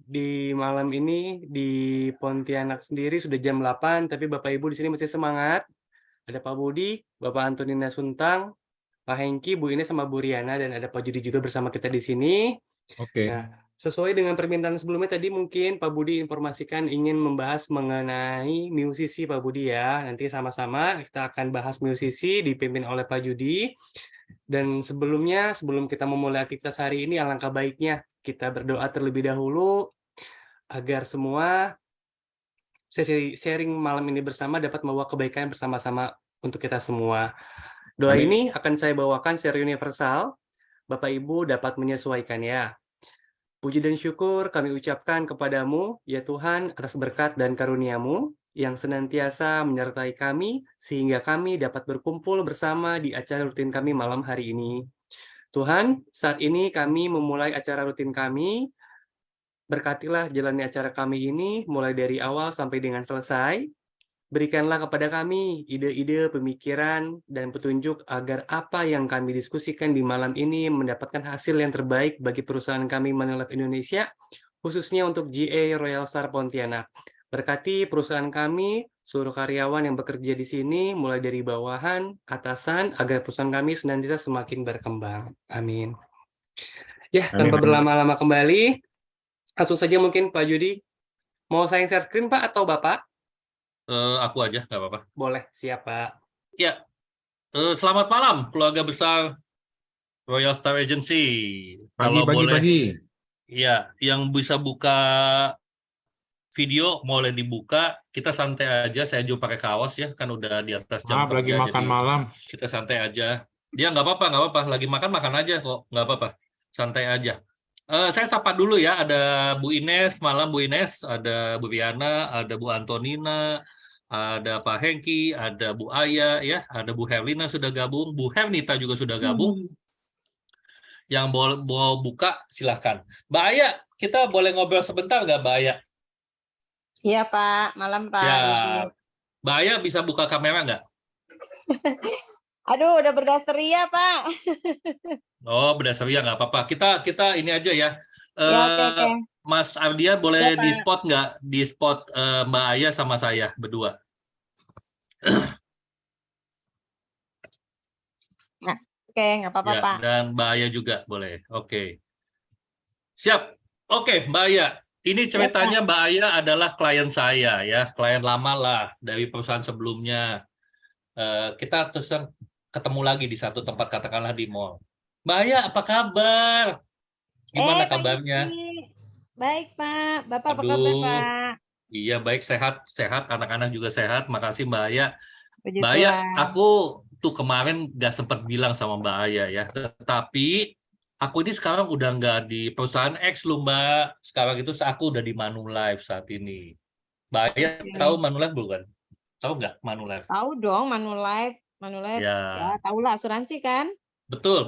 di malam ini di Pontianak sendiri sudah jam 8, tapi Bapak Ibu di sini masih semangat. Ada Pak Budi, Bapak Antonina Suntang, Pak Hengki, Bu Ines sama Bu Riana, dan ada Pak Judi juga bersama kita di sini. Oke. Nah, sesuai dengan permintaan sebelumnya tadi mungkin Pak Budi informasikan ingin membahas mengenai musisi Pak Budi ya. Nanti sama-sama kita akan bahas musisi dipimpin oleh Pak Judi. Dan sebelumnya, sebelum kita memulai aktivitas hari ini, alangkah baiknya kita berdoa terlebih dahulu agar semua sesi sharing malam ini bersama dapat membawa kebaikan bersama-sama untuk kita semua. Doa Amin. ini akan saya bawakan secara universal. Bapak Ibu dapat menyesuaikan ya. Puji dan syukur kami ucapkan kepadamu, ya Tuhan, atas berkat dan karunia-Mu yang senantiasa menyertai kami, sehingga kami dapat berkumpul bersama di acara rutin kami malam hari ini. Tuhan, saat ini kami memulai acara rutin kami. Berkatilah jalannya acara kami ini, mulai dari awal sampai dengan selesai. Berikanlah kepada kami ide-ide, pemikiran, dan petunjuk agar apa yang kami diskusikan di malam ini mendapatkan hasil yang terbaik bagi perusahaan kami Manulife Indonesia, khususnya untuk GA Royal Star Pontianak. Berkati perusahaan kami, seluruh karyawan yang bekerja di sini, mulai dari bawahan, atasan, agar perusahaan kami senantiasa semakin berkembang. Amin. Ya, tanpa Amin. berlama-lama kembali, langsung saja mungkin Pak Judi. Mau saya share screen Pak atau Bapak? Aku aja, nggak apa-apa. Boleh, siap Pak. Ya, selamat malam keluarga besar Royal Star Agency. Kalau boleh, Pagi. ya, yang bisa buka video boleh dibuka. Kita santai aja. Saya juga pakai kaos ya, kan udah di atas jam Maaf, lagi kerja. makan jadi malam. kita santai aja. Dia nggak apa-apa. Lagi makan aja kok, nggak apa-apa. Santai aja. Saya sapa dulu ya. Ada Bu Ines, malam Bu Ines. Ada Bu Riana, ada Bu Antonina, ada Pak Hengki, ada Bu Aya, ya, ada Bu Herlina sudah gabung, Bu Hernita juga sudah gabung. Yang mau buka silahkan. Mbak Aya, kita boleh ngobrol sebentar nggak Mbak Aya? Iya Pak, malam Pak. Siap. Mbak Aya bisa buka kamera nggak? Aduh, udah bergas ceria Pak. Oh, berdasar ya nggak apa-apa. Kita ini aja ya. Ya, oke. Mas Ardian boleh Ya, Pak. di spot nggak? Di spot Mbak Aya sama saya berdua. Nah, oke, nggak apa-apa Ya, Pak. dan Mbak Aya juga boleh. Oke. Siap. Oke, Mbak Aya. Ini ceritanya Mbak Aya adalah klien saya ya, klien lama lah dari perusahaan sebelumnya. Kita terus ketemu lagi di satu tempat, katakanlah di mall. Mbak Aya, apa kabar? Gimana kabarnya? Baik Pak, Bapak apa kabar Pak? Iya baik, sehat, anak-anak juga sehat. Makasih Mbak Aya. Puji Mbak Aya, Tuhan. aku tuh kemarin nggak sempat bilang sama Mbak Aya ya, tetapi aku ini sekarang udah nggak di perusahaan X loh Mbak. Sekarang itu aku udah di Manulife saat ini. Mbak Aya tahu Manulife bukan? Tahu nggak Manulife? Tahu dong Manulife ya tahu lah, asuransi kan? Betul.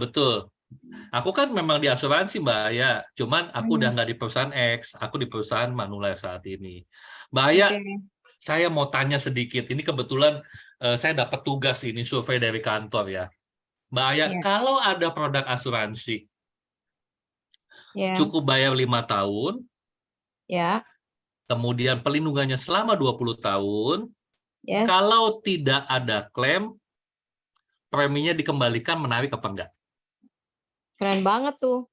Aku kan memang di asuransi Mbak Aya, cuman aku udah nggak di perusahaan X, aku di perusahaan Manulife saat ini. Mbak Aya, saya mau tanya sedikit, ini kebetulan saya dapat tugas ini, survei dari kantor ya. Mbak Aya, kalau ada produk asuransi, cukup bayar 5 tahun, ya. Kemudian pelindungannya selama 20 tahun, kalau tidak ada klaim, preminya dikembalikan, menarik apa enggak? Keren banget tuh.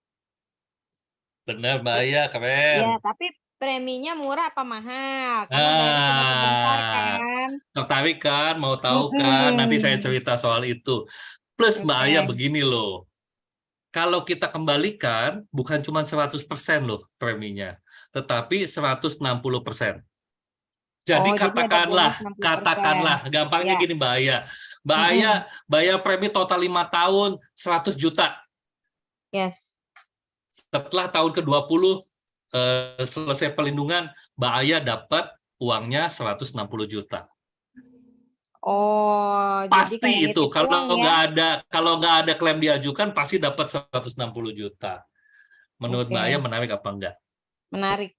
Benar, Mbak Aya, keren. Ya, tapi preminya murah apa mahal? Karena bayarnya cuma sebentar kan. Tertarik kan? Mau tahu kan? Nanti saya cerita soal itu. Plus Mbak Aya begini loh. Kalau kita kembalikan, bukan cuma 100% loh preminya, tetapi 160%. Jadi katakanlah, gampangnya gini Mbak Aya. Mbak Aya bayar premi total 5 tahun, 100 juta. Yes. Setelah tahun ke-20, selesai pelindungan, Mbak Aya dapat uangnya 160 juta. Oh, pasti jadi itu kalau nggak ada klaim diajukan pasti dapat 160 juta. Menurut Mbak Aya menarik apa enggak? Menarik.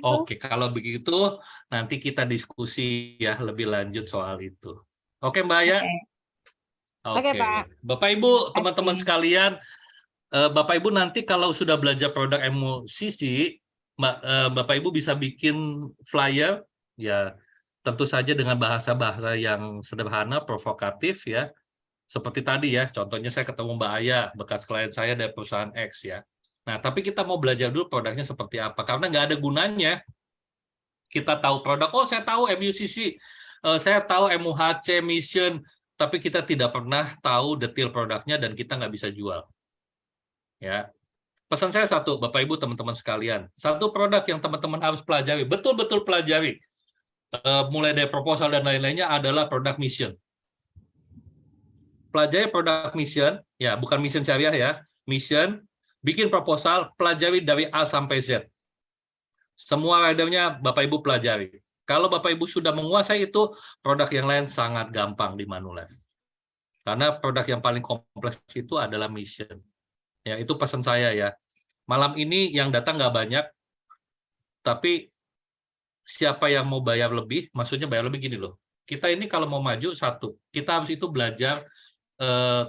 Oke, kalau begitu nanti kita diskusi ya lebih lanjut soal itu. Oke Mbak Aya? Oke. Pak. Bapak Ibu, teman-teman sekalian, Bapak Ibu nanti kalau sudah belajar produk MUCC, Bapak Ibu bisa bikin flyer, ya tentu saja dengan bahasa-bahasa yang sederhana, provokatif ya. Seperti tadi ya, contohnya saya ketemu Mbak Aya, bekas klien saya dari perusahaan X ya. Nah, tapi kita mau belajar dulu produknya seperti apa, karena nggak ada gunanya kita tahu produk, oh saya tahu MUCC, saya tahu MUHC, Mission, tapi kita tidak pernah tahu detail produknya dan kita nggak bisa jual. Ya, pesan saya satu, Bapak Ibu teman-teman sekalian, satu produk yang teman-teman harus pelajari, betul-betul pelajari, mulai dari proposal dan lain-lainnya adalah produk mission. Pelajari produk mission, ya bukan mission syariah ya, mission, bikin proposal, pelajari dari A sampai Z. Semua ridernya Bapak Ibu pelajari. Kalau Bapak Ibu sudah menguasai itu, produk yang lain sangat gampang di Manulife. Karena produk yang paling kompleks itu adalah mission. Ya, itu pesan saya ya. Malam ini yang datang nggak banyak, tapi siapa yang mau bayar lebih, maksudnya bayar lebih gini loh. Kita ini kalau mau maju, satu, kita harus itu belajar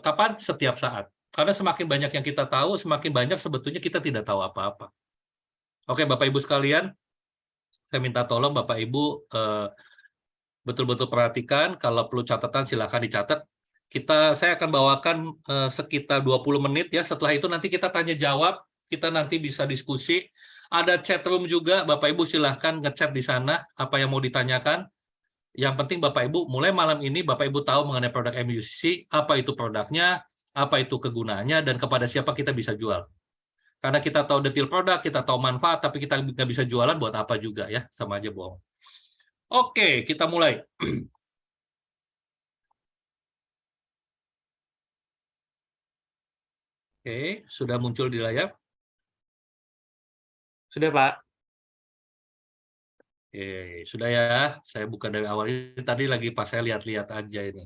kapan? Setiap saat. Karena semakin banyak yang kita tahu, semakin banyak sebetulnya kita tidak tahu apa-apa. Oke, Bapak Ibu sekalian, saya minta tolong Bapak Ibu betul-betul perhatikan, kalau perlu catatan silakan dicatat. Saya akan bawakan sekitar 20 menit ya. Setelah itu nanti kita tanya jawab, kita nanti bisa diskusi. Ada chat room juga, Bapak Ibu silahkan ngechat di sana apa yang mau ditanyakan. Yang penting Bapak Ibu mulai malam ini Bapak Ibu tahu mengenai produk MUCC, apa itu produknya, apa itu kegunaannya, dan kepada siapa kita bisa jual. Karena kita tahu detail produk, kita tahu manfaat, tapi kita nggak bisa jualan buat apa juga ya, sama aja bohong. Oke, kita mulai. Oke, sudah muncul di layar? Sudah, Pak. Oke, sudah ya. Saya buka dari awal ini, tadi lagi pas saya lihat-lihat aja ini.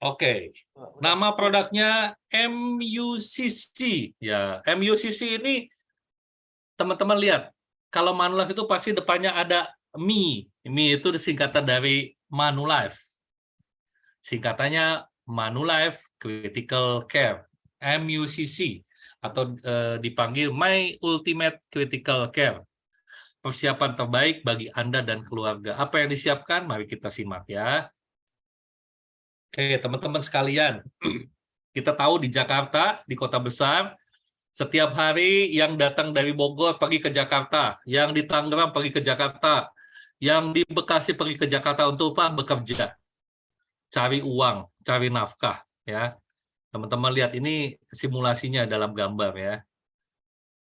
Oke, nama produknya MUCC. Ya, MUCC ini teman-teman lihat, kalau Manulife itu pasti depannya ada MI. MI itu singkatan dari Manulife. Singkatannya Manulife Critical Care, MUCC, atau dipanggil My Ultimate Critical Care. Persiapan terbaik bagi Anda dan keluarga. Apa yang disiapkan? Mari kita simak ya. Oke, teman-teman sekalian, kita tahu di Jakarta, di kota besar, setiap hari yang datang dari Bogor pergi ke Jakarta, yang di Tangerang pergi ke Jakarta, yang di Bekasi pergi ke Jakarta untuk apa? Bekerja, cari uang, cari nafkah. Ya, teman-teman lihat ini simulasinya dalam gambar ya.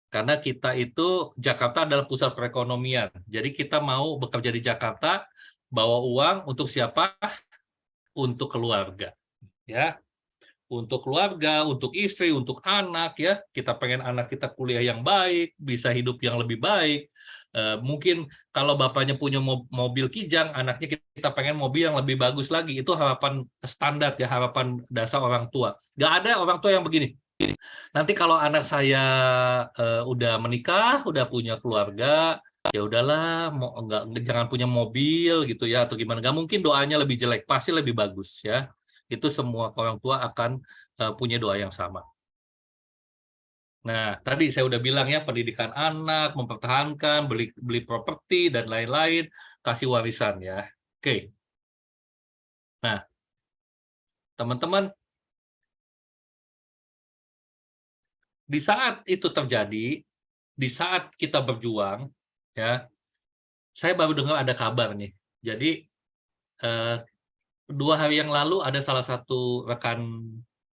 Karena kita itu, Jakarta adalah pusat perekonomian. Jadi kita mau bekerja di Jakarta, bawa uang untuk siapa? Untuk keluarga. Ya, untuk keluarga, untuk istri, untuk anak ya. Kita pengen anak kita kuliah yang baik, bisa hidup yang lebih baik. Mungkin kalau bapaknya punya mobil Kijang, anaknya kita pengen mobil yang lebih bagus lagi. Itu harapan standar ya, harapan dasar orang tua. Nggak ada orang tua yang begini. Nanti kalau anak saya udah menikah, udah punya keluarga, ya udahlah, jangan punya mobil gitu ya, atau gimana. Nggak mungkin doanya lebih jelek, pasti lebih bagus ya. Itu semua orang tua akan punya doa yang sama. Nah, tadi saya udah bilang ya, pendidikan anak, mempertahankan, beli properti, dan lain-lain, kasih warisan ya. Oke. Nah, teman-teman, di saat itu terjadi, di saat kita berjuang, ya, saya baru dengar ada kabar nih. Jadi 2 hari yang lalu ada salah satu rekan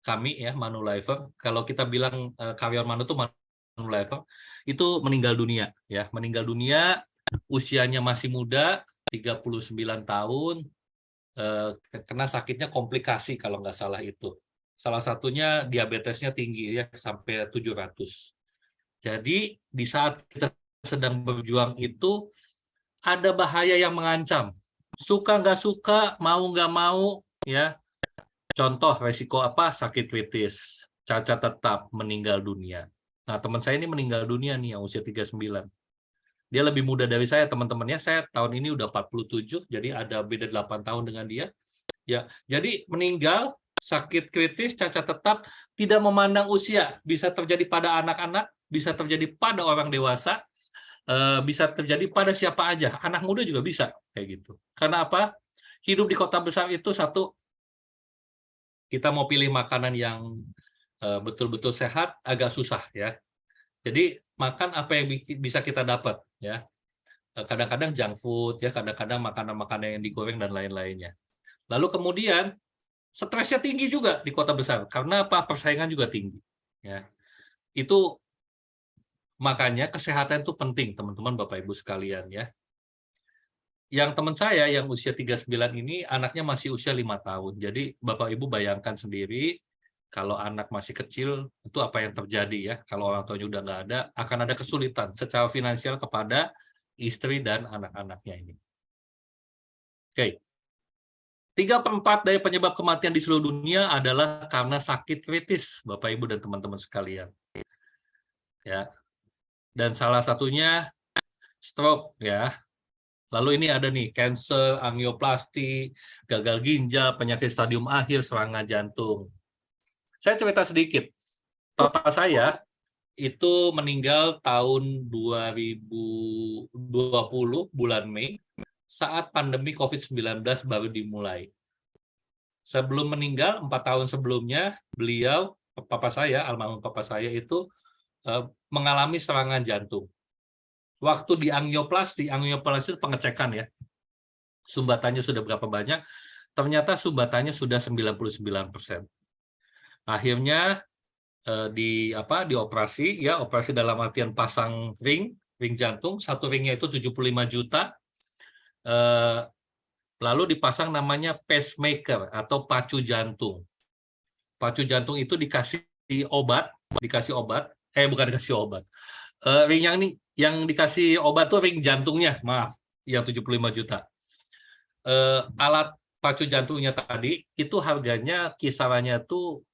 kami ya, Manulifer. Kalau kita bilang karyawan Manu itu Manulifer, itu meninggal dunia ya, meninggal dunia, usianya masih muda, 39 tahun, kena sakitnya komplikasi kalau nggak salah itu. Salah satunya diabetesnya tinggi ya, sampai 700. Jadi di saat kita sedang berjuang itu ada bahaya yang mengancam. Suka nggak suka, mau nggak mau, ya. Contoh resiko apa? Sakit kritis, cacat tetap, meninggal dunia. Nah, teman saya ini meninggal dunia nih, usia 39. Dia lebih muda dari saya, teman-temannya. Saya tahun ini udah 47, jadi ada beda 8 tahun dengan dia. Ya, jadi meninggal sakit kritis, cacat tetap, tidak memandang usia, bisa terjadi pada anak-anak, bisa terjadi pada orang dewasa, bisa terjadi pada siapa aja, anak muda juga bisa kayak gitu. Karena apa? Hidup di kota besar itu satu, kita mau pilih makanan yang betul-betul sehat agak susah ya. Jadi makan apa yang bisa kita dapat ya. Kadang-kadang junk food ya, kadang-kadang makanan-makanan yang digoreng dan lain-lainnya. Lalu kemudian stresnya tinggi juga di kota besar karena apa? Persaingan juga tinggi ya. Itu makanya kesehatan itu penting teman-teman Bapak Ibu sekalian ya. Yang teman saya yang usia 39 ini anaknya masih usia 5 tahun. Jadi Bapak Ibu bayangkan sendiri kalau anak masih kecil itu apa yang terjadi ya. Kalau orang tuanya udah nggak ada, akan ada kesulitan secara finansial kepada istri dan anak-anaknya ini. Oke. 3/4 dari penyebab kematian di seluruh dunia adalah karena sakit kritis, Bapak Ibu dan teman-teman sekalian. Ya. Dan salah satunya stroke ya. Lalu ini ada nih kanker, angioplasti, gagal ginjal, penyakit stadium akhir, serangan jantung. Saya cerita sedikit. Papa saya itu meninggal tahun 2020 bulan Mei saat pandemi COVID-19 baru dimulai. Sebelum meninggal 4 tahun sebelumnya, beliau, papa saya, almarhum papa saya itu mengalami serangan jantung. Waktu di angioplasti itu pengecekan ya. Sumbatannya sudah berapa banyak? Ternyata sumbatannya sudah 99%. Akhirnya dioperasi ya, operasi dalam artian pasang ring jantung, satu ringnya itu 75 juta. Lalu dipasang namanya pacemaker atau pacu jantung. Pacu jantung itu dikasih obat, bukan dikasih obat. Ring yang dikasih obat tuh ring jantungnya, maaf, yang 75 juta. Alat pacu jantungnya tadi itu harganya kisarannya tuh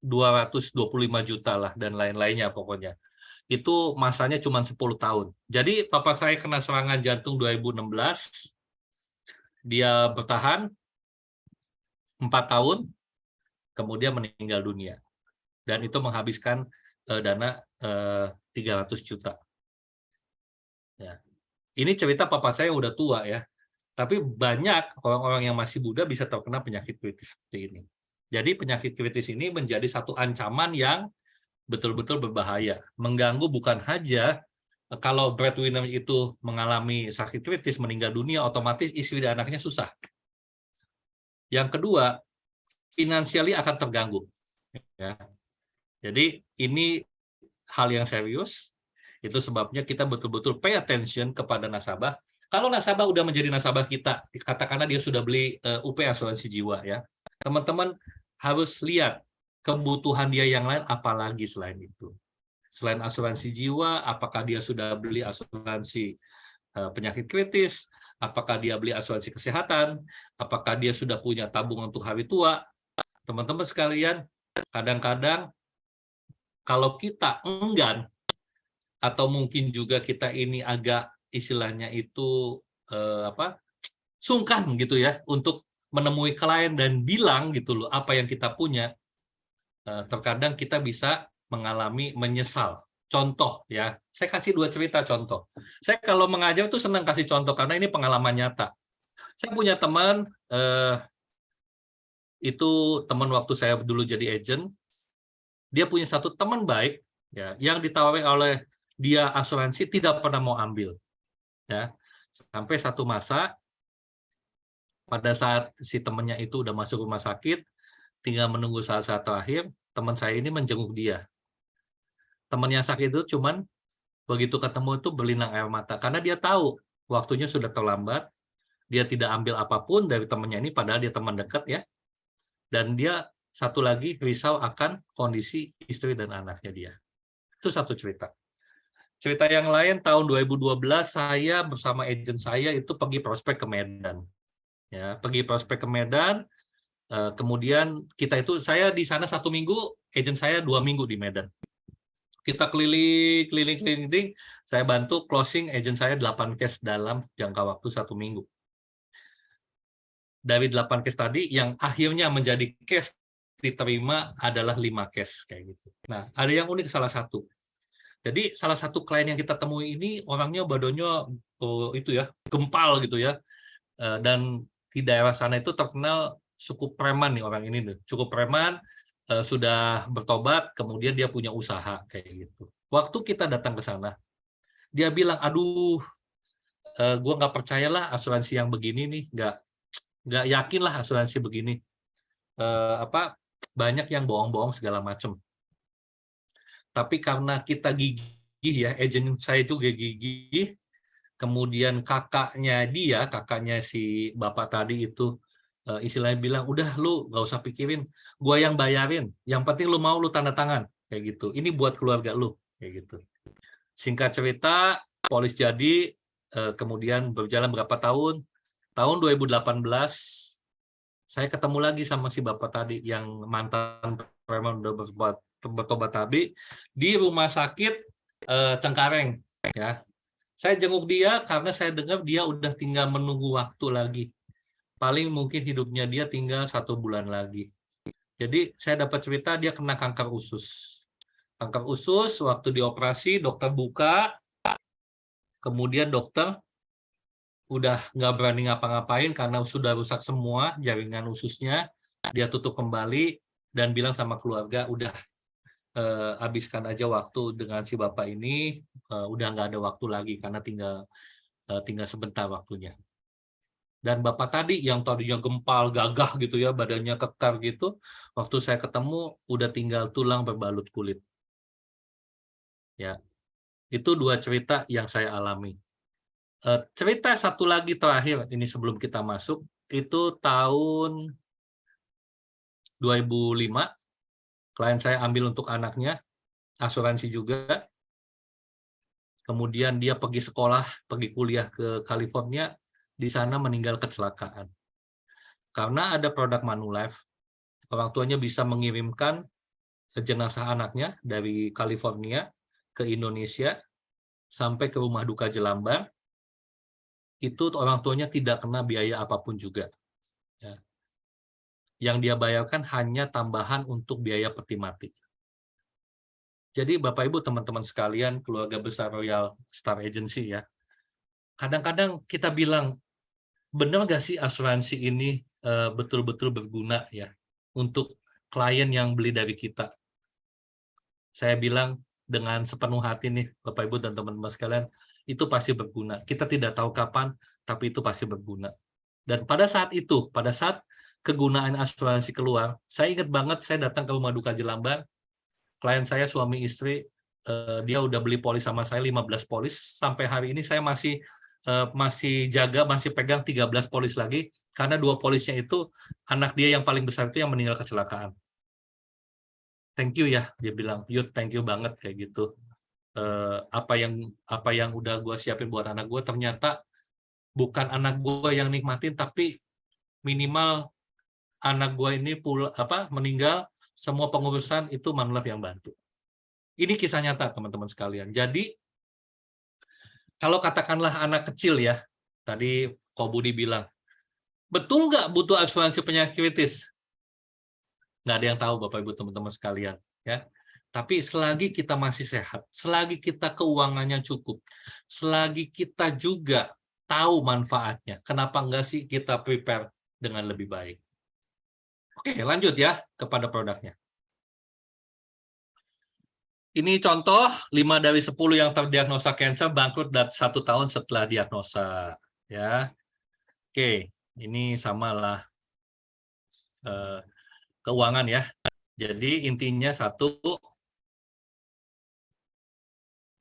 225 juta lah dan lain-lainnya pokoknya. Itu masanya cuma 10 tahun. Jadi papa saya kena serangan jantung 2016, dia bertahan 4 tahun, kemudian meninggal dunia. Dan itu menghabiskan dana 300 juta. Ya. Ini cerita papa saya udah tua ya. Tapi banyak orang-orang yang masih muda bisa terkena penyakit kritis seperti ini. Jadi penyakit kritis ini menjadi satu ancaman yang betul-betul berbahaya. Mengganggu bukan hanya kalau breadwinner itu mengalami sakit kritis, meninggal dunia, otomatis istri dan anaknya susah. Yang kedua, finansially akan terganggu. Ya. Jadi ini hal yang serius. Itu sebabnya kita betul-betul pay attention kepada nasabah. Kalau nasabah udah menjadi nasabah kita, katakanlah dia sudah beli UP asuransi jiwa ya, teman-teman harus lihat kebutuhan dia yang lain apalagi selain itu. Selain asuransi jiwa, apakah dia sudah beli asuransi penyakit kritis, apakah dia beli asuransi kesehatan, apakah dia sudah punya tabungan untuk hari tua. Teman-teman sekalian, kadang-kadang kalau kita enggan, atau mungkin juga kita ini agak istilahnya itu sungkan gitu ya untuk menemui klien dan bilang gitu loh apa yang kita punya, terkadang kita bisa mengalami menyesal. Contoh ya, saya kasih 2 cerita contoh. Saya kalau mengajar tuh senang kasih contoh karena ini pengalaman nyata. Saya punya teman, itu teman waktu saya dulu jadi agent, dia punya satu teman baik ya yang ditawari oleh dia asuransi tidak pernah mau ambil ya, sampai satu masa pada saat si temannya itu udah masuk rumah sakit, tinggal menunggu saat-saat terakhir, teman saya ini menjenguk dia. Teman yang sakit itu cuman begitu ketemu itu berlinang air mata karena dia tahu waktunya sudah terlambat, dia tidak ambil apapun dari temannya ini padahal dia teman dekat ya, dan dia satu lagi risau akan kondisi istri dan anaknya dia. Itu satu cerita. Cerita yang lain, tahun 2012 saya bersama agen saya itu pergi prospek ke Medan. Ya, pergi prospek ke Medan, kemudian saya di sana 1 minggu, agen saya 2 minggu di Medan. Kita keliling, saya bantu closing agen saya 8 case dalam jangka waktu 1 minggu. Dari 8 case tadi, yang akhirnya menjadi case diterima adalah 5 case kayak gitu. Nah, ada yang unik salah satu. Jadi salah satu klien yang kita temui ini orangnya badannya itu ya, gempal gitu ya. Dan di daerah sana itu terkenal cukup preman nih orang ini nih. Cukup preman, sudah bertobat, kemudian dia punya usaha kayak gitu. Waktu kita datang ke sana, dia bilang, aduh, gue nggak percayalah asuransi yang begini nih, nggak yakin lah asuransi begini. Banyak yang bohong-bohong segala macam. Tapi karena kita gigih ya, agent saya juga gigih, kemudian kakaknya si bapak tadi itu istilahnya bilang, udah lu nggak usah pikirin, gua yang bayarin, yang penting lu mau lu tanda tangan kayak gitu. Ini buat keluarga lu kayak gitu. Singkat cerita, polis jadi, kemudian berjalan berapa tahun? Tahun 2018 saya ketemu lagi sama si bapak tadi yang mantan preman udah bertobat tadi di rumah sakit Cengkareng ya. Saya jenguk dia karena saya dengar dia udah tinggal menunggu waktu lagi. Paling mungkin hidupnya dia tinggal 1 bulan lagi. Jadi saya dapat cerita dia kena kanker usus. Kanker usus waktu dioperasi dokter buka, kemudian dokter udah nggak berani ngapa-ngapain karena sudah rusak semua jaringan ususnya. Dia tutup kembali dan bilang sama keluarga, udah habiskan aja waktu dengan si bapak ini, udah nggak ada waktu lagi karena tinggal sebentar waktunya. Dan bapak tadi yang tadinya gempal, gagah gitu ya, badannya kekar gitu, waktu saya ketemu udah tinggal tulang berbalut kulit. Ya, itu 2 cerita yang saya alami. Cerita satu lagi terakhir ini sebelum kita masuk, itu tahun 2005, klien saya ambil untuk anaknya, asuransi juga. Kemudian dia pergi sekolah, pergi kuliah ke California, di sana meninggal kecelakaan. Karena ada produk Manulife, orang tuanya bisa mengirimkan jenazah anaknya dari California ke Indonesia, sampai ke rumah duka Jelambar, itu orang tuanya tidak kena biaya apapun juga. Ya. Yang dia bayarkan hanya tambahan untuk biaya peti mati. Jadi Bapak Ibu teman-teman sekalian, keluarga besar Royal Star Agency ya, kadang-kadang kita bilang, benar nggak sih asuransi ini betul-betul berguna ya untuk klien yang beli dari kita? Saya bilang dengan sepenuh hati nih Bapak Ibu dan teman-teman sekalian, itu pasti berguna. Kita tidak tahu kapan, tapi itu pasti berguna. Dan pada saat itu, pada saat kegunaan asuransi keluar, saya ingat banget saya datang ke rumah duka Jelambar, klien saya suami istri, dia udah beli polis sama saya 15 polis, sampai hari ini saya masih pegang 13 polis lagi, karena 2 polisnya itu anak dia yang paling besar itu yang meninggal kecelakaan. Thank you ya, dia bilang, Yud, thank you banget kayak gitu. Apa yang udah gue siapin buat anak gue, ternyata bukan anak gue yang nikmatin, tapi minimal anak gue ini meninggal, semua pengurusan itu Manulife yang bantu. Ini kisah nyata teman-teman sekalian. Jadi kalau katakanlah anak kecil ya, tadi Ko Budi bilang, betul nggak butuh asuransi penyakit kritis? Nggak ada yang tahu Bapak Ibu teman-teman sekalian. Ya. Tapi selagi kita masih sehat, selagi kita keuangannya cukup, selagi kita juga tahu manfaatnya, kenapa nggak sih kita prepare dengan lebih baik? Oke, lanjut ya kepada produknya. Ini contoh 5 dari 10 yang terdiagnosa kanker bangkrut 1 tahun setelah diagnosa. Ya, oke, ini samalah keuangan ya. Jadi intinya satu,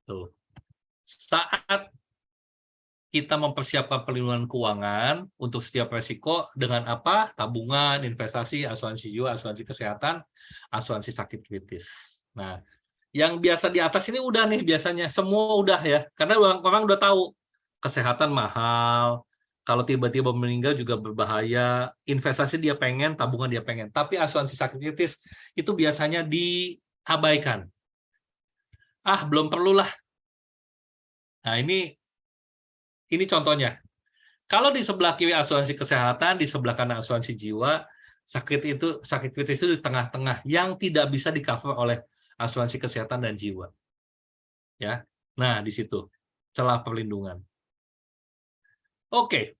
tuh, saat kita mempersiapkan perlindungan keuangan untuk setiap resiko dengan apa? Tabungan, investasi, asuransi jiwa, asuransi kesehatan, asuransi sakit kritis. Nah, yang biasa di atas ini udah nih biasanya, semua udah ya, karena orang udah tahu kesehatan mahal, kalau tiba-tiba meninggal juga berbahaya, investasi dia pengen, tabungan dia pengen, tapi asuransi sakit kritis itu biasanya diabaikan. Belum perlulah. Nah, ini contohnya. Kalau di sebelah kiri asuransi kesehatan, di sebelah kanan asuransi jiwa, Sakit kritis itu di tengah-tengah yang tidak bisa di-cover oleh asuransi kesehatan dan jiwa. Ya. Nah, di situ celah perlindungan. Oke.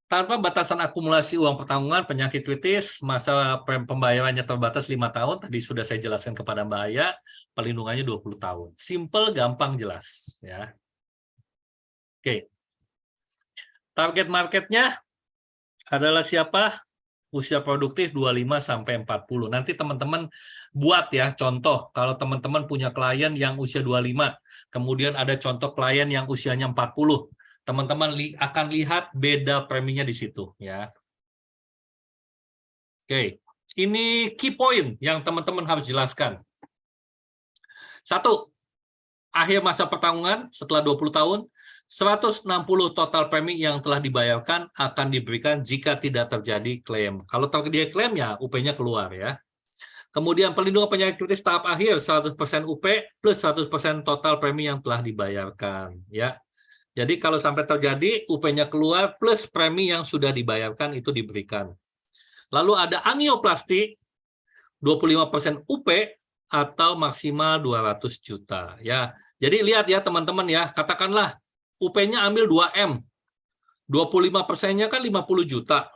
Tanpa batasan akumulasi uang pertanggungan, penyakit kritis, masa pembayarannya terbatas 5 tahun, tadi sudah saya jelaskan kepada Mbak Aya, perlindungannya 20 tahun. Simple, gampang, jelas. Ya. Oke. Target marketnya adalah siapa? Usia produktif 25 sampai 40. Nanti teman-teman buat ya contoh, kalau teman-teman punya klien yang usia 25, kemudian ada contoh klien yang usianya 40. Teman-teman akan lihat beda preminya di situ ya. Oke, ini key point yang teman-teman harus jelaskan. 1, akhir masa pertanggungan setelah 20 tahun, 160 total premi yang telah dibayarkan akan diberikan jika tidak terjadi klaim. Kalau terjadi klaim ya UP-nya keluar ya. Kemudian perlindungan penyakit kritis tahap akhir 100% UP plus 100% total premi yang telah dibayarkan ya. Jadi kalau sampai terjadi UP-nya keluar plus premi yang sudah dibayarkan itu diberikan. Lalu ada angioplasti 25% UP atau maksimal 200 juta ya. Jadi lihat ya teman-teman ya, katakanlah UP-nya ambil 2M. 25%-nya kan 50 juta.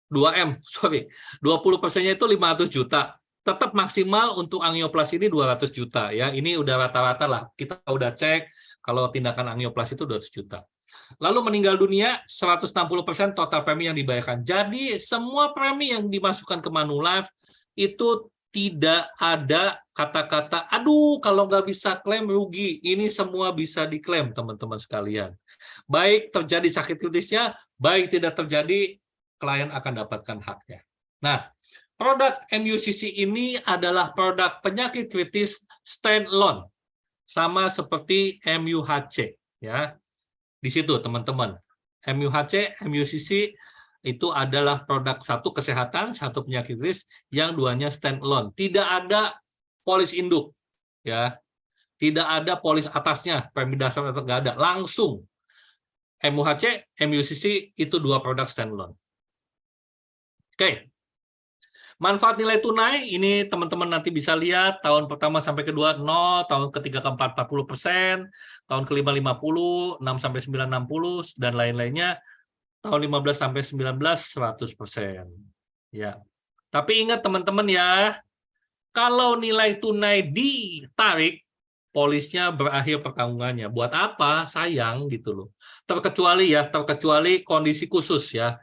2M, sorry. 20%-nya itu 500 juta. Tetap maksimal untuk angioplasti ini 200 juta ya. Ini udah rata-rata lah. Kita udah cek kalau tindakan angioplasti itu 200 juta. Lalu meninggal dunia 160% total premi yang dibayarkan. Jadi semua premi yang dimasukkan ke Manulife itu tidak ada kata-kata, aduh kalau nggak bisa klaim rugi. Ini semua bisa diklaim teman-teman sekalian. Baik terjadi sakit kritisnya, baik tidak terjadi, klien akan dapatkan haknya. Nah, produk MUCC ini adalah produk penyakit kritis stand-alone, sama seperti MUHC. Ya, di situ teman-teman. MUHC, MUCC itu adalah produk satu kesehatan, satu penyakit kritis, yang duanya stand-alone. Tidak ada polis induk, ya, tidak ada polis atasnya, premi dasar atau nggak ada, langsung. MUHC, MUCC itu 2 produk stand-alone. Oke. Manfaat nilai tunai, ini teman-teman nanti bisa lihat, tahun pertama sampai kedua 0, tahun ketiga keempat 40%, tahun kelima 50, 6 sampai 9 60, dan lain-lainnya, tahun 15 sampai 19 100%. Ya. Tapi ingat teman-teman ya, kalau nilai tunai ditarik, polisnya berakhir pertanggungannya. Buat apa? Sayang gitu loh. Terkecuali kondisi khusus ya.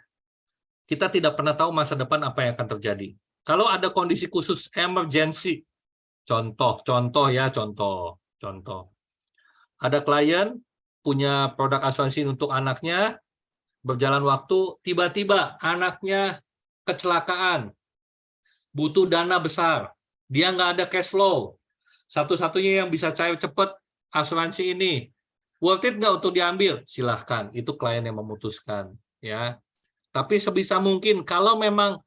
Kita tidak pernah tahu masa depan apa yang akan terjadi. Kalau ada kondisi khusus emergency, contoh. Ada klien punya produk asuransi untuk anaknya, berjalan waktu, tiba-tiba anaknya kecelakaan, butuh dana besar, dia nggak ada cash flow, satu-satunya yang bisa cair cepat asuransi ini, worth it nggak untuk diambil? Silahkan, itu klien yang memutuskan. Ya. Tapi sebisa mungkin, kalau memang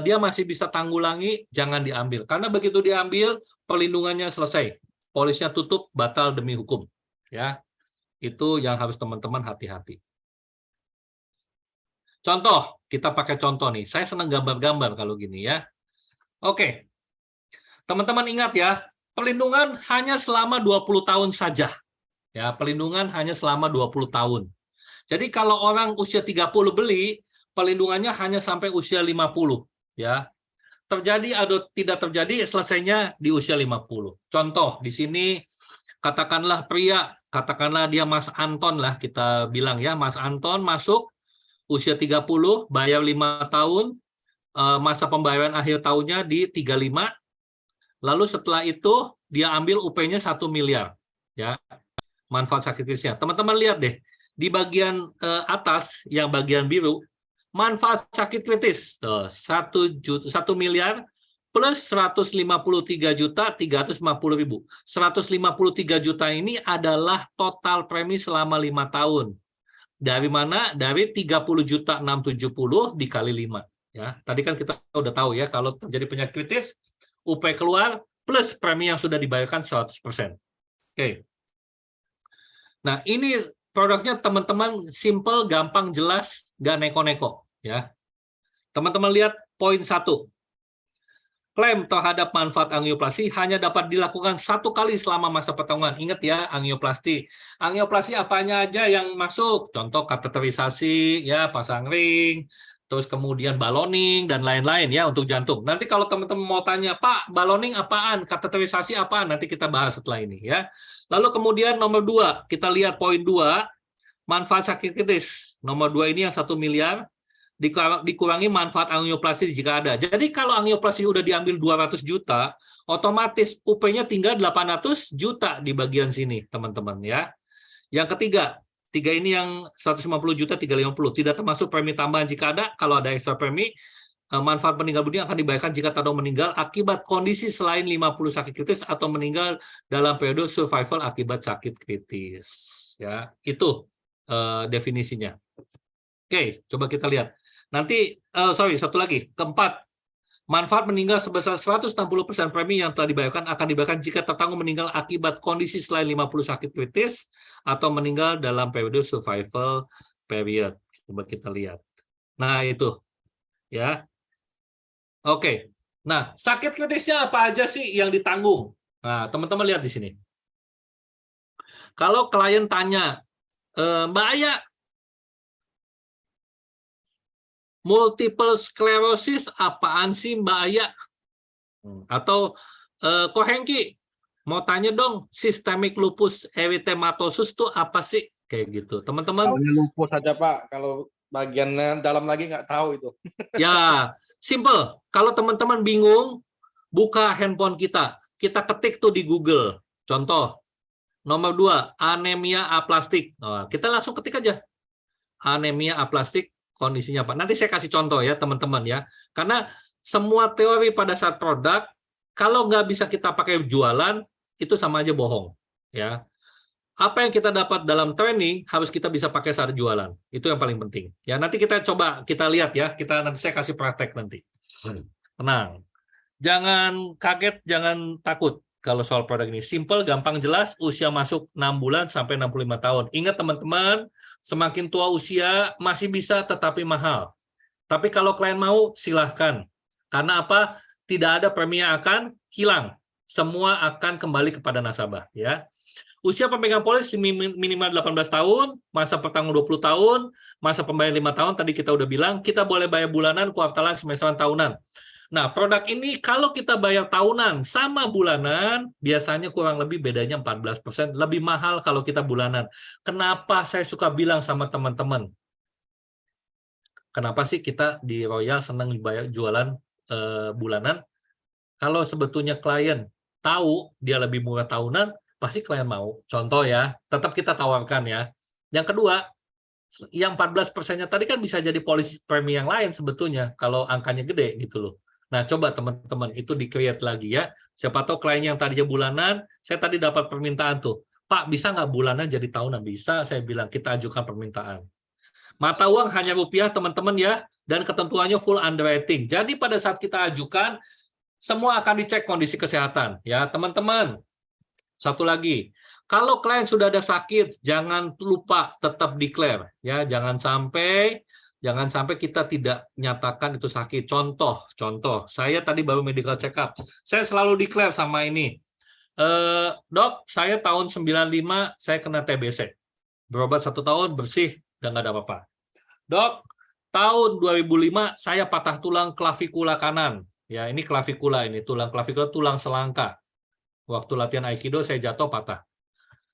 dia masih bisa tanggulangi, jangan diambil. Karena begitu diambil, perlindungannya selesai. Polisnya tutup, batal demi hukum. Ya, itu yang harus teman-teman hati-hati. Contoh, kita pakai contoh nih. Saya senang gambar-gambar kalau gini ya. Oke, teman-teman ingat ya, perlindungan hanya selama 20 tahun saja. Ya, perlindungan hanya selama 20 tahun. Jadi kalau orang usia 30 beli, perlindungannya hanya sampai usia 50. Ya, terjadi atau tidak terjadi, selesainya di usia 50. Contoh, di sini katakanlah pria, katakanlah dia Mas Anton lah, kita bilang ya, Mas Anton masuk, usia 30, bayar 5 tahun, masa pembayaran akhir tahunnya di 35, lalu setelah itu dia ambil UP-nya 1 miliar. Ya, manfaat sakit kritisnya. Teman-teman lihat deh, di bagian atas, yang bagian biru, manfaat sakit kritis 1 miliar plus 153.350.000. 153 juta ini adalah total premi selama 5 tahun. Dari mana? Dari 30.670 dikali 5. Ya, tadi kan kita udah tahu ya, kalau terjadi penyakit kritis, UP keluar plus premi yang sudah dibayarkan 100%. Oke. Nah, ini produknya teman-teman simple, gampang, jelas, nggak neko-neko. Ya, teman-teman lihat poin 1. Klaim terhadap manfaat angioplasti hanya dapat dilakukan 1 kali selama masa pertanggungan. Ingat ya, angioplasti. Angioplasti apanya aja yang masuk? Contoh kateterisasi, ya, pasang ring, terus kemudian balloning dan lain-lain ya untuk jantung. Nanti kalau teman-teman mau tanya, Pak, balloning apaan? Kateterisasi apaan? Nanti kita bahas setelah ini ya. Lalu kemudian nomor 2, kita lihat poin 2, manfaat sakit kritis. Nomor 2 ini yang 1 miliar. Dikurangi manfaat angioplasti jika ada. Jadi kalau angioplasti udah diambil 200 juta, otomatis UP-nya tinggal 800 juta di bagian sini, teman-teman ya. Yang ketiga, 3 ini yang 150 juta, 350, tidak termasuk premi tambahan jika ada. Kalau ada ekstra premi, manfaat meninggal dunia akan dibayarkan jika terdakwa meninggal akibat kondisi selain 50 sakit kritis atau meninggal dalam periode survival akibat sakit kritis. Ya, itu definisinya. Oke, coba kita lihat. Nanti, satu lagi, keempat, manfaat meninggal sebesar 160% premi yang telah dibayarkan akan dibayarkan jika tertanggung meninggal akibat kondisi selain 50 sakit kritis atau meninggal dalam periode survival period. Coba kita lihat. Nah, itu. Ya. Oke. Nah, sakit kritisnya apa aja sih yang ditanggung? Nah, teman-teman lihat di sini. Kalau klien tanya, Mbak Aya, multiple sclerosis apaan sih Mbak Aya? Atau Ko Hengki mau tanya dong, systemic lupus erythematosus itu apa sih? Kayak gitu. Teman-teman. Tahunya lupus aja Pak, kalau bagiannya dalam lagi nggak tahu itu. Ya, simple. Kalau teman-teman bingung, buka handphone kita. Kita ketik tuh di Google. Contoh, nomor 2, anemia aplastik. Nah, kita langsung ketik aja. Anemia aplastik. Kondisinya apa? Nanti saya kasih contoh ya teman-teman ya. Karena semua teori pada saat produk, kalau nggak bisa kita pakai jualan, itu sama aja bohong. Ya. Apa yang kita dapat dalam training, harus kita bisa pakai saat jualan. Itu yang paling penting. Ya, nanti kita coba, kita lihat ya. Nanti saya kasih praktek nanti. Tenang. Jangan kaget, jangan takut. Kalau soal produk ini simple, gampang, jelas, usia masuk 6 bulan sampai 65 tahun. Ingat teman-teman, semakin tua usia masih bisa tetapi mahal. Tapi kalau klien mau, silahkan. Karena apa? Tidak ada premi yang akan hilang. Semua akan kembali kepada nasabah. Ya. Usia pemegang polis minimal 18 tahun, masa pertanggung 20 tahun, masa pembayaran 5 tahun, tadi kita udah bilang, kita boleh bayar bulanan, kuartalan, semesteran, tahunan. Nah, produk ini kalau kita bayar tahunan sama bulanan, biasanya kurang lebih bedanya 14%, lebih mahal kalau kita bulanan. Kenapa saya suka bilang sama teman-teman? Kenapa sih kita di Royal senang bayar jualan bulanan? Kalau sebetulnya klien tahu dia lebih murah tahunan, pasti klien mau. Contoh ya, tetap kita tawarkan ya. Yang kedua, yang 14%-nya tadi kan bisa jadi polis premi yang lain sebetulnya, kalau angkanya gede gitu loh. Nah, coba teman-teman, itu di-create lagi ya. Siapa tahu klien yang tadinya bulanan, saya tadi dapat permintaan tuh. Pak, bisa nggak bulanan jadi tahunan? Bisa, saya bilang, kita ajukan permintaan. Mata uang hanya rupiah, teman-teman ya, dan ketentuannya full underwriting. Jadi pada saat kita ajukan, semua akan dicek kondisi kesehatan. Ya, teman-teman. Satu lagi, kalau klien sudah ada sakit, jangan lupa tetap declare. Ya, jangan sampai kita tidak nyatakan itu sakit. Contoh, saya tadi baru medical check up. Saya selalu declare sama ini. Dok, saya tahun 95, saya kena TBC. Berobat 1 tahun, bersih, dan nggak ada apa-apa. Dok, tahun 2005, saya patah tulang klavikula kanan. Ya, ini klavikula, ini tulang klavikula, tulang selangka. Waktu latihan Aikido, saya jatuh, patah.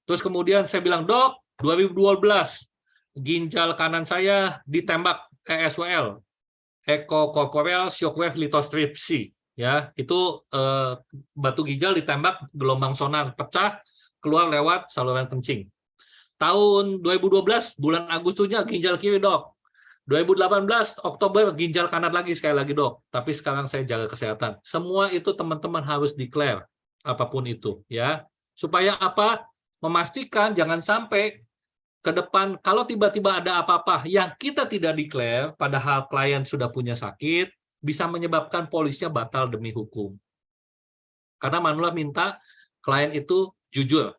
Terus kemudian saya bilang, Dok, 2012, ginjal kanan saya ditembak ESWL, Echocorporeal Shockwave Lithotripsy, ya itu batu ginjal ditembak gelombang sonar pecah keluar lewat saluran kencing. Tahun 2012 bulan Agustusnya ginjal kiri Dok, 2018 Oktober ginjal kanan lagi sekali lagi Dok, tapi sekarang saya jaga kesehatan. Semua itu teman-teman harus declare apapun itu ya, supaya apa? Memastikan jangan sampai ke depan, kalau tiba-tiba ada apa-apa yang kita tidak declare, padahal klien sudah punya sakit, bisa menyebabkan polisnya batal demi hukum. Karena Manula minta klien itu jujur,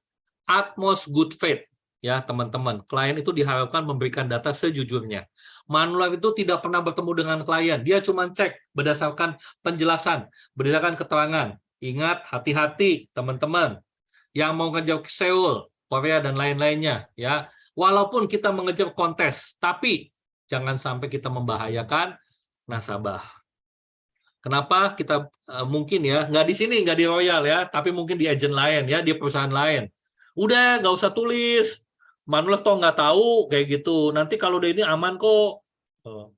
utmost good faith. ya teman-teman. Klien itu diharapkan memberikan data sejujurnya. Manulife itu tidak pernah bertemu dengan klien. Dia cuma cek berdasarkan penjelasan, berdasarkan keterangan. Ingat, hati-hati teman-teman. Yang mau ngejar ke Seoul, Korea, dan lain-lainnya. Ya, walaupun kita mengejar kontes, tapi jangan sampai kita membahayakan nasabah. Kenapa kita mungkin ya, nggak di sini, nggak di Royal ya, tapi mungkin di agent lain ya, di perusahaan lain. Udah, nggak usah tulis. Manulife toh nggak tahu kayak gitu. Nanti kalau udah ini aman kok.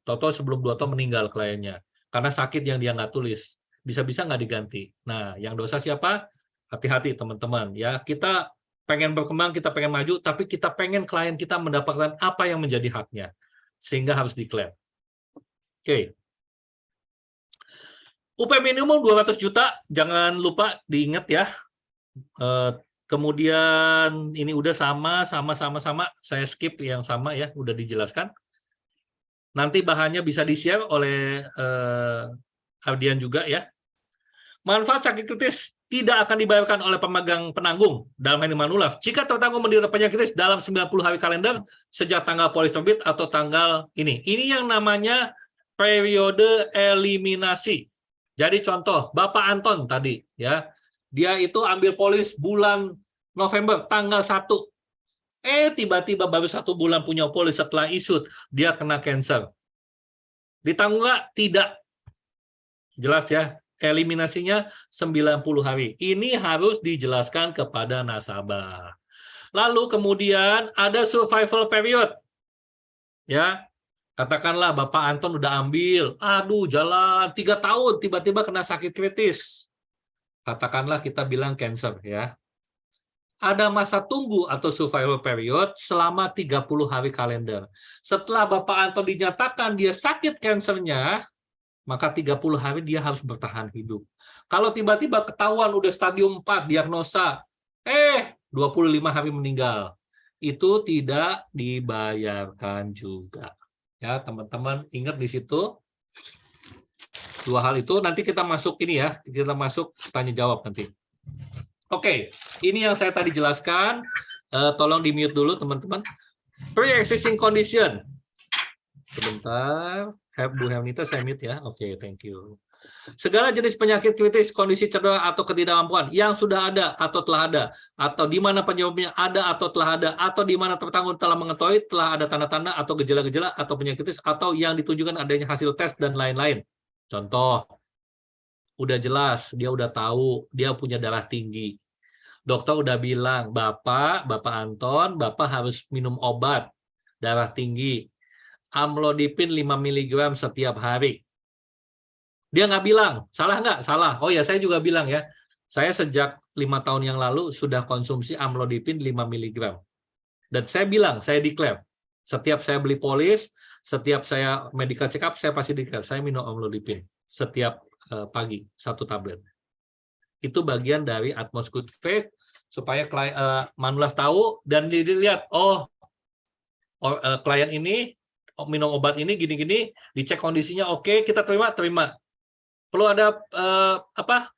Tahu-tahu sebelum 2 tahun meninggal kliennya. Karena sakit yang dia nggak tulis. Bisa-bisa nggak diganti. Nah, yang dosa siapa? Hati-hati teman-teman. Ya, kita pengen berkembang, kita pengen maju, tapi kita pengen klien kita mendapatkan apa yang menjadi haknya. Sehingga harus diklaim. Oke. UP minimum 200 juta, jangan lupa diingat ya. Kemudian ini udah sama. Saya skip yang sama ya, udah dijelaskan. Nanti bahannya bisa di-share oleh Ardian juga ya. Manfaat sakit kritis tidak akan dibayarkan oleh pemegang penanggung dalam hal ini Manulife jika tertanggung menderita penyakit kritis dalam 90 hari kalender sejak tanggal polis terbit atau tanggal ini. Ini yang namanya periode eliminasi. Jadi contoh, Bapak Anton tadi ya, dia itu ambil polis bulan November tanggal 1. Tiba-tiba baru 1 bulan punya polis setelah isut, dia kena cancer. Ditanggung nggak? Tidak. Jelas ya, eliminasinya 90 hari. Ini harus dijelaskan kepada nasabah. Lalu kemudian ada survival period. Ya, katakanlah Bapak Anton udah ambil, aduh jalan 3 tahun, tiba-tiba kena sakit kritis. Katakanlah kita bilang cancer ya. Ada masa tunggu atau survival period selama 30 hari kalender. Setelah Bapak Anton dinyatakan dia sakit kansernya, maka 30 hari dia harus bertahan hidup. Kalau tiba-tiba ketahuan udah stadium 4 diagnosa, 25 hari meninggal. Itu tidak dibayarkan juga. Ya, teman-teman ingat di situ 2 hal itu. Nanti kita masuk ini ya, kita masuk tanya jawab nanti. Oke, ini yang saya tadi jelaskan. Tolong di-mute dulu teman-teman. Pre-existing condition. Sebentar, Bu Helnita saya mute ya. Oke, thank you. Segala jenis penyakit kritis, kondisi cedera atau ketidakmampuan yang sudah ada atau telah ada, atau di mana penyebabnya ada atau telah ada, atau di mana tertanggung telah mengetahui telah ada tanda-tanda atau gejala-gejala atau penyakit kritis, atau yang ditunjukkan adanya hasil tes dan lain-lain. Contoh, udah jelas, dia udah tahu, dia punya darah tinggi. Dokter udah bilang, Bapak Anton, Bapak harus minum obat darah tinggi. Amlodipin 5 mg setiap hari. Dia nggak bilang, salah nggak? Salah. Oh ya, saya juga bilang ya, saya sejak 5 tahun yang lalu sudah konsumsi amlodipin 5 mg. Dan saya bilang, saya declare, setiap saya beli polis, setiap saya medical check up, saya pasti declare, saya minum amlodipin setiap pagi, 1 tablet. Itu bagian dari Atmos Good Faith, supaya Manulife tahu, dan dilihat, klien ini minum obat ini gini-gini, dicek kondisinya oke, kita terima. Perlu ada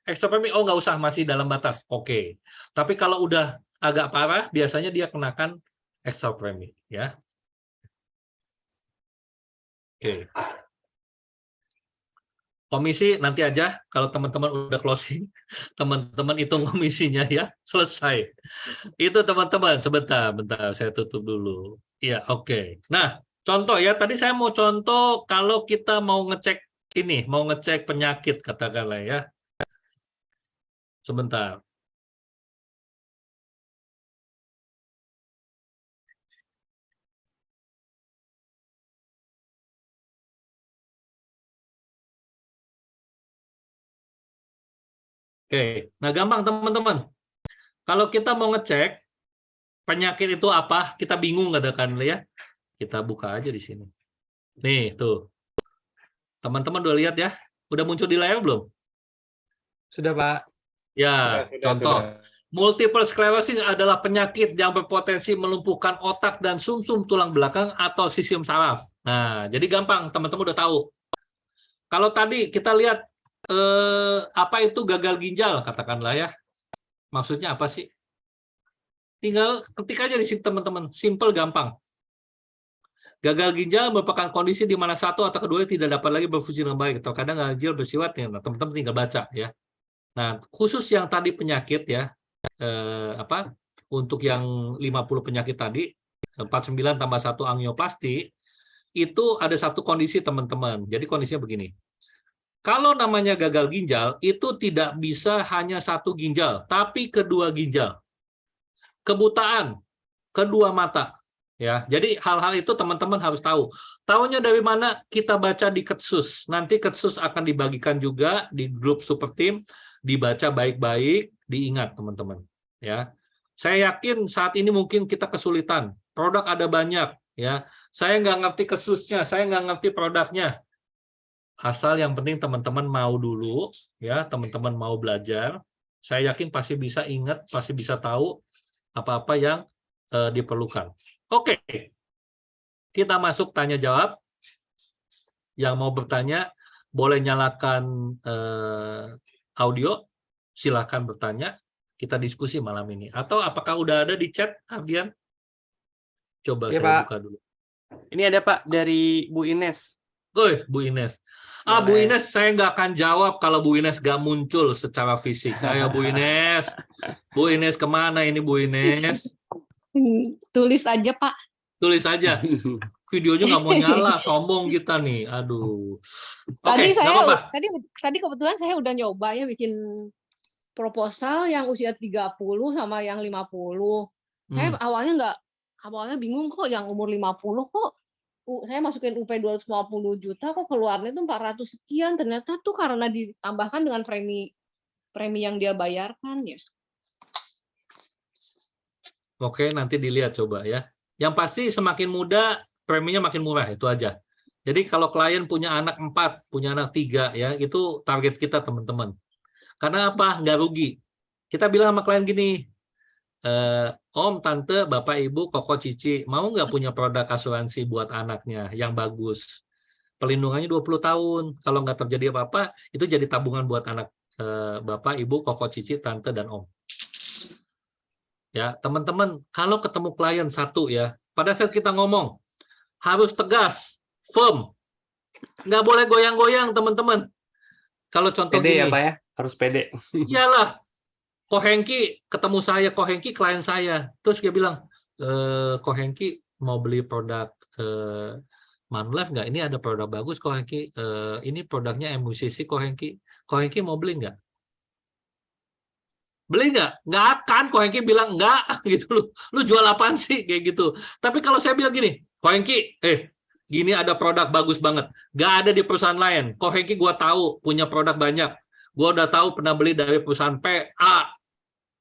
extra premi? Nggak usah, masih dalam batas. Oke. Tapi kalau udah agak parah, biasanya dia kenakan extra premi ya. Oke. Komisi nanti aja, kalau teman-teman udah closing, teman-teman hitung komisinya ya, selesai. Itu teman-teman, sebentar, saya tutup dulu. Ya, oke. Nah, contoh ya, tadi saya mau contoh kalau kita mau ngecek ini, mau ngecek penyakit katakanlah ya. Sebentar. Oke, nah gampang teman-teman. Kalau kita mau ngecek penyakit itu apa, kita bingung katakan ya. Kita buka aja di sini. Nih, tuh. Teman-teman udah lihat ya? Udah muncul di layar belum? Sudah, Pak. Ya, contoh. Multiple sclerosis adalah penyakit yang berpotensi melumpuhkan otak dan sumsum tulang belakang atau sistem saraf. Nah, jadi gampang, teman-teman udah tahu. Kalau tadi kita lihat apa itu gagal ginjal, katakanlah ya. Maksudnya apa sih? Tinggal ketik aja di situ teman-teman, simple gampang. Gagal ginjal merupakan kondisi di mana satu atau kedua tidak dapat lagi berfungsi dengan baik. Terkadang gagal ginjal bersifat, ya, teman-teman tinggal baca ya. Nah, khusus yang tadi penyakit ya, untuk yang 50 penyakit tadi, 49 tambah 1 angioplasti, itu ada satu kondisi teman-teman. Jadi kondisinya begini. Kalau namanya gagal ginjal, itu tidak bisa hanya satu ginjal, tapi kedua ginjal. Kebutaan, kedua mata. Ya, jadi hal-hal itu teman-teman harus tahu. Tahunya dari mana? Kita baca di Ketsus. Nanti Ketsus akan dibagikan juga di grup super team, dibaca baik-baik, diingat teman-teman. Ya, saya yakin saat ini mungkin kita kesulitan. Produk ada banyak. Ya, saya nggak ngerti Ketsusnya, saya nggak ngerti produknya. Asal yang penting teman-teman mau dulu, ya, teman-teman mau belajar. Saya yakin pasti bisa ingat, pasti bisa tahu apa-apa yang diperlukan. Oke, kita masuk tanya jawab. Yang mau bertanya boleh nyalakan audio, silakan bertanya. Kita diskusi malam ini. Atau apakah udah ada di chat, Ardian? Coba Iya, saya Pak. buka dulu. Ini ada Pak dari Bu Ines. Bu Ines. Bu Boleh. Ines, saya nggak akan jawab kalau Bu Ines nggak muncul secara fisik. Ayo Bu Ines. Bu Ines kemana ini Bu Ines? Tulis aja, Pak. Tulis aja. Videonya nggak mau nyala, sombong kita nih. Aduh. Oke, Tadi nggak apa-apa. tadi kebetulan saya udah nyoba ya bikin proposal yang usia 30 sama yang 50. Saya awalnya bingung kok yang umur 50 kok saya masukin UP 250 juta kok keluarnya tuh 400 sekian. Ternyata tuh karena ditambahkan dengan premi yang dia bayarkan ya. Oke, nanti dilihat coba ya. Yang pasti semakin muda, preminya makin murah, itu aja. Jadi kalau klien punya anak 4, punya anak 3, ya itu target kita teman-teman. Karena apa? Nggak rugi. Kita bilang sama klien gini, Om, Tante, Bapak, Ibu, Koko, Cici, mau nggak punya produk asuransi buat anaknya yang bagus? Pelindungannya 20 tahun. Kalau nggak terjadi apa-apa, itu jadi tabungan buat anak Bapak, Ibu, Koko, Cici, Tante, dan Om. Ya, teman-teman, kalau ketemu klien satu ya, pada saat kita ngomong, harus tegas, firm. Nggak boleh goyang-goyang, teman-teman. Kalau contoh Pede gini, ya Pak ya, harus pede. iyalah, Ko Hengki ketemu saya, Ko Hengki klien saya. Terus dia bilang, Ko Hengki mau beli produk Manulife nggak? Ini ada produk bagus, Ko Hengki. Ini produknya MUCC, Ko Hengki. Ko Hengki mau beli nggak? Beli nggak? Nggak akan. Ko Hengki bilang nggak, gitu. Lu jual apaan sih? Kayak gitu. Tapi kalau saya bilang gini, Ko Hengki, gini ada produk bagus banget. Nggak ada di perusahaan lain. Ko Hengki gua tahu punya produk banyak. Gua udah tahu pernah beli dari perusahaan P, A,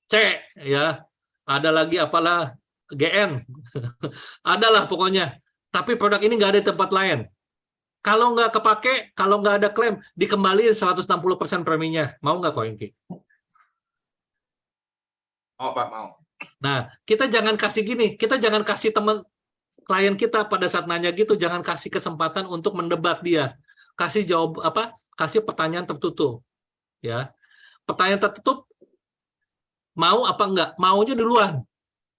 C, ya. Ada lagi apalah, GN. Adalah pokoknya. Tapi produk ini nggak ada di tempat lain. Kalau nggak kepake, kalau nggak ada klaim, dikembaliin 160% preminya. Mau nggak Ko Hengki? Mau Pak, mau. Nah, kita jangan kasih gini, kita jangan kasih teman klien kita pada saat nanya gitu, jangan kasih kesempatan untuk mendebat dia. Kasih jawab kasih pertanyaan tertutup. Ya. Pertanyaan tertutup, mau apa enggak? Maunya duluan.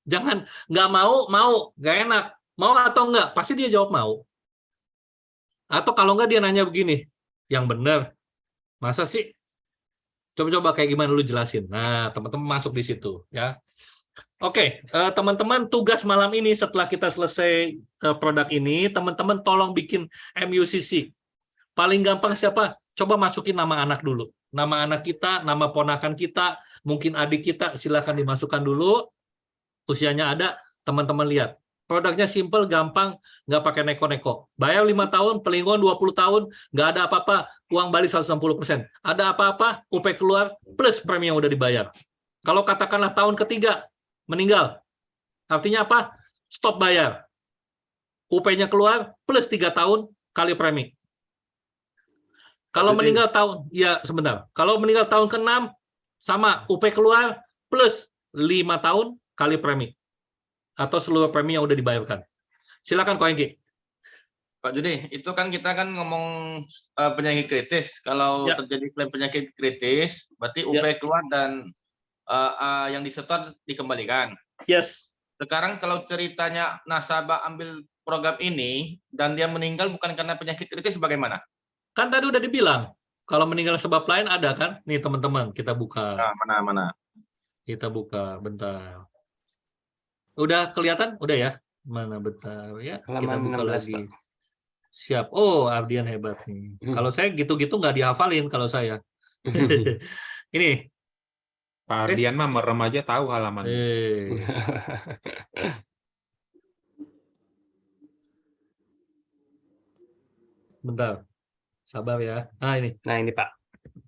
Jangan nggak mau, nggak enak. Mau atau enggak? Pasti dia jawab mau. Atau kalau enggak dia nanya begini, yang benar. Masa sih? Coba-coba kayak gimana lu jelasin. Nah, teman-teman masuk di situ ya. Oke, teman-teman, tugas malam ini setelah kita selesai produk ini, teman-teman tolong bikin MUCC. Paling gampang siapa? Coba masukin nama anak dulu. Nama anak kita, nama ponakan kita, mungkin adik kita, silakan dimasukkan dulu. Usianya ada, teman-teman lihat. Produknya simple, gampang, nggak pakai neko-neko. Bayar 5 tahun, pelindungan 20 tahun, nggak ada apa-apa, uang balik 160%. Ada apa-apa, UP keluar, plus premi yang udah dibayar. Kalau katakanlah tahun ketiga, meninggal. Artinya apa? Stop bayar. UP-nya keluar, plus 3 tahun, kali premi. Kalau meninggal tahun, ya sebentar. Kalau meninggal tahun ke-6, sama, UP keluar, plus 5 tahun, kali premi. Atau seluruh premi yang udah dibayarkan. Silakan Ko Hengki. Pak Juni, itu kan kita kan ngomong penyakit kritis. Kalau terjadi klaim penyakit kritis, berarti UP keluar dan yang disetor dikembalikan. Yes. Sekarang kalau ceritanya nasabah ambil program ini dan dia meninggal bukan karena penyakit kritis bagaimana? Kan tadi udah dibilang, kalau meninggal sebab lain ada kan? Nih teman-teman, kita buka. Nah, mana? Kita buka, bentar. Udah kelihatan? Udah ya? Mana bentar ya? Kita Halaman buka 16, lagi. Pak. Siap. Oh, Ardian hebat nih. Kalau saya gitu-gitu nggak dihafalin kalau saya. Ini. Pak Ardian mah merem aja tahu halaman. Bentar. Sabar ya. Nah, ini. Nah, ini Pak.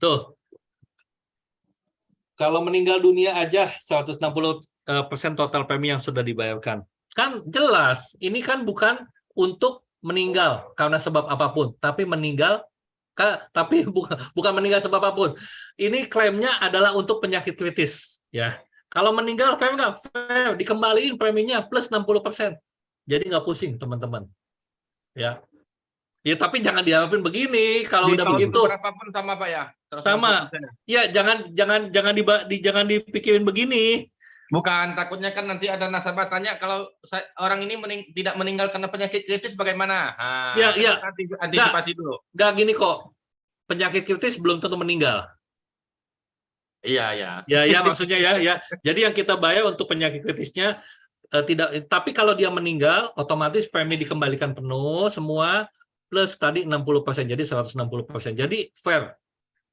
Tuh. Kalau meninggal dunia aja 160% total premi yang sudah dibayarkan. Kan jelas, ini kan bukan untuk meninggal karena sebab apapun, tapi meninggal bukan meninggal sebab apapun. Ini klaimnya adalah untuk penyakit kritis, ya. Kalau meninggal fair nggak? Fair, dikembaliin preminya plus 60%. Jadi nggak pusing, teman-teman. Ya. Ya, tapi jangan diharapin begini kalau udah begitu. Berapapun sama Pak ya? Sama. Ya, jangan dipikirin begini. Bukan, takutnya kan nanti ada nasabah tanya kalau orang ini tidak meninggal karena penyakit kritis bagaimana? Nah, ya. Antisipasi dulu. Nggak gini kok. Penyakit kritis belum tentu meninggal. Iya. Ya, maksudnya ya. Jadi yang kita bayar untuk penyakit kritisnya tidak, tapi kalau dia meninggal, otomatis premi dikembalikan penuh semua plus tadi 60%, jadi 160%. Jadi fair.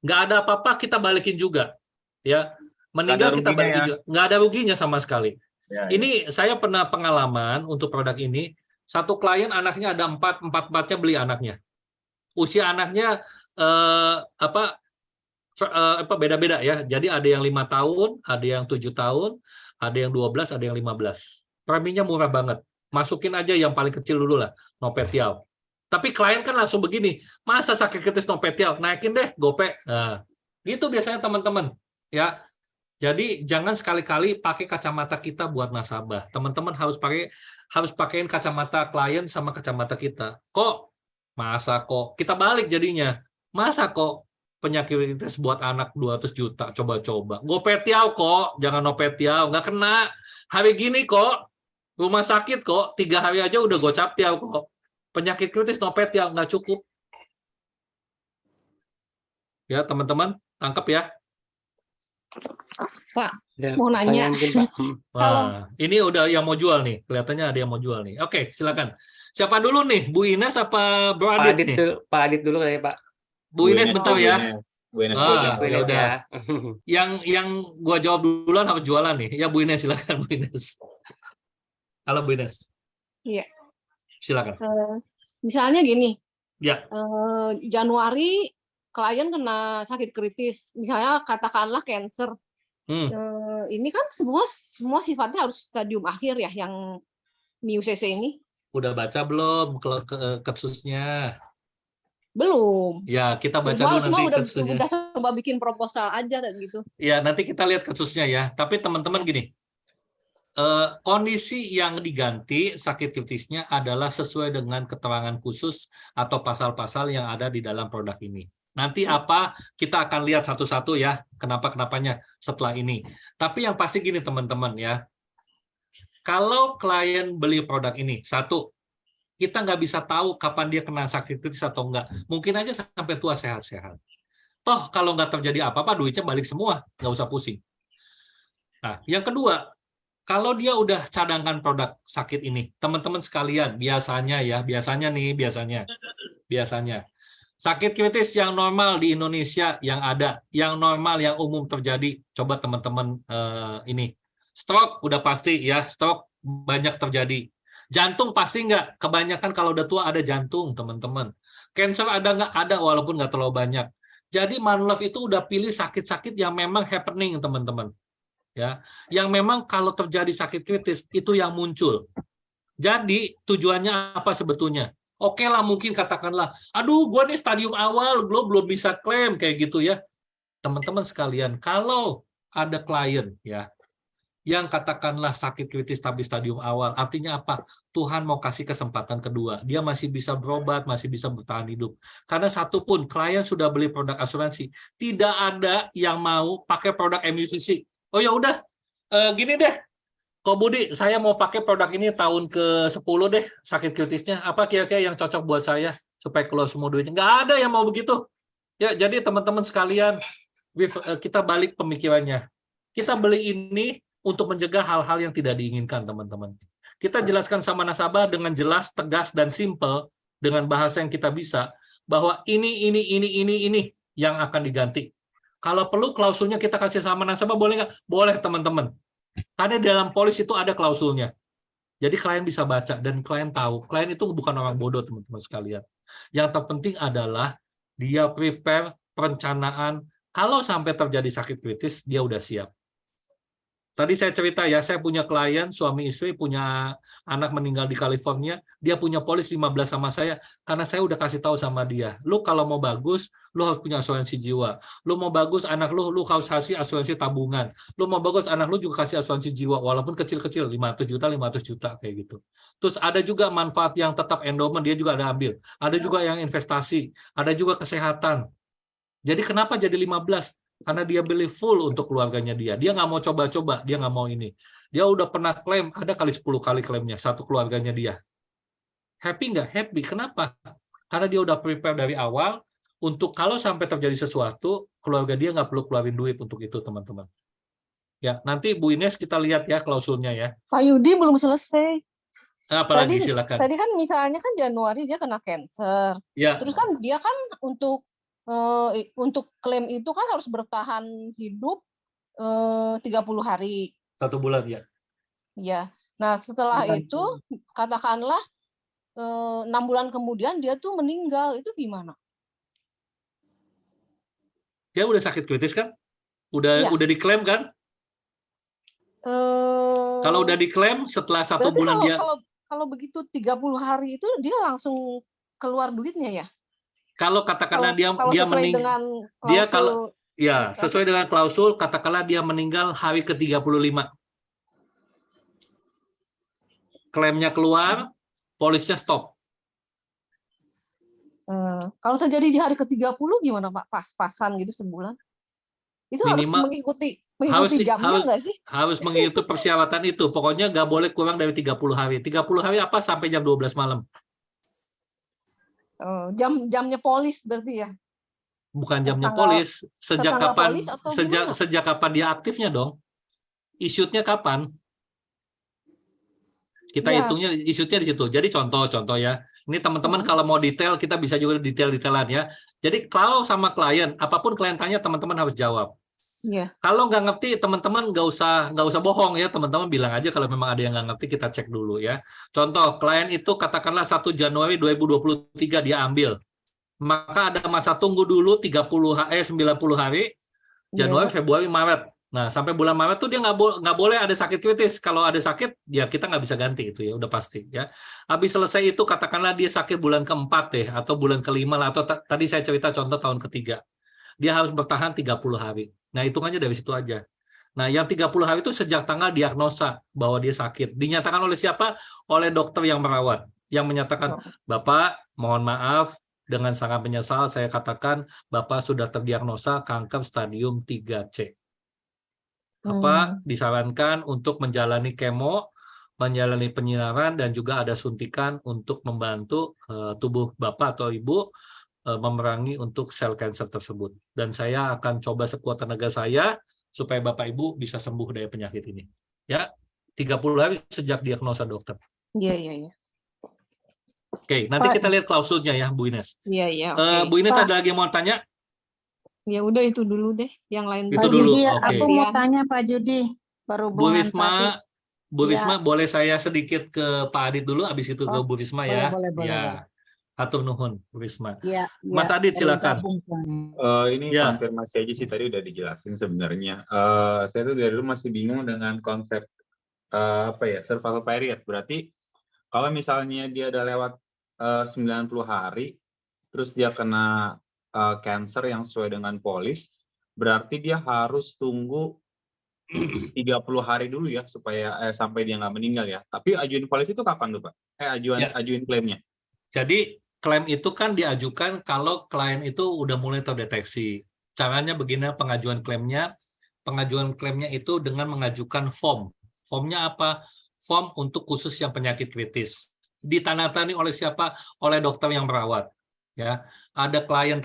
Nggak ada apa-apa, kita balikin juga. Ya. Meninggal kita balikin juga. Nggak ada ruginya sama sekali. Ya. Ini saya pernah pengalaman untuk produk ini, satu klien anaknya ada 4-4-nya beli anaknya. Usia anaknya beda-beda ya. Jadi ada yang 5 tahun, ada yang 7 tahun, ada yang 12, ada yang 15. Preminya murah banget. Masukin aja yang paling kecil dulu lah, Nopetial. Tapi klien kan langsung begini, masa sakit kritis Nopetial, naikin deh gope. Nah, gitu biasanya teman-teman. Ya. Jadi jangan sekali-kali pakai kacamata kita buat nasabah. Teman-teman harus pakaiin kacamata klien sama kacamata kita. Kok masa kok kita balik jadinya? Masa kok penyakit kritis buat anak 200 juta coba-coba. Gopetial kok, jangan Nopetial, nggak kena. Hari gini kok rumah sakit kok 3 hari aja udah gocaptial kok. Penyakit kritis Nopetial nggak cukup. Ya, teman-teman, tangkap ya. Pak, mau nanya. Wah, ini udah yang mau jual nih. Kelihatannya ada yang mau jual nih. Oke, silakan. Siapa dulu nih? Bu Ines apa Bro Adit nih? Pak Adit dulu kayaknya, Pak. Bu Ines bentar ya. Bu Ines ya ya. udah. Yang gua jawab duluan harus jualan nih. Ya Bu Ines, silakan Bu Ines. Halo Bu Ines. Iya. Silakan. Misalnya gini. Ya. Januari klien kena sakit kritis, misalnya katakanlah cancer. Ini kan semua sifatnya harus stadium akhir ya, yang MIUCC ini. Udah baca belum kasusnya? Belum. Ya, kita baca dulu nanti kasusnya. Udah coba bikin proposal aja dan gitu. Ya, nanti kita lihat kasusnya ya. Tapi teman-teman gini, kondisi yang diganti sakit kritisnya adalah sesuai dengan keterangan khusus atau pasal-pasal yang ada di dalam produk ini. Nanti apa kita akan lihat satu-satu ya, kenapa-kenapanya setelah ini. Tapi yang pasti gini teman-teman ya, kalau klien beli produk ini, satu, kita nggak bisa tahu kapan dia kena sakit kritis atau enggak. Mungkin aja sampai tua sehat-sehat. Toh kalau nggak terjadi apa-apa, duitnya balik semua, nggak usah pusing. Nah, yang kedua, kalau dia udah cadangkan produk sakit ini, teman-teman sekalian, biasanya sakit kritis yang normal di Indonesia yang ada, yang normal, yang umum terjadi, coba teman-teman ini. Stroke udah pasti ya, stroke banyak terjadi. Jantung pasti nggak, kebanyakan kalau udah tua ada jantung, teman-teman. Cancer ada nggak? Ada, walaupun nggak terlalu banyak. Jadi Manlove itu udah pilih sakit-sakit yang memang happening, teman-teman. Ya, yang memang kalau terjadi sakit kritis, itu yang muncul. Jadi tujuannya apa sebetulnya? Oke lah, mungkin katakanlah, aduh gue nih stadium awal, gue belum bisa klaim kayak gitu ya. Teman-teman sekalian, kalau ada klien ya yang katakanlah sakit kritis tapi stadium awal, artinya apa? Tuhan mau kasih kesempatan kedua. Dia masih bisa berobat, masih bisa bertahan hidup. Karena satu pun klien sudah beli produk asuransi, tidak ada yang mau pakai produk MUCC. Oh ya udah, gini deh, Kok Budi, saya mau pakai produk ini tahun ke-10 deh, sakit kritisnya. Apa kira-kira yang cocok buat saya supaya keluar semua duitnya? Nggak ada yang mau begitu. Ya, jadi teman-teman sekalian, kita balik pemikirannya. Kita beli ini untuk mencegah hal-hal yang tidak diinginkan, teman-teman. Kita jelaskan sama nasabah dengan jelas, tegas, dan simple, dengan bahasa yang kita bisa, bahwa ini yang akan diganti. Kalau perlu klausulnya kita kasih sama nasabah, boleh nggak? Boleh, teman-teman. Karena dalam polis itu ada klausulnya. Jadi klien bisa baca, dan klien tahu. Klien itu bukan orang bodoh, teman-teman sekalian. Yang terpenting adalah dia prepare perencanaan, kalau sampai terjadi sakit kritis, dia udah siap. Tadi saya cerita ya, saya punya klien, suami istri, punya anak meninggal di California, dia punya polis 15 sama saya, karena saya udah kasih tahu sama dia, lu kalau mau bagus, lu harus punya asuransi jiwa. Lu mau bagus, anak lu harus kasih asuransi tabungan. Lu mau bagus, anak lu juga kasih asuransi jiwa, walaupun kecil-kecil, 500 juta, kayak gitu. Terus ada juga manfaat yang tetap endowment, dia juga ada ambil. Ada juga yang investasi, ada juga kesehatan. Jadi kenapa jadi 15? Karena dia beli full untuk keluarganya dia. Dia nggak mau coba-coba, dia nggak mau ini. Dia udah pernah klaim, ada kali 10 kali klaimnya, satu keluarganya dia. Happy nggak? Happy. Kenapa? Karena dia udah prepare dari awal, untuk kalau sampai terjadi sesuatu, keluarga dia nggak perlu keluarin duit untuk itu, teman-teman. Ya, nanti Bu Ines kita lihat ya klausulnya ya. Pak Yudi belum selesai. Apalagi silakan. Tadi kan misalnya kan Januari dia kena cancer. Ya. Terus kan dia kan untuk klaim itu kan harus bertahan hidup 30 hari. 1 bulan ya. Ya. Nah, setelah itu katakanlah 6 bulan kemudian dia tuh meninggal, itu gimana? Dia udah sakit kritis kan? Udah diklaim kan? Kalau udah diklaim setelah 1 bulan dia. Kalau begitu 30 hari itu dia langsung keluar duitnya ya? Kalau katakanlah dia meninggal, dia kalau ya sesuai dengan klausul, katakanlah dia meninggal hari ke-35, klaimnya keluar, polisnya stop. Kalau terjadi di hari ke-30 gimana Pak? Pas-pasan gitu sebulan? Itu Minimal, harus mengikuti jamnya nggak sih? Harus mengikuti persyaratan itu. Pokoknya nggak boleh kurang dari 30 hari. 30 hari apa? Sampai jam 12 malam. Jamnya polis berarti ya? Bukan jamnya polis. Sejak kapan dia aktifnya dong? Issued-nya kapan? Kita hitungnya issued-nya di situ. Jadi contoh ya. Ini teman-teman kalau mau detail, kita bisa juga detail-detailan ya. Jadi kalau sama klien, apapun klien tanya, teman-teman harus jawab. Iya. Kalau nggak ngerti, teman-teman nggak usah bohong ya. Teman-teman bilang aja kalau memang ada yang nggak ngerti, kita cek dulu ya. Contoh, klien itu katakanlah 1 Januari 2023 dia ambil. Maka ada masa tunggu dulu 90 hari, Januari, Februari, Maret. Nah, sampai bulan Maret tuh dia nggak boleh ada sakit kritis. Kalau ada sakit, ya kita nggak bisa ganti itu ya, udah pasti ya. Habis selesai itu, katakanlah dia sakit bulan ke-4 deh, atau bulan ke-5 lah, atau tadi saya cerita contoh tahun ke-3. Dia harus bertahan 30 hari. Nah, hitungannya dari situ aja. Nah, yang 30 hari itu sejak tanggal diagnosa bahwa dia sakit. Dinyatakan oleh siapa? Oleh dokter yang merawat. Yang menyatakan, Bapak, mohon maaf, dengan sangat menyesal saya katakan Bapak sudah terdiagnosa kanker stadium 3C. Bapak disarankan untuk menjalani kemo, menjalani penyinaran, dan juga ada suntikan untuk membantu tubuh Bapak atau Ibu memerangi untuk sel kanker tersebut. Dan saya akan coba sekuat tenaga saya supaya Bapak Ibu bisa sembuh dari penyakit ini. Ya, 30 hari sejak diagnosa dokter. Iya. Oke, nanti Pak, kita lihat klausulnya ya, Bu Ines. Iya. Bu Ines Pak, ada lagi yang mau tanya? Ya udah itu dulu deh, yang lain. Itu Pak dulu. Judi, Oke. aku mau tanya Pak Judi, Bu Risma, Ya. boleh saya sedikit ke Pak Adit dulu, habis itu ke Bu Risma ya. Boleh. Ya. Hatur nuhun, Bu Risma. Ya, Mas Adit, silakan. Ini konfirmasi aja sih, tadi udah dijelasin sebenarnya. Saya tuh dari dulu masih bingung dengan konsep survival period. Berarti kalau misalnya dia udah lewat 90 hari, terus dia kena cancer yang sesuai dengan polis, berarti dia harus tunggu 30 hari dulu ya supaya sampai dia nggak meninggal ya. Tapi ajuin polis itu kapan tuh Pak? Ajuin klaimnya. Jadi klaim itu kan diajukan kalau klien itu udah mulai terdeteksi. Caranya begini pengajuan klaimnya. Pengajuan klaimnya itu dengan mengajukan form Formnya apa? Form untuk khusus yang penyakit kritis. Ditandatangani oleh siapa? Oleh dokter yang merawat. Ya, ada klien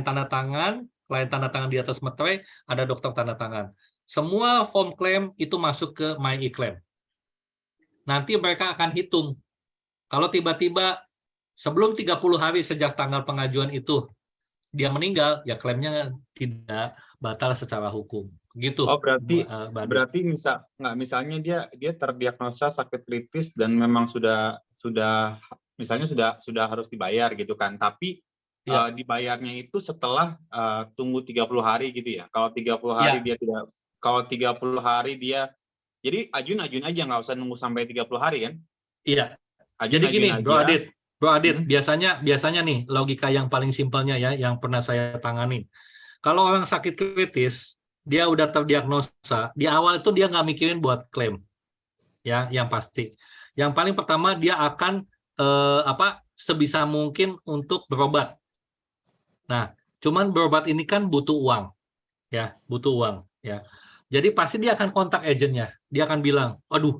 tanda tangan, klien tanda tangan di atas materai, ada dokter tanda tangan. Semua form klaim itu masuk ke MyEClaim. Nanti mereka akan hitung. Kalau tiba-tiba sebelum 30 hari sejak tanggal pengajuan itu dia meninggal, ya klaimnya tidak batal secara hukum. Gitu. Oh, berarti misalnya dia terdiagnosa sakit kritis dan memang sudah misalnya sudah harus dibayar gitu kan. Tapi dibayarnya itu setelah tunggu 30 hari gitu ya. Kalau 30 hari dia tidak, kalau 30 hari dia, jadi ajun aja, nggak usah nunggu sampai 30 hari kan? Iya. Ajun Jadi gini, aja. Bro Adit, biasanya nih logika yang paling simpelnya ya, yang pernah saya tangani. Kalau orang sakit kritis, dia udah terdiagnosa, di awal itu dia nggak mikirin buat klaim, ya, yang pasti. Yang paling pertama dia akan sebisa mungkin untuk berobat. Nah, cuman berobat ini kan butuh uang, ya, butuh uang, ya. Jadi pasti dia akan kontak agennya, dia akan bilang, aduh,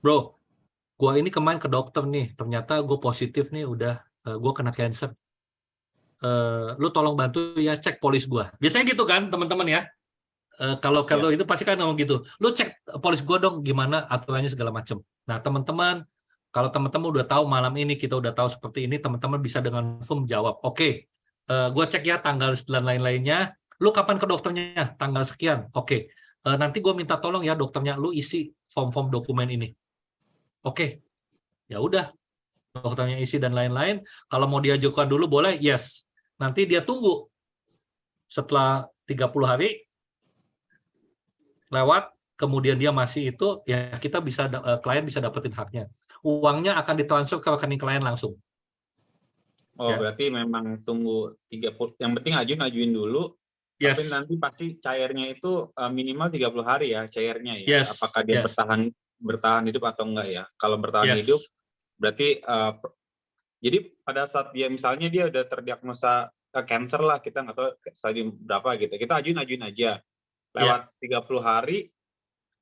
bro, gua ini kemarin ke dokter nih, ternyata gue positif nih, udah gue kena cancer. Lu tolong bantu ya cek polis gua. Biasanya gitu kan teman-teman ya. Kalau itu pasti kan ngomong gitu. Lu cek polis gua dong gimana aturannya segala macam. Nah teman-teman, kalau teman-teman udah tahu malam ini kita udah tahu seperti ini, teman-teman bisa dengan firm jawab, oke, gua cek ya tanggal dan lain-lainnya. Lu kapan ke dokternya? Tanggal sekian. Oke. Nanti gua minta tolong ya dokternya, lu isi form-form dokumen ini. Oke. Ya udah. Dokternya isi dan lain-lain. Kalau mau diajukan dulu boleh, yes. Nanti dia tunggu setelah 30 hari lewat, kemudian dia masih itu, ya kita bisa, klien bisa dapetin haknya. Uangnya akan ditransfer ke rekening klien langsung. Oh, ya. Berarti memang tunggu 30, yang penting ajuin dulu, tapi nanti pasti cairnya itu minimal 30 hari ya, cairnya ya. Apakah dia bertahan hidup atau enggak ya? Kalau bertahan hidup, berarti jadi pada saat dia misalnya dia udah terdiagnosa cancer lah, kita nggak tahu stadium berapa gitu, kita ajuin aja lewat 30 hari,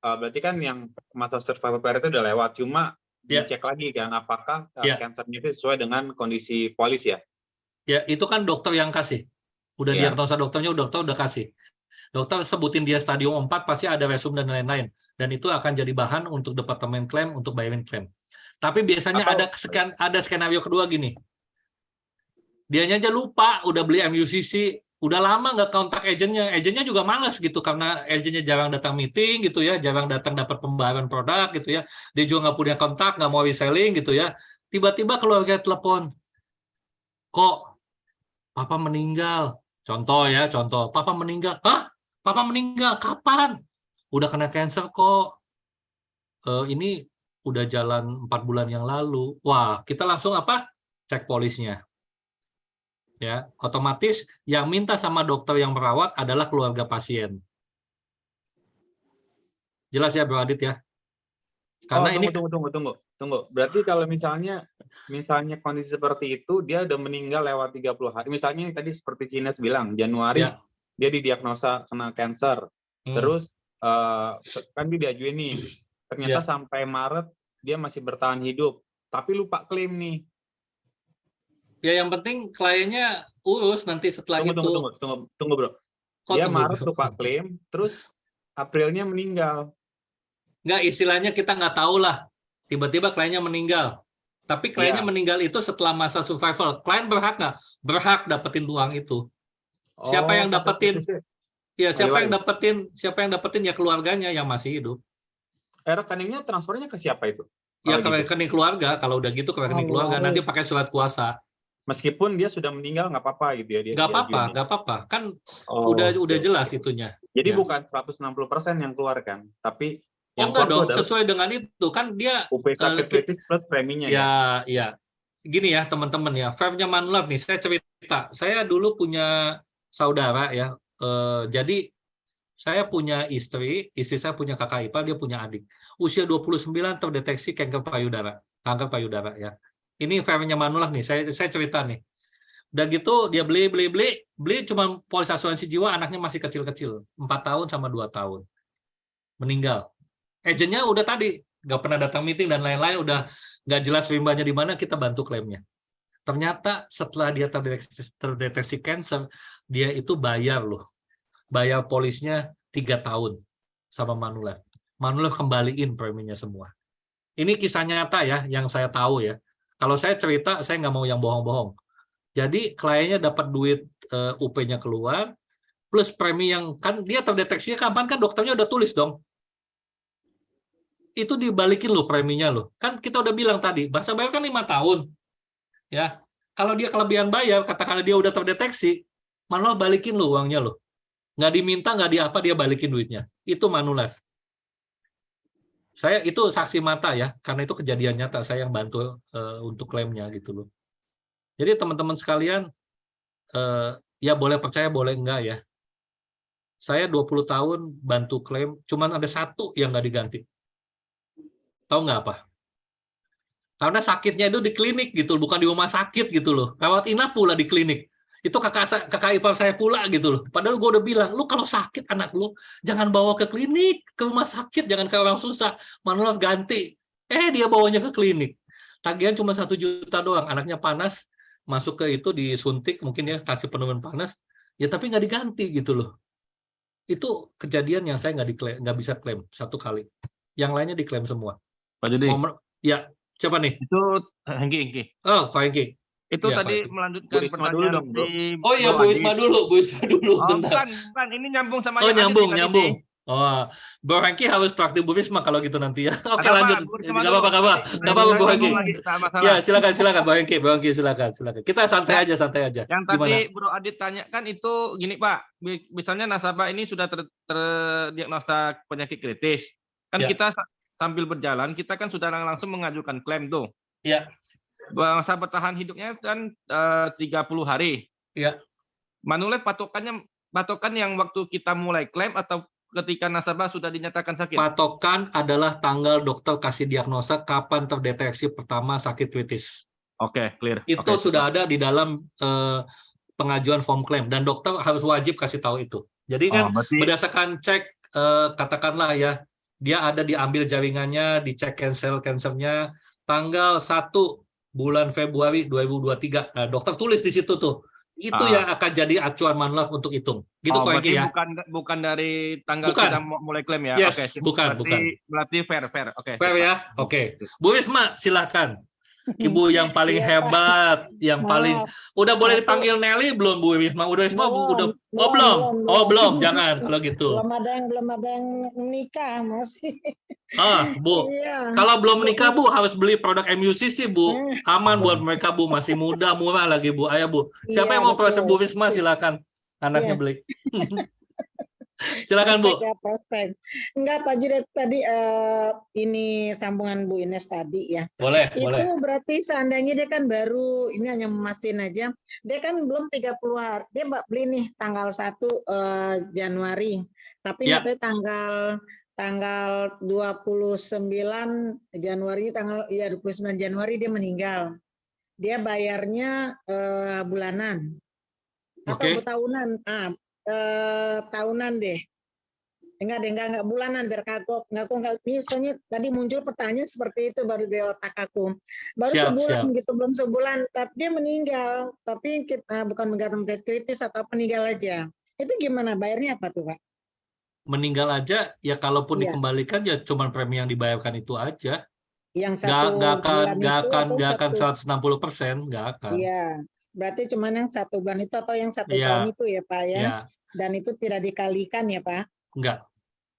berarti kan yang masa survival period itu udah lewat, cuma dicek lagi kan apakah cancernya itu sesuai dengan kondisi polis ya. Ya itu kan dokter yang kasih, udah diagnosa dokternya, dokter udah kasih, dokter sebutin dia stadium 4 pasti ada resume dan lain-lain, dan itu akan jadi bahan untuk departemen klaim untuk bayarin klaim. Tapi biasanya ada skenario kedua gini. Dianya aja lupa, udah beli MUCC, udah lama nggak kontak agennya juga malas gitu, karena agennya jarang datang meeting gitu ya, jarang datang dapat pembahasan produk gitu ya, dia juga nggak punya kontak, nggak mau reselling gitu ya. Tiba-tiba keluarga telepon, kok papa meninggal? Contoh, papa meninggal. Hah? Papa meninggal? Kapan? Udah kena cancer kok. Ini udah jalan 4 bulan yang lalu. Wah, kita langsung cek polisnya. Ya, otomatis yang minta sama dokter yang merawat adalah keluarga pasien. Jelas ya, Bro Adit ya? Karena tunggu. Berarti kalau misalnya kondisi seperti itu, dia udah meninggal lewat 30 hari. Misalnya tadi seperti Cines bilang, Januari dia didiagnosa kena cancer. Terus kan dia diajuin nih. Ternyata sampai Maret dia masih bertahan hidup, tapi lupa klaim nih. Ya yang penting kliennya urus nanti setelah itu. Tunggu bro. Dia Maret lupa klaim, terus Aprilnya meninggal. Nggak, istilahnya kita nggak tahu lah. Tiba-tiba kliennya meninggal. Tapi kliennya meninggal itu setelah masa survival. Klien berhak nggak? Berhak dapetin uang itu. Siapa yang dapetin? Ya siapa yang dapetin ya keluarganya yang masih hidup. Rekeningnya transfernya ke siapa itu? Ya ke rekening keluarga. Kalau udah gitu ke rekening keluarga. Nanti pakai surat kuasa. Meskipun dia sudah meninggal nggak apa-apa gitu ya? Nggak apa-apa. Kan udah jelas itunya. Jadi bukan 160% yang keluar kan, tapi yang enggak dong, sesuai dengan itu kan dia UP sakit kritis plus preminya ya. Gini ya teman-teman ya, Verve-nya Manulife nih, saya cerita. Saya dulu punya saudara ya. Jadi saya punya istri saya punya kakak ipar, dia punya adik. Usia 29 terdeteksi kanker payudara ya. Ini Verve-nya Manulife nih, saya cerita nih. Udah gitu dia beli cuma polis asuransi jiwa, anaknya masih kecil-kecil, 4 tahun sama 2 tahun. Meninggal. Agentnya udah tadi nggak pernah datang meeting dan lain-lain, udah nggak jelas rimbanya di mana, kita bantu klaimnya. Ternyata setelah dia terdeteksi cancer, dia itu bayar loh. Bayar polisnya 3 tahun sama Manulife. Manulife kembaliin preminya semua. Ini kisah nyata ya, yang saya tahu ya. Kalau saya cerita, saya nggak mau yang bohong-bohong. Jadi kliennya dapat duit UP-nya keluar, plus premi yang kan dia terdeteksinya kapan, kan dokternya udah tulis dong. Itu dibalikin loh preminya loh. Kan kita udah bilang tadi, masa bayar kan 5 tahun. Ya. Kalau dia kelebihan bayar, katakanlah dia udah terdeteksi, Manulife balikin loh uangnya loh. Nggak diminta, nggak di apa, dia balikin duitnya. Itu Manulife. Saya itu saksi mata ya, karena itu kejadian nyata, saya yang bantu untuk klaimnya gitu loh. Jadi teman-teman sekalian, ya boleh percaya, boleh enggak ya. Saya 20 tahun bantu klaim, cuman ada 1 yang nggak diganti. Tahu nggak apa? Karena sakitnya itu di klinik gitu, bukan di rumah sakit gitu loh. Rawat inap pula di klinik. Itu kakak ipar saya pula gitu loh. Padahal gue udah bilang, lu kalau sakit anak lu, jangan bawa ke klinik, ke rumah sakit, jangan ke orang susah. Manulife ganti. Dia bawanya ke klinik. Tagihan cuma 1 juta doang. Anaknya panas, masuk ke itu disuntik, mungkin ya kasih penurunan panas. Ya tapi nggak diganti gitu loh. Itu kejadian yang saya nggak bisa klaim 1 kali. Yang lainnya diklaim semua. Pak Jody. Ya, siapa nih? Itu Hengki. Oh, Pak Hengki. Itu Ya, tadi Pak. melanjutkan pertanyaan dong, Bro. Oh iya, Bu Risma dulu, bentar. Bukan, ini nyambung sama Oh, yang ada nyambung. tadi. Oh, Bu Hengki harus praktik Bu Risma kalau gitu nanti ya. Oke, Ada lanjut. apa? Bu Risma Nggak dulu. apa-apa, Bu Hengki. Lagi, tak masalah. Ya, silakan Bu Hengki, silakan. Kita santai aja. Yang tadi Bro Adit tanyakan itu gini Pak, misalnya nasabah ini sudah terdiagnosa penyakit kritis, kan Ya. kita sambil berjalan kita kan sudah langsung mengajukan klaim tuh. Ya. Masa bertahan hidupnya kan 30 hari. Ya. Manulife patokan yang waktu kita mulai klaim atau ketika nasabah sudah dinyatakan sakit? Patokan adalah tanggal dokter kasih diagnosa kapan terdeteksi pertama sakit kritis. Oke, clear. Itu sudah ada di dalam pengajuan form klaim dan dokter harus wajib kasih tahu itu. Jadi kan berdasarkan cek katakanlah ya, dia ada diambil jaringannya, dicek cancernya tanggal 1 bulan Februari 2023. Nah, dokter tulis di situ tuh. Itu yang akan jadi acuan Manulife untuk hitung. Gitu Pak Hengki ya. Bukan dari tanggal kita mulai klaim ya. Yes, Oke, bukan. Berarti fair. Oke. Fair ya. Oke. Bu Risma, silakan. Ibu yang paling hebat, yang paling udah boleh dipanggil Nelly belum Bu Risma? Udah belum. Jangan kalau gitu. Belum ada yang menikah masih. Bu. Iya. Kalau belum menikah Bu harus beli produk MUCC Bu. Aman buat mereka Bu, masih muda, murah lagi Bu. Ayo Bu. Siapa yang mau proses Bu Risma silakan. Anaknya beli. Silakan Bu. Prospek. Enggak Pak Judi tadi ini sambungan Bu Ines tadi ya. Boleh. Itu berarti seandainya dia kan baru ini hanya memastiin aja. Dia kan belum 30 hari. Dia beli nih tanggal 1 Januari. Tapi katanya tanggal 29 Januari 29 Januari dia meninggal. Dia bayarnya bulanan atau tahunan. Tahunan deh. Enggak bulanan biar kagok. Enggak misalnya tadi muncul pertanyaan seperti itu baru di otak aku. Baru sebulan gitu, belum sebulan tapi dia meninggal. Tapi kita bukan menggantung kritis atau meninggal aja. Itu gimana bayarnya apa tuh, Pak? Meninggal aja ya kalaupun dikembalikan ya cuman premi yang dibayarkan itu aja. Yang nggak akan 160%, nggak akan. Iya. Berarti cuma yang 1 bulan itu atau yang 1 tahun itu ya Pak ya? Ya. Dan itu tidak dikalikan ya Pak? Enggak.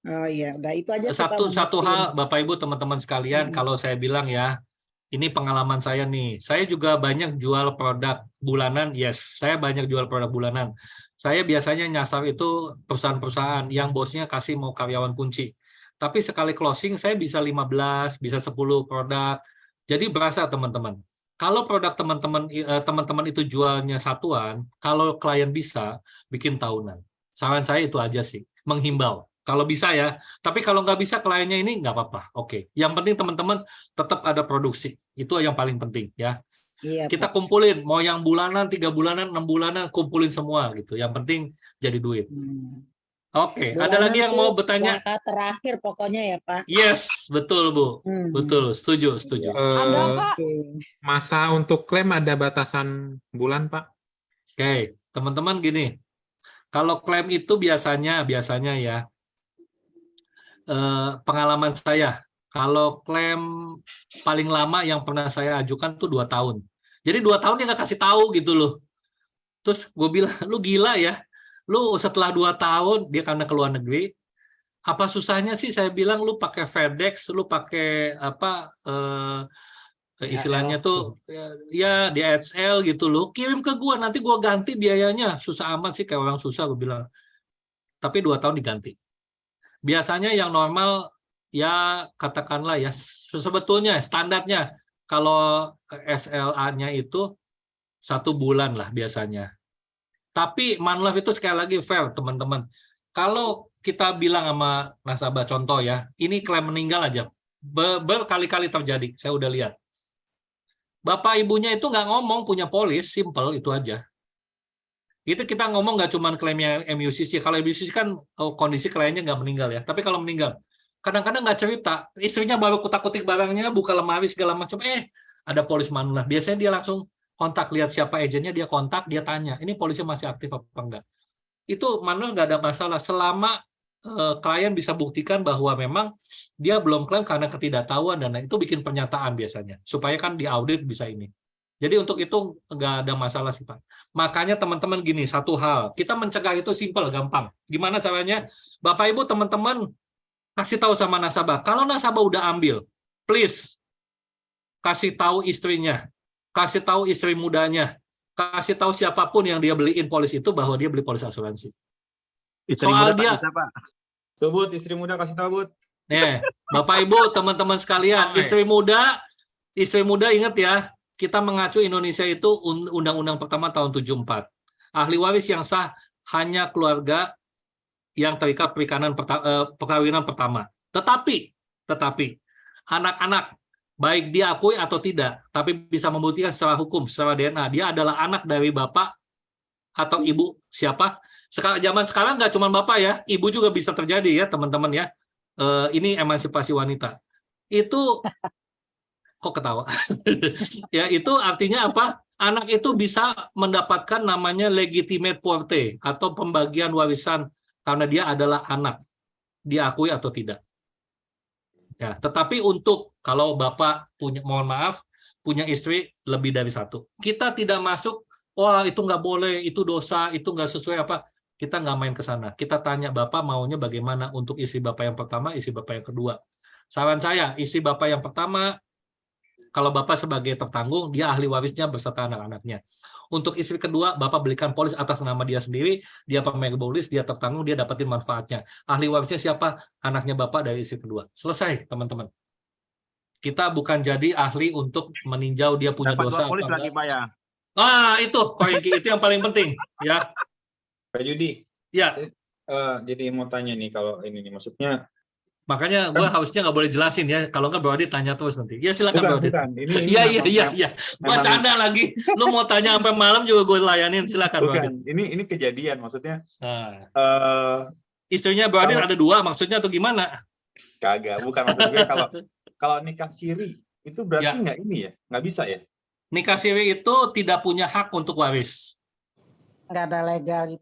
Oh iya, udah itu aja. Satu hal Bapak Ibu teman-teman sekalian, kalau saya bilang ya, ini pengalaman saya nih. Saya juga banyak jual produk bulanan, saya banyak jual produk bulanan. Saya biasanya nyasar itu perusahaan-perusahaan yang bosnya kasih mau karyawan kunci. Tapi sekali closing saya bisa 15, bisa 10 produk. Jadi berasa teman-teman. Kalau produk teman-teman itu jualnya satuan, kalau klien bisa bikin tahunan. Saran saya itu aja sih, menghimbau. Kalau bisa ya, tapi kalau nggak bisa kliennya ini nggak apa-apa. Oke. Yang penting teman-teman tetap ada produksi. Itu yang paling penting ya. Iya, kita kumpulin, mau yang bulanan, 3 bulanan, 6 bulanan, kumpulin semua gitu. Yang penting jadi duit. Oke, ada Bulanan lagi yang mau tuh bertanya? langkah terakhir pokoknya ya Pak. Yes, betul Bu. Hmm. Betul, setuju, setuju. Ada Eh, Pak. Oke. masa untuk klaim ada batasan bulan, Pak? Oke, teman-teman gini. Kalau klaim itu biasanya ya, pengalaman saya, kalau klaim paling lama yang pernah saya ajukan tuh 2 tahun. Jadi 2 tahun dia nggak kasih tahu gitu loh. Terus gue bilang, lu gila ya? Lu setelah 2 tahun, dia karena ke luar negeri, apa susahnya sih? Saya bilang lu pakai FedEx, lu pakai apa istilahnya tuh ya DHL gitu loh, kirim ke gua, nanti gua ganti biayanya. Susah amat sih, kayak orang susah, gue bilang. Tapi 2 tahun diganti. Biasanya yang normal ya katakanlah ya sebetulnya standarnya kalau SLA-nya itu 1 bulan lah biasanya. Tapi manlaf itu sekali lagi fair, teman-teman. Kalau kita bilang sama nasabah, contoh ya, ini klaim meninggal aja, berkali-kali terjadi, saya udah lihat. Bapak ibunya itu nggak ngomong punya polis, simple itu aja. Itu kita ngomong nggak cuma klaimnya MUCC. Kalau MUCC kan kondisi kliennya nggak meninggal ya. Tapi kalau meninggal, kadang-kadang nggak cerita. Istrinya baru kutak-kutik barangnya, buka lemari segala macam. Ada polis manlaf. Biasanya dia langsung kontak, lihat siapa agennya, dia kontak, dia tanya, ini polisnya masih aktif apa enggak. Itu manual nggak ada masalah selama klien bisa buktikan bahwa memang dia belum klaim karena ketidaktahuan, dan itu bikin pernyataan biasanya supaya kan diaudit bisa ini. Jadi untuk itu nggak ada masalah sih Pak. Makanya teman-teman gini, satu hal, kita mencegah itu simple, gampang. Gimana caranya? Bapak Ibu teman-teman kasih tahu sama nasabah, kalau nasabah udah ambil, please kasih tahu istrinya, kasih tahu istri mudanya, kasih tahu siapapun yang dia beliin polis itu bahwa dia beli polis asuransi. Istri Soal muda dia, Pak, bisa, Pak. Tuh, Bud, istri muda kasih tahu, Bud. Bapak Ibu teman-teman sekalian, istri muda ingat ya, kita mengacu Indonesia itu Undang-Undang pertama tahun 74. Ahli waris yang sah hanya keluarga yang terikat perkawinan pertama. Tetapi anak-anak baik diakui atau tidak, tapi bisa membuktikan secara hukum, secara DNA, dia adalah anak dari bapak atau ibu siapa. Zaman sekarang nggak cuma bapak ya, ibu juga bisa terjadi ya teman-teman ya. Ini emansipasi wanita. Itu kok ketawa? Ya itu artinya apa? Anak itu bisa mendapatkan namanya legitimate porte atau pembagian warisan karena dia adalah anak, diakui atau tidak. Ya, tetapi untuk kalau bapak punya, mohon maaf, punya istri lebih dari 1, kita tidak masuk. Wah itu nggak boleh, itu dosa, itu nggak sesuai apa. Kita nggak main ke sana. Kita tanya bapak maunya bagaimana untuk istri bapak yang pertama, istri bapak yang kedua. Saran saya, istri bapak yang pertama, kalau bapak sebagai tertanggung, dia ahli warisnya beserta anak-anaknya. Untuk istri kedua, bapak belikan polis atas nama dia sendiri, dia pemegang polis, dia tertanggung, dia dapetin manfaatnya. Ahli warisnya siapa? Anaknya bapak dari istri kedua. Selesai, teman-teman. Kita bukan jadi ahli untuk meninjau dia punya Dapat dosa 2 polis atau lagi enggak. Pak ya. Itu, Pak Hengki, itu yang paling penting. Ya. Pak Yudi, Ya. jadi mau tanya nih, kalau ini nih, maksudnya Makanya gue harusnya nggak boleh jelasin ya. Kalau nggak Bro Adit tanya terus nanti. Ya silakan Bro Adit. bukan. Ini Iya. Gua canda lagi. Lu mau tanya sampai malam juga gue layanin. Silakan Bro Adit. Bukan, ini kejadian, maksudnya Istrinya Bro Adit ada 2, maksudnya atau gimana? kagak, bukan maksud gue kalau nikah siri itu berarti nggak ini ya, nggak bisa ya? Nikah siri itu tidak punya hak untuk waris. Nggak ada legalnya.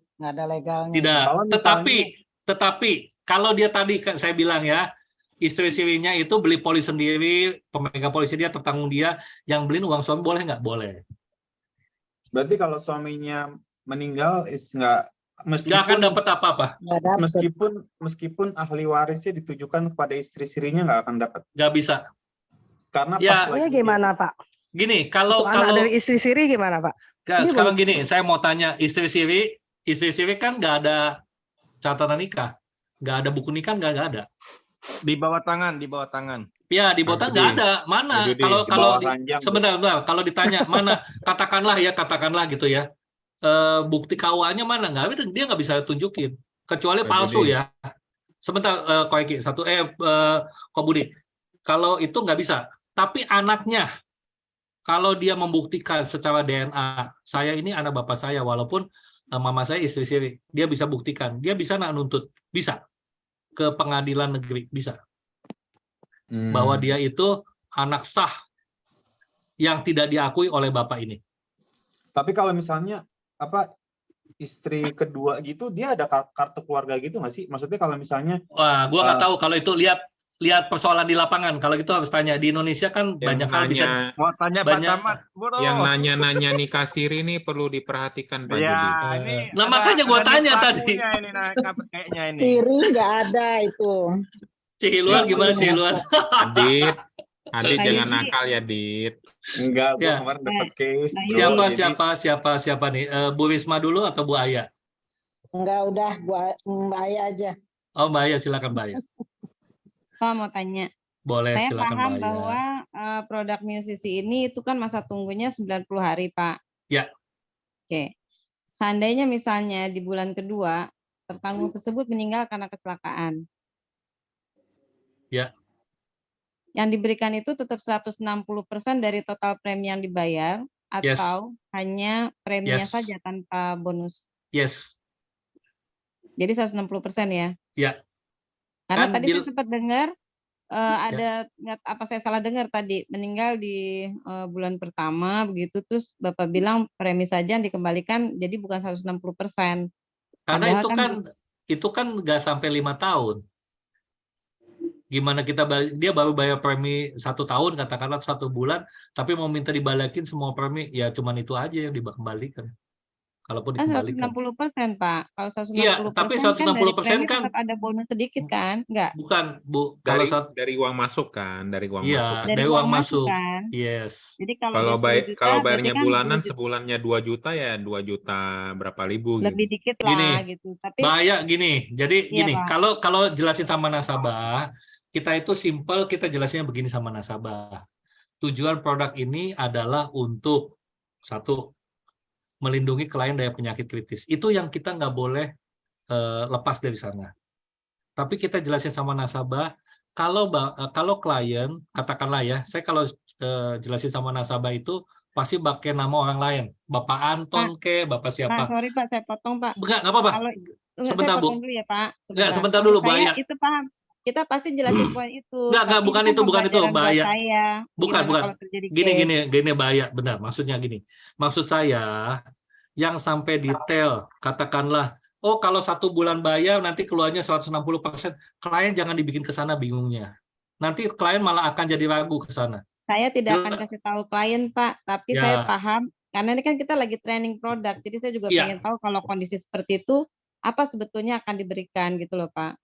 Tidak. Kalau misalnya- Tetapi kalau dia tadi saya bilang ya, istri sirinya itu beli polis sendiri, pemegang polisi dia, tertanggung dia, yang beliin uang suami boleh nggak? Boleh. Berarti kalau suaminya meninggal, nggak akan dapat apa-apa. Meskipun ahli warisnya ditujukan kepada istri sirinya, nggak akan dapat. Nggak bisa. Karena Ya, pas lagi gimana Pak? Gini, kalau anak dari istri siri gimana Pak? Sekarang gini, saya mau tanya, istri siri kan nggak ada catatan nikah, nggak ada buku nikah, nggak ada. Di bawah tangan. Ya, di bawah tangan nggak ada. Mana? Kalau sebentar, kalau ditanya mana, katakanlah gitu ya, bukti KUA-nya mana? Nggak ada, dia nggak bisa tunjukin, kecuali palsu ya. Sebentar, Koiki, Ko Budi, kalau itu nggak bisa. Tapi anaknya, kalau dia membuktikan secara DNA, saya ini anak bapak saya, walaupun mama saya istri Siri, dia bisa buktikan, dia bisa nak nuntut, bisa ke pengadilan negeri, bisa bahwa dia itu anak sah yang tidak diakui oleh bapak ini. Tapi kalau misalnya istri kedua gitu, dia ada kartu keluarga gitu nggak sih? Maksudnya kalau misalnya Wah, gua nggak tahu kalau itu lihat persoalan di lapangan. Kalau gitu harus tanya di Indonesia kan banyak hal bisa. Mau tanya banyak- Pak Camat, Bro. Yang nanya-nanya nikah siri ini perlu diperhatikan Pak Ya, Judi. ini Nah, makanya gua ada tanya pelakunya tadi. Ini, kayaknya ini. Siri nggak ada itu. Cihiluan gimana Cihiluan? Adit Nah, jangan ini- nakal ya, Dit. enggak, gua Ya. kemarin dapat case. Nah, bro. Jadi, Siapa nih? Bu Risma dulu atau Bu Aya? Enggak, udah Mbak Aya aja. Oh, Mbak Aya, silakan Mbak Aya. Pak mau tanya. Boleh, Saya silakan paham Mbak Aya. bahwa produk musisi ini itu kan masa tunggunya 90 hari, Pak. Ya. Oke. Seandainya misalnya di bulan kedua tertanggung tersebut meninggal karena kecelakaan. Ya. Yang diberikan itu tetap 160% dari total premi yang dibayar Yes. atau hanya preminya Yes. saja tanpa bonus. Yes. Jadi 160% ya. Ya. Karena Kan tadi di- saya sempat dengar ada nggak apa saya salah dengar tadi meninggal di bulan pertama begitu terus Bapak bilang premi saja yang dikembalikan jadi bukan 160%. Karena Padahal itu kan nggak sampai 5 tahun. Gimana dia baru bayar premi 1 tahun katakanlah 1 bulan, tapi mau minta dibalikin semua premi, ya cuman itu aja yang dikembalikan. Kalaupun kan dikembalikan. 160%, Pak. Kalau 160% Iya, tapi 160% dari premi kan tetap ada bonus sedikit kan? Enggak. bukan, Bu. Kalau Dari uang masuk kan, dari uang iya, masuk. dari uang masuk. kan? Yes. Jadi kalau, Kalau dia 10 juta, kalau berarti bayarnya kan bulanan 10 juta sebulannya 2 juta ya 2 juta berapa ribu gitu. lebih dikit Gini, lah gitu. Tapi Bahaya gini. Jadi Iya, gini, Pak. kalau jelasin sama nasabah, kita itu simple, kita jelasinnya begini sama nasabah. Tujuan produk ini adalah untuk satu, melindungi klien dari penyakit kritis. Itu yang kita nggak boleh lepas dari sana. Tapi kita jelasin sama nasabah, kalau klien, katakanlah ya, saya kalau jelasin sama nasabah itu pasti pakai nama orang lain. Bapak Anton Bapak siapa. Pak, sorry Pak, saya potong Pak. Enggak apa-apa. Kalau Sebentar, saya Bu. potong dulu ya Pak. Enggak, sebentar Maksud dulu, saya Bahaya. itu paham. Kita pasti jelasin poin itu. Enggak, tapi bukan kan itu, pembelajaran buat Bahaya. saya. Bukan. Gimana kalau terjadi case? Gini Bahaya, benar. Maksudnya gini. Maksud saya, yang sampai detail, katakanlah, oh kalau 1 bulan bayar nanti keluarnya 160%, klien jangan dibikin ke sana bingungnya. Nanti klien malah akan jadi ragu ke sana. Saya tidak akan kasih tahu klien Pak, tapi Ya. saya paham karena ini kan kita lagi training produk, jadi saya juga Ya. pengen tahu kalau kondisi seperti itu apa sebetulnya akan diberikan gitu loh Pak.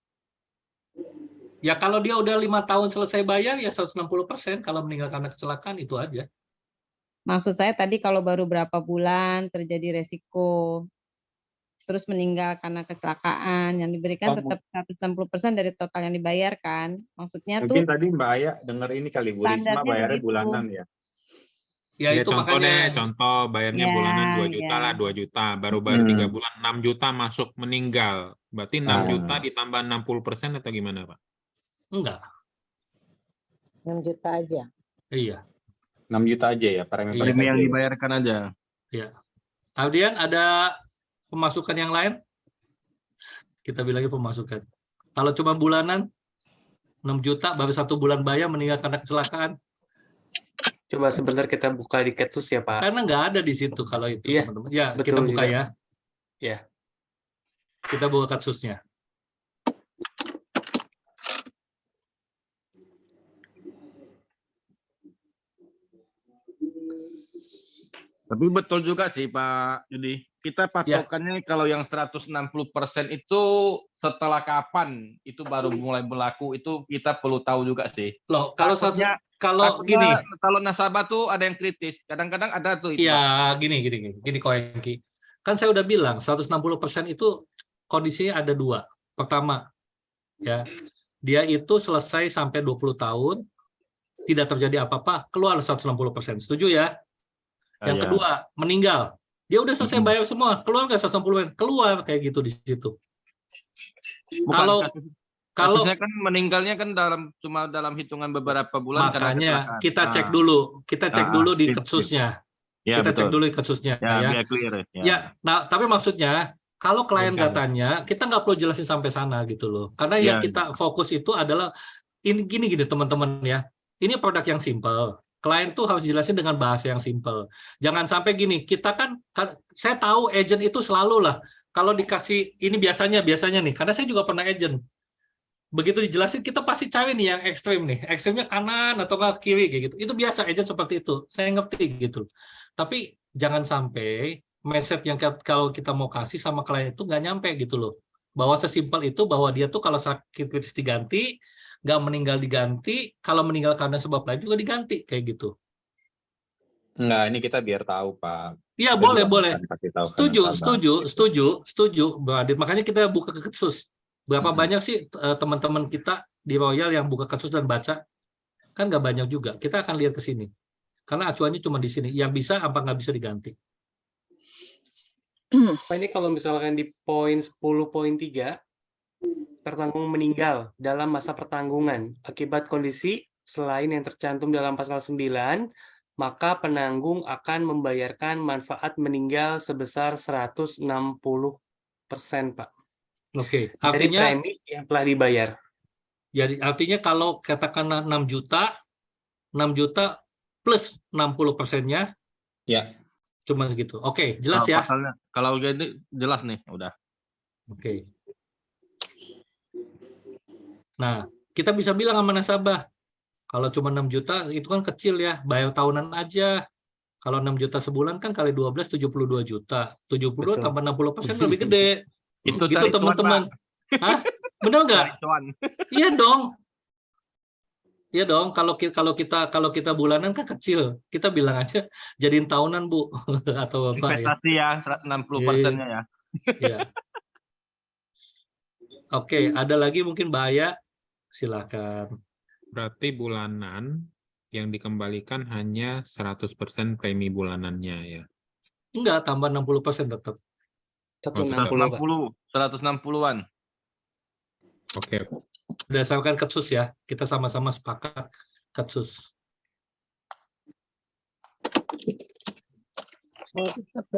Ya kalau dia udah 5 tahun selesai bayar ya 160%, kalau meninggal karena kecelakaan itu aja. Maksud saya tadi kalau baru berapa bulan terjadi resiko terus meninggal karena kecelakaan yang diberikan Oh, tetap 160% dari total yang dibayarkan. Maksudnya mungkin tuh tadi Mbak Aya denger ini kali, Bu Risma standarnya bayarnya begitu. bulanan ya. Ya, Ya, itu contoh makanya contoh bayarnya Ya, bulanan 2 juta ya. lah, 2 juta. Baru bayar 3 Hmm. bulan 6 juta masuk meninggal. Berarti 6 Ah. juta ditambah 60% atau gimana, Pak? enggak. 6 juta aja. Iya. 6 juta aja ya, premi Iya. Premi yang aja. dibayarkan aja. Kemudian ada pemasukan yang lain? Kita bilangnya pemasukan. Kalau cuma bulanan 6 juta baru 1 bulan bayar meninggal karena kecelakaan. Coba sebentar kita buka di Ketsus ya, Pak. Karena nggak ada di situ kalau itu, Iya, teman-teman. Ya, betul kita buka juga. ya. Ya. Kita buka kasusnya. Tapi betul juga sih Pak Yudi. Kita patokannya kalau yang 160% itu setelah kapan itu baru mulai berlaku itu kita perlu tahu juga sih. Loh, kalau Takutnya- kalau gini, Takutnya kalau nasabah tuh ada yang kritis. Kadang-kadang ada tuh itu. Pak. ya gini Ko Hengki. Kan saya udah bilang 160% itu kondisinya ada 2. Pertama, ya, dia itu selesai sampai 20 tahun, tidak terjadi apa-apa, keluar 160%. Setuju ya? Yang Ya. kedua, meninggal. Dia udah selesai bayar semua, keluar nggak 160%? Keluar kayak gitu di situ. Bukan, Kalau kalau kasusnya kan meninggalnya kan cuma dalam hitungan beberapa bulan karena makanya kecelakaan. kita cek Ah. dulu, kita cek Ah, dulu di sip, sip. Ketsusnya. Ya, Kita cek betul. dulu kasusnya Ya, ya. biar clear. Ya, nah tapi maksudnya kalau klien nggak Betul. tanya, kita nggak perlu jelasin sampai sana gitu loh. Karena yang Ya. kita fokus itu adalah ini gini teman-teman ya. Ini produk yang simple. Klien tuh harus jelasin dengan bahasa yang simple. Jangan sampai gini, kita kan saya tahu agent itu selalu lah kalau dikasih ini biasanya nih, karena saya juga pernah agent. Begitu dijelasin kita pasti cari nih yang ekstrim nih, ekstrimnya kanan atau nggak kiri kayak gitu. Itu biasa agent seperti itu. Saya ngerti gitu. Tapi jangan sampai mindset yang kalau kita mau kasih sama klien itu nggak nyampe gitu loh. Bahwa sesimpel itu bahwa dia tuh kalau sakit kritis diganti, nggak meninggal diganti, kalau meninggal karena sebab lain juga diganti kayak gitu. Enggak, ini kita biar tahu, Pak. Iya, Kita boleh, juga boleh. akan kasih tahu ke Setuju, nasabah. setuju, Bro Adit. Makanya kita buka ke kasus. Berapa banyak sih teman-teman kita di Royal yang buka kasus dan baca? Kan nggak banyak juga. Kita akan lihat ke sini. Karena acuannya cuma di sini. Yang bisa apa nggak bisa diganti. Pak, ini kalau misalkan di poin 10.3, tertanggung meninggal dalam masa pertanggungan akibat kondisi selain yang tercantum dalam pasal 9, maka penanggung akan membayarkan manfaat meninggal sebesar 160%, Pak. Oke, Dari artinya premi yang telah dibayar. jadi artinya kalau katakanlah 6 juta plus 60%-nya Ya. cuma segitu. Oke, jelas ya. Pasalnya, kalau gini jelas nih, udah. Oke. Nah, kita bisa bilang sama nasabah, kalau cuma 6 juta itu kan kecil ya, bayar tahunan aja. Kalau 6 juta sebulan kan kali 12 72 juta. 72 Betul. tambah 60% lebih gede. Itu Gitu cari cuan, teman-teman. Hah? Bener nggak? Cari cuan. Iya dong. Iya dong. Kalau kita bulanan kan kecil. Kita bilang aja jadiin tahunan, Bu, atau Bapak ya. Investasi ya, 60%-nya ya. Iya. Oke, ada lagi mungkin bahaya. Silakan. Berarti bulanan yang dikembalikan hanya 100% premi bulanannya ya. Enggak, tambah 60% tetap. 160, Pak. 160-an. Oke. Berdasarkan Ketsus ya. Kita sama-sama sepakat Ketsus.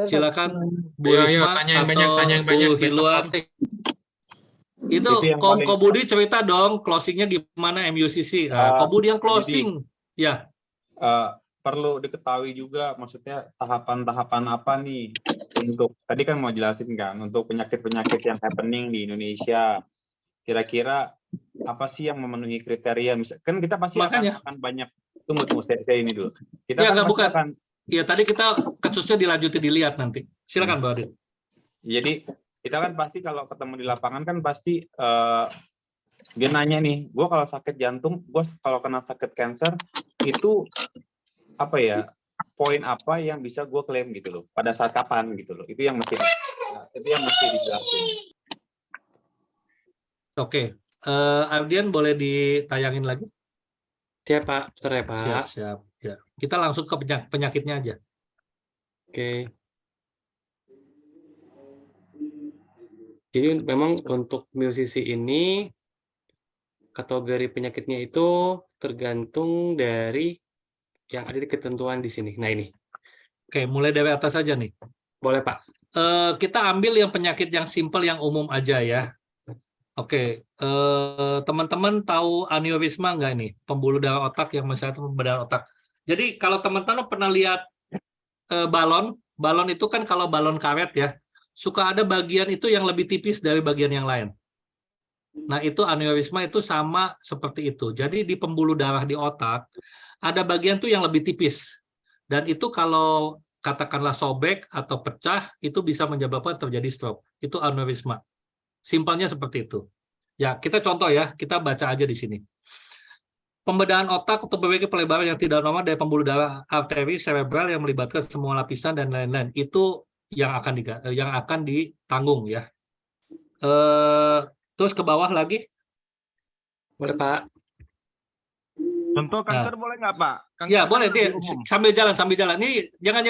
Silakan Bu Ayo, Risma tanyain atau banyak, Bu besok Hiluan. closing. Itu yang paling- Ko Budi cerita dong closingnya gimana MUCC. Ko Budi yang closing. Ya. Perlu diketahui juga, maksudnya tahapan-tahapan apa nih untuk, tadi kan mau jelasin kan, untuk penyakit-penyakit yang happening di Indonesia, kira-kira apa sih yang memenuhi kriteria? Kan kita pasti Makanya. akan banyak, tunggu saya ini dulu. Kita Ya, kan enggak, pasti bukan. akan, Iya, tadi kita kasusnya dilanjutin dilihat nanti. Silakan, Pak Adit. jadi kita kan pasti kalau ketemu di lapangan kan pasti dia nanya nih, gue kalau sakit jantung, gue kalau kena sakit kanker itu apa ya, poin apa yang bisa gue klaim gitu loh, pada saat kapan gitu loh, itu yang mesti dijelasin. Oke. Ardian boleh ditayangin lagi? Siap, Pak. Bentar ya, Pak. Siap. Ya. Kita langsung ke penyakitnya aja. Oke. Jadi memang untuk musisi ini kategori penyakitnya itu tergantung dari yang ada di ketentuan di sini. Nah ini. Oke, mulai dari atas aja nih. Boleh, Pak. Kita ambil yang penyakit yang simpel, yang umum aja ya. Oke, teman-teman tahu aneurisma nggak ini? Pembuluh darah otak yang misalnya pembuluh darah otak. Jadi kalau teman-teman pernah lihat balon itu kan kalau balon karet ya, suka ada bagian itu yang lebih tipis dari bagian yang lain. Nah itu aneurisma itu sama seperti itu. Jadi di pembuluh darah di otak ada bagian tuh yang lebih tipis. Dan itu kalau katakanlah sobek atau pecah, itu bisa menyebabkan terjadi stroke. Itu aneurisma. Simpelnya seperti itu. Ya, kita contoh ya, kita baca aja di sini. Pembedahan otak atau berbagai pelebaran yang tidak normal dari pembuluh darah arteri cerebral yang melibatkan semua lapisan dan lain-lain. Itu yang akan ditanggung ya. Terus ke bawah lagi. Boleh, Pak. Contoh kanker boleh nggak, Pak? Kanker Ya, kan boleh. lebih umum. Sambil jalan. Ini jangan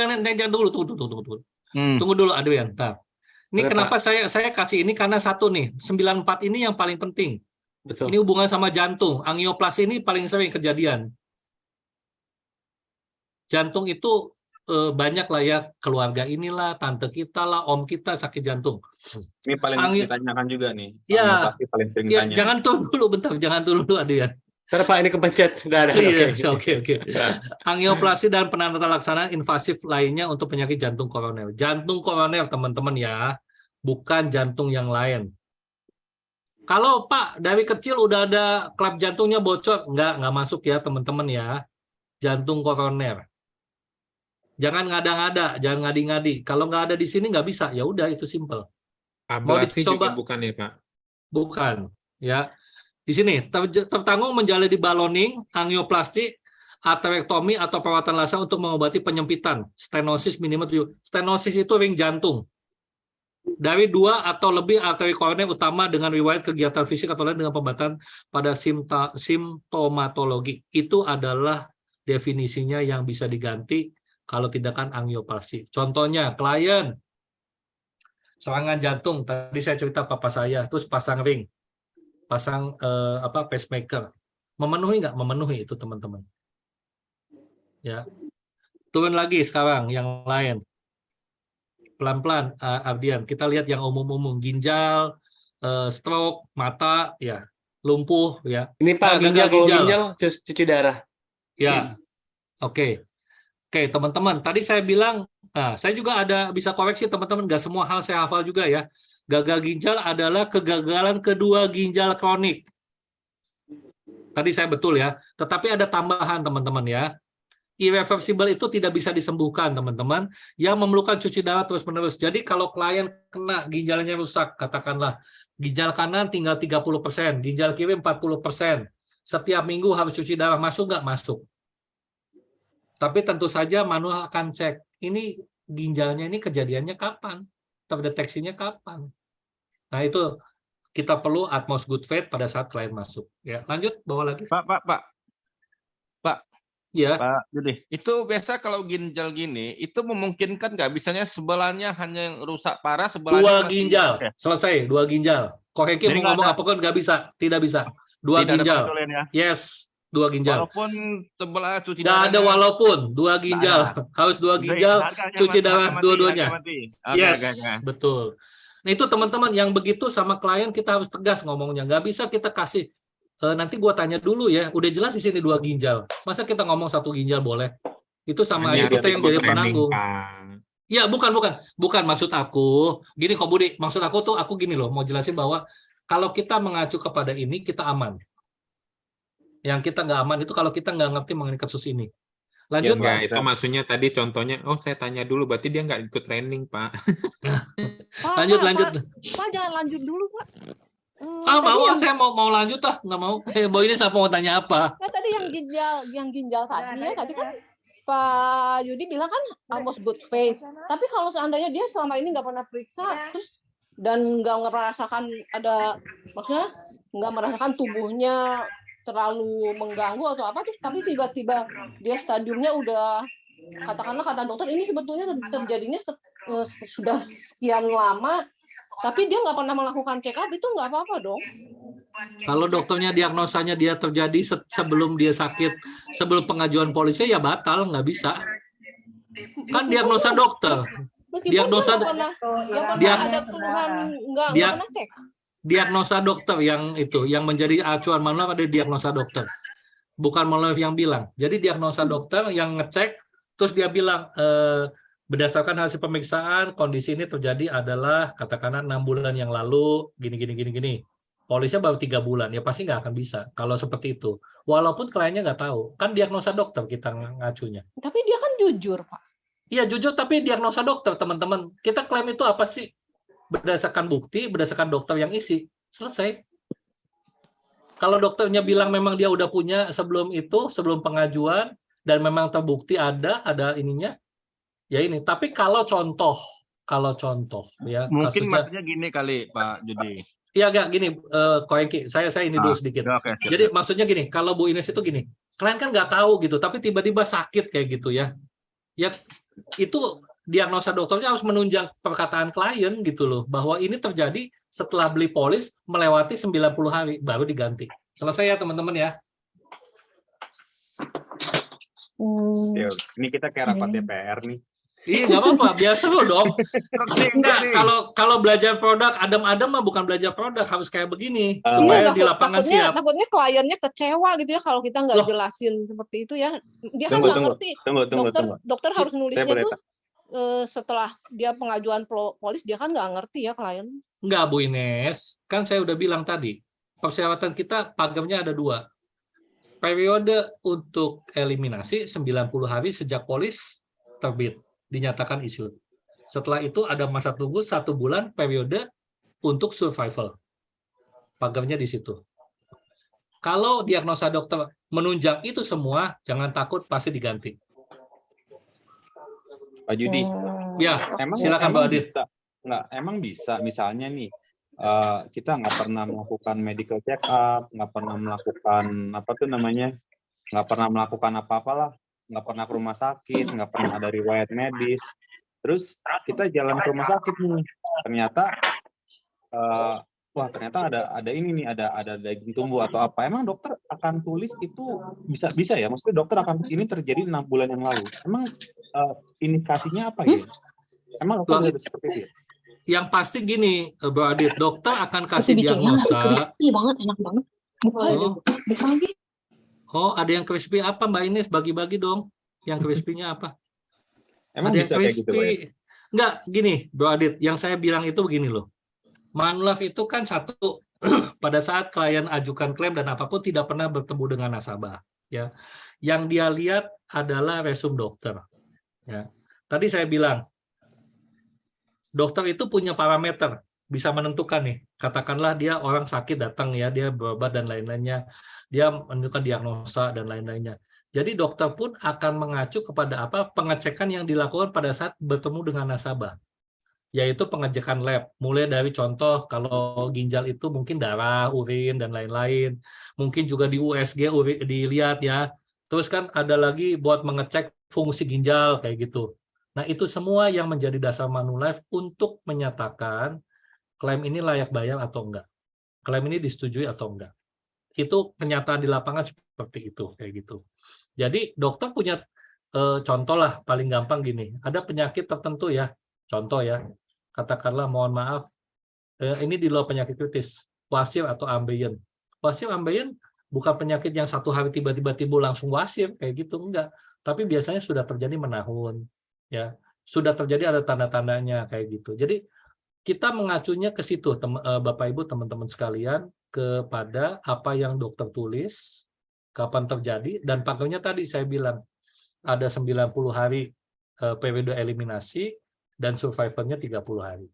dulu. Tunggu dulu, Adrian. Ini Boleh, kenapa saya kasih ini karena satu nih, 94 ini yang paling penting. Betul. Ini hubungan sama jantung. Angioplasi ini paling sering kejadian. Jantung itu banyak lah ya, keluarga inilah, tante kita lah, om kita sakit jantung. Ini paling ditanyakan juga nih. Ya, Pasti paling sering ya tanya. jangan tunggu dulu bentar, jangan dulu Adian. Ntar Pak ini kepencet. Oke. Angioplasti dan penata laksanaan invasif lainnya untuk penyakit jantung koroner. Jantung koroner teman-teman ya, bukan jantung yang lain. Kalau Pak dari kecil udah ada klep jantungnya bocor, nggak masuk ya teman-teman ya. Jantung koroner. Jangan ngada-ngada, jangan ngadi-ngadi. Kalau nggak ada di sini nggak bisa, ya udah itu simple. Ablasi juga bukan ya Pak? Bukan, ya. Di sini tertanggung menjalani balloning, angioplasti, aterektomi atau perawatan laser untuk mengobati penyempitan stenosis minimal 7. Stenosis itu ring jantung. Dari 2 atau lebih arteri koroner utama dengan riwayat kegiatan fisik atau lain dengan pembatasan pada simptomatologi. Itu adalah definisinya yang bisa diganti kalau tindakan angioplasti. Contohnya, klien serangan jantung, tadi saya cerita papa saya, terus pasang ring, pasang pacemaker. Memenuhi nggak? Memenuhi itu teman-teman. Ya. Turun lagi sekarang yang lain. Pelan-pelan, Ardian. Kita lihat yang umum-umum, ginjal, stroke, mata, ya, lumpuh, ya. Ini Pak, ginjal, cuci darah. Ya, oke. Oke, teman-teman, tadi saya bilang, nah, saya juga ada bisa koreksi teman-teman, nggak semua hal saya hafal juga ya. Gagal ginjal adalah kegagalan kedua ginjal kronik. Tadi saya betul ya, tetapi ada tambahan teman-teman ya. Irreversible itu tidak bisa disembuhkan teman-teman, yang memerlukan cuci darah terus-menerus. Jadi kalau klien kena ginjalnya rusak, katakanlah ginjal kanan tinggal 30%, ginjal kiri 40%. Setiap minggu harus cuci darah, masuk nggak? Masuk. Tapi tentu saja manual akan cek, ini ginjalnya ini kejadiannya kapan? Terdeteksinya kapan? Nah itu kita perlu utmost good faith pada saat klien masuk. Ya, lanjut, bawa lagi. Pak. Ya. Pak Yudi, itu biasa kalau ginjal gini, itu memungkinkan nggak bisanya sebelahnya hanya yang rusak parah, sebelahnya 2 ginjal, okay. Selesai, 2 ginjal. Koreki mau ngomong apa kan nggak bisa, tidak bisa. 2 ginjal. Ya? Yes, 2 ginjal. Walaupun sebelah cuci darahnya. Nggak ada walaupun, 2 ginjal. Harus 2 ginjal, cuci darah dua-duanya. Yes, betul. Nah itu teman-teman, yang begitu sama klien kita harus tegas ngomongnya. Nggak bisa kita kasih, nanti gua tanya dulu ya, udah jelas di sini 2 ginjal. Masa kita ngomong 1 ginjal boleh? Itu sama aja kita yang jadi penanggung. Ya, bukan maksud aku. Gini kok Budi, maksud aku tuh aku gini loh, mau jelasin bahwa kalau kita mengacu kepada ini kita aman. Yang kita nggak aman itu kalau kita nggak ngerti mengenai kasus ini. Lanjut, ya, Pak. Itu maksudnya tadi contohnya, saya tanya dulu, berarti dia nggak ikut training, Pak. lanjut. Pak, jangan lanjut dulu, Pak. Saya mau lanjut nggak mau. Boy ini siapa mau tanya apa? Nah, tadi yang ginjal tadi ya, tadi kan Pak Yudi bilang kan almost good faith. Tapi kalau seandainya dia selama ini nggak pernah periksa, terus dan nggak merasakan maksudnya nggak merasakan tubuhnya terlalu mengganggu atau apa, terus tapi tiba-tiba dia stadiumnya udah, katakanlah kata dokter ini sebetulnya terjadinya sudah sekian lama, tapi dia nggak pernah melakukan check up, itu nggak apa-apa dong. Kalau dokternya diagnosanya dia terjadi sebelum dia sakit, sebelum pengajuan polisi, ya batal, nggak bisa. Kan diagnosa dokter. Diagnosa ada keluhan nggak pernah cek. Diagnosa dokter yang menjadi acuan manual ada diagnosa dokter. Bukan manual yang bilang. Jadi diagnosa dokter yang ngecek, terus dia bilang, berdasarkan hasil pemeriksaan, kondisi ini terjadi adalah katakanlah 6 bulan yang lalu, gini. Polisnya baru 3 bulan, ya pasti nggak akan bisa kalau seperti itu. Walaupun kliennya nggak tahu, kan diagnosa dokter kita ngacunya. Tapi dia kan jujur, Pak. Iya jujur, tapi diagnosa dokter, teman-teman. Kita klaim itu apa sih? Berdasarkan bukti, berdasarkan dokter yang isi. Selesai. Kalau dokternya bilang memang dia udah punya sebelum pengajuan, dan memang terbukti ada ininya, ya ini. Tapi kalau contoh ya mungkin kasusnya, maksudnya gini kali Pak Yudi. Iya enggak gini, Koengki, saya ini dulu sedikit. Okay. Jadi maksudnya gini, kalau Bu Ines itu gini, klien kan nggak tahu gitu, tapi tiba-tiba sakit kayak gitu ya. Ya itu diagnosa dokternya harus menunjang perkataan klien gitu loh, bahwa ini terjadi setelah beli polis melewati 90 hari baru diganti. Selesai ya teman-teman ya. Siap. Ini kita kayak rapat DPR nih. Iya, nggak apa-apa, biasa lo dong. Enggak, kalau belajar produk, adem-adem mah bukan belajar produk, harus kayak begini supaya di lapangan siap. Takutnya kliennya kecewa gitu ya kalau kita nggak jelasin seperti itu ya. Dia kan nggak ngerti. Dokter harus nulisnya tuh setelah dia pengajuan polis, dia kan nggak ngerti ya klien. Enggak, Bu Ines, kan saya udah bilang tadi, persyaratan kita pagamnya ada 2. Periode untuk eliminasi 90 hari sejak polis terbit, dinyatakan issued. Setelah itu ada masa tunggu 1 bulan periode untuk survival. Pagamnya di situ. Kalau diagnosa dokter menunjang itu semua, jangan takut, pasti diganti. Pak Judi, ya, silakan Pak Adit. Emang bisa, misalnya nih, kita nggak pernah melakukan medical check up, nggak pernah melakukan nggak pernah melakukan apa-apalah, nggak pernah ke rumah sakit, nggak pernah ada riwayat medis. Terus kita jalan ke rumah sakit nih, ternyata ternyata ada ini nih, ada daging tumbuh atau apa. Emang dokter akan tulis itu bisa ya? Maksudnya dokter akan ini terjadi 6 bulan yang lalu. Emang indikasinya apa ya? Emang dokter seperti itu ya? Yang pasti gini, Bro Adit, dokter akan kasih diagnosa. Crispy banget, enak banget. Buka lagi. Oh, ada yang crispy apa, Mbak Ines? Bagi-bagi dong. Yang crispy-nya apa? Emang ada bisa yang crispy. Kayak gitu, Pak? Enggak, gini, Bro Adit. Yang saya bilang itu begini loh. Manulife itu kan satu, pada saat klien ajukan klaim dan apapun tidak pernah bertemu dengan nasabah. Ya. Yang dia lihat adalah resume dokter. Ya. Tadi saya bilang, dokter itu punya parameter, bisa menentukan nih, katakanlah dia orang sakit datang ya, dia berobat dan lain-lainnya, dia menentukan diagnosa dan lain-lainnya. Jadi dokter pun akan mengacu kepada apa pengecekan yang dilakukan pada saat bertemu dengan nasabah, yaitu pengecekan lab, mulai dari contoh kalau ginjal itu mungkin darah, urin dan lain-lain, mungkin juga di USG dilihat ya. Terus kan ada lagi buat mengecek fungsi ginjal kayak gitu. Nah, itu semua yang menjadi dasar Manulife untuk menyatakan klaim ini layak bayar atau enggak. Klaim ini disetujui atau enggak. Itu kenyataan di lapangan seperti itu, kayak gitu. Jadi, dokter punya contoh lah, paling gampang gini. Ada penyakit tertentu ya, contoh ya, katakanlah mohon maaf, ini di luar penyakit kritis, wasir atau ambeien. Wasir ambeien bukan penyakit yang 1 hari tiba-tiba timbul langsung wasir, kayak gitu, enggak. Tapi biasanya sudah terjadi menahun. Ya, sudah terjadi ada tanda-tandanya kayak gitu. Jadi kita mengacunya ke situ, Bapak Ibu, teman-teman sekalian, kepada apa yang dokter tulis, kapan terjadi, dan pagamnya tadi saya bilang ada 90 hari periode eliminasi dan survivornya 30 hari.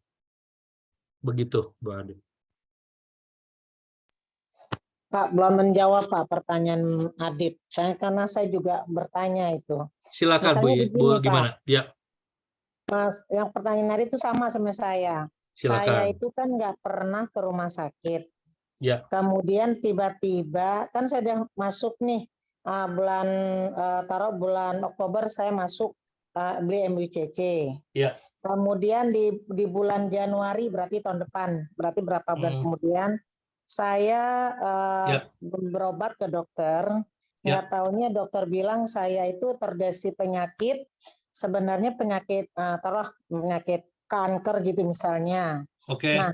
Begitu, Bu Adit. Pak, belum menjawab Pak pertanyaan Adit. Karena saya juga bertanya itu. Silakan Bu, gimana? Ya. Mas, yang pertanyaan Adit itu sama saya. Silakan. Saya itu kan nggak pernah ke rumah sakit. Ya. Kemudian tiba-tiba kan saya udah masuk nih bulan Oktober saya masuk beli MUCC. Ya. Kemudian di bulan Januari berarti tahun depan, berarti berapa bulan kemudian saya berobat ke dokter. Nggak taunya dokter bilang saya itu terdeteksi penyakit, sebenarnya penyakit penyakit kanker gitu misalnya. Oke. Nah,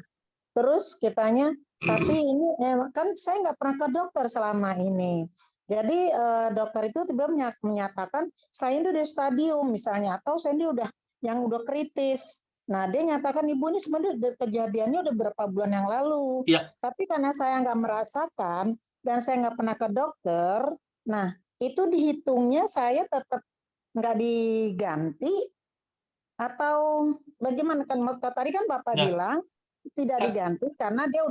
terus kitanya, tapi ini kan saya nggak pernah ke dokter selama ini. Jadi dokter itu tiba-tiba menyatakan saya ini udah stadium misalnya, atau saya ini udah kritis. Nah, dia nyatakan ibu ini sebenarnya kejadiannya udah berapa bulan yang lalu. Ya. Tapi karena saya nggak merasakan dan saya nggak pernah ke dokter, nah itu dihitungnya saya tetap nggak diganti atau bagaimana? Kan Mas tadi kan Bapak bilang tidak diganti karena dia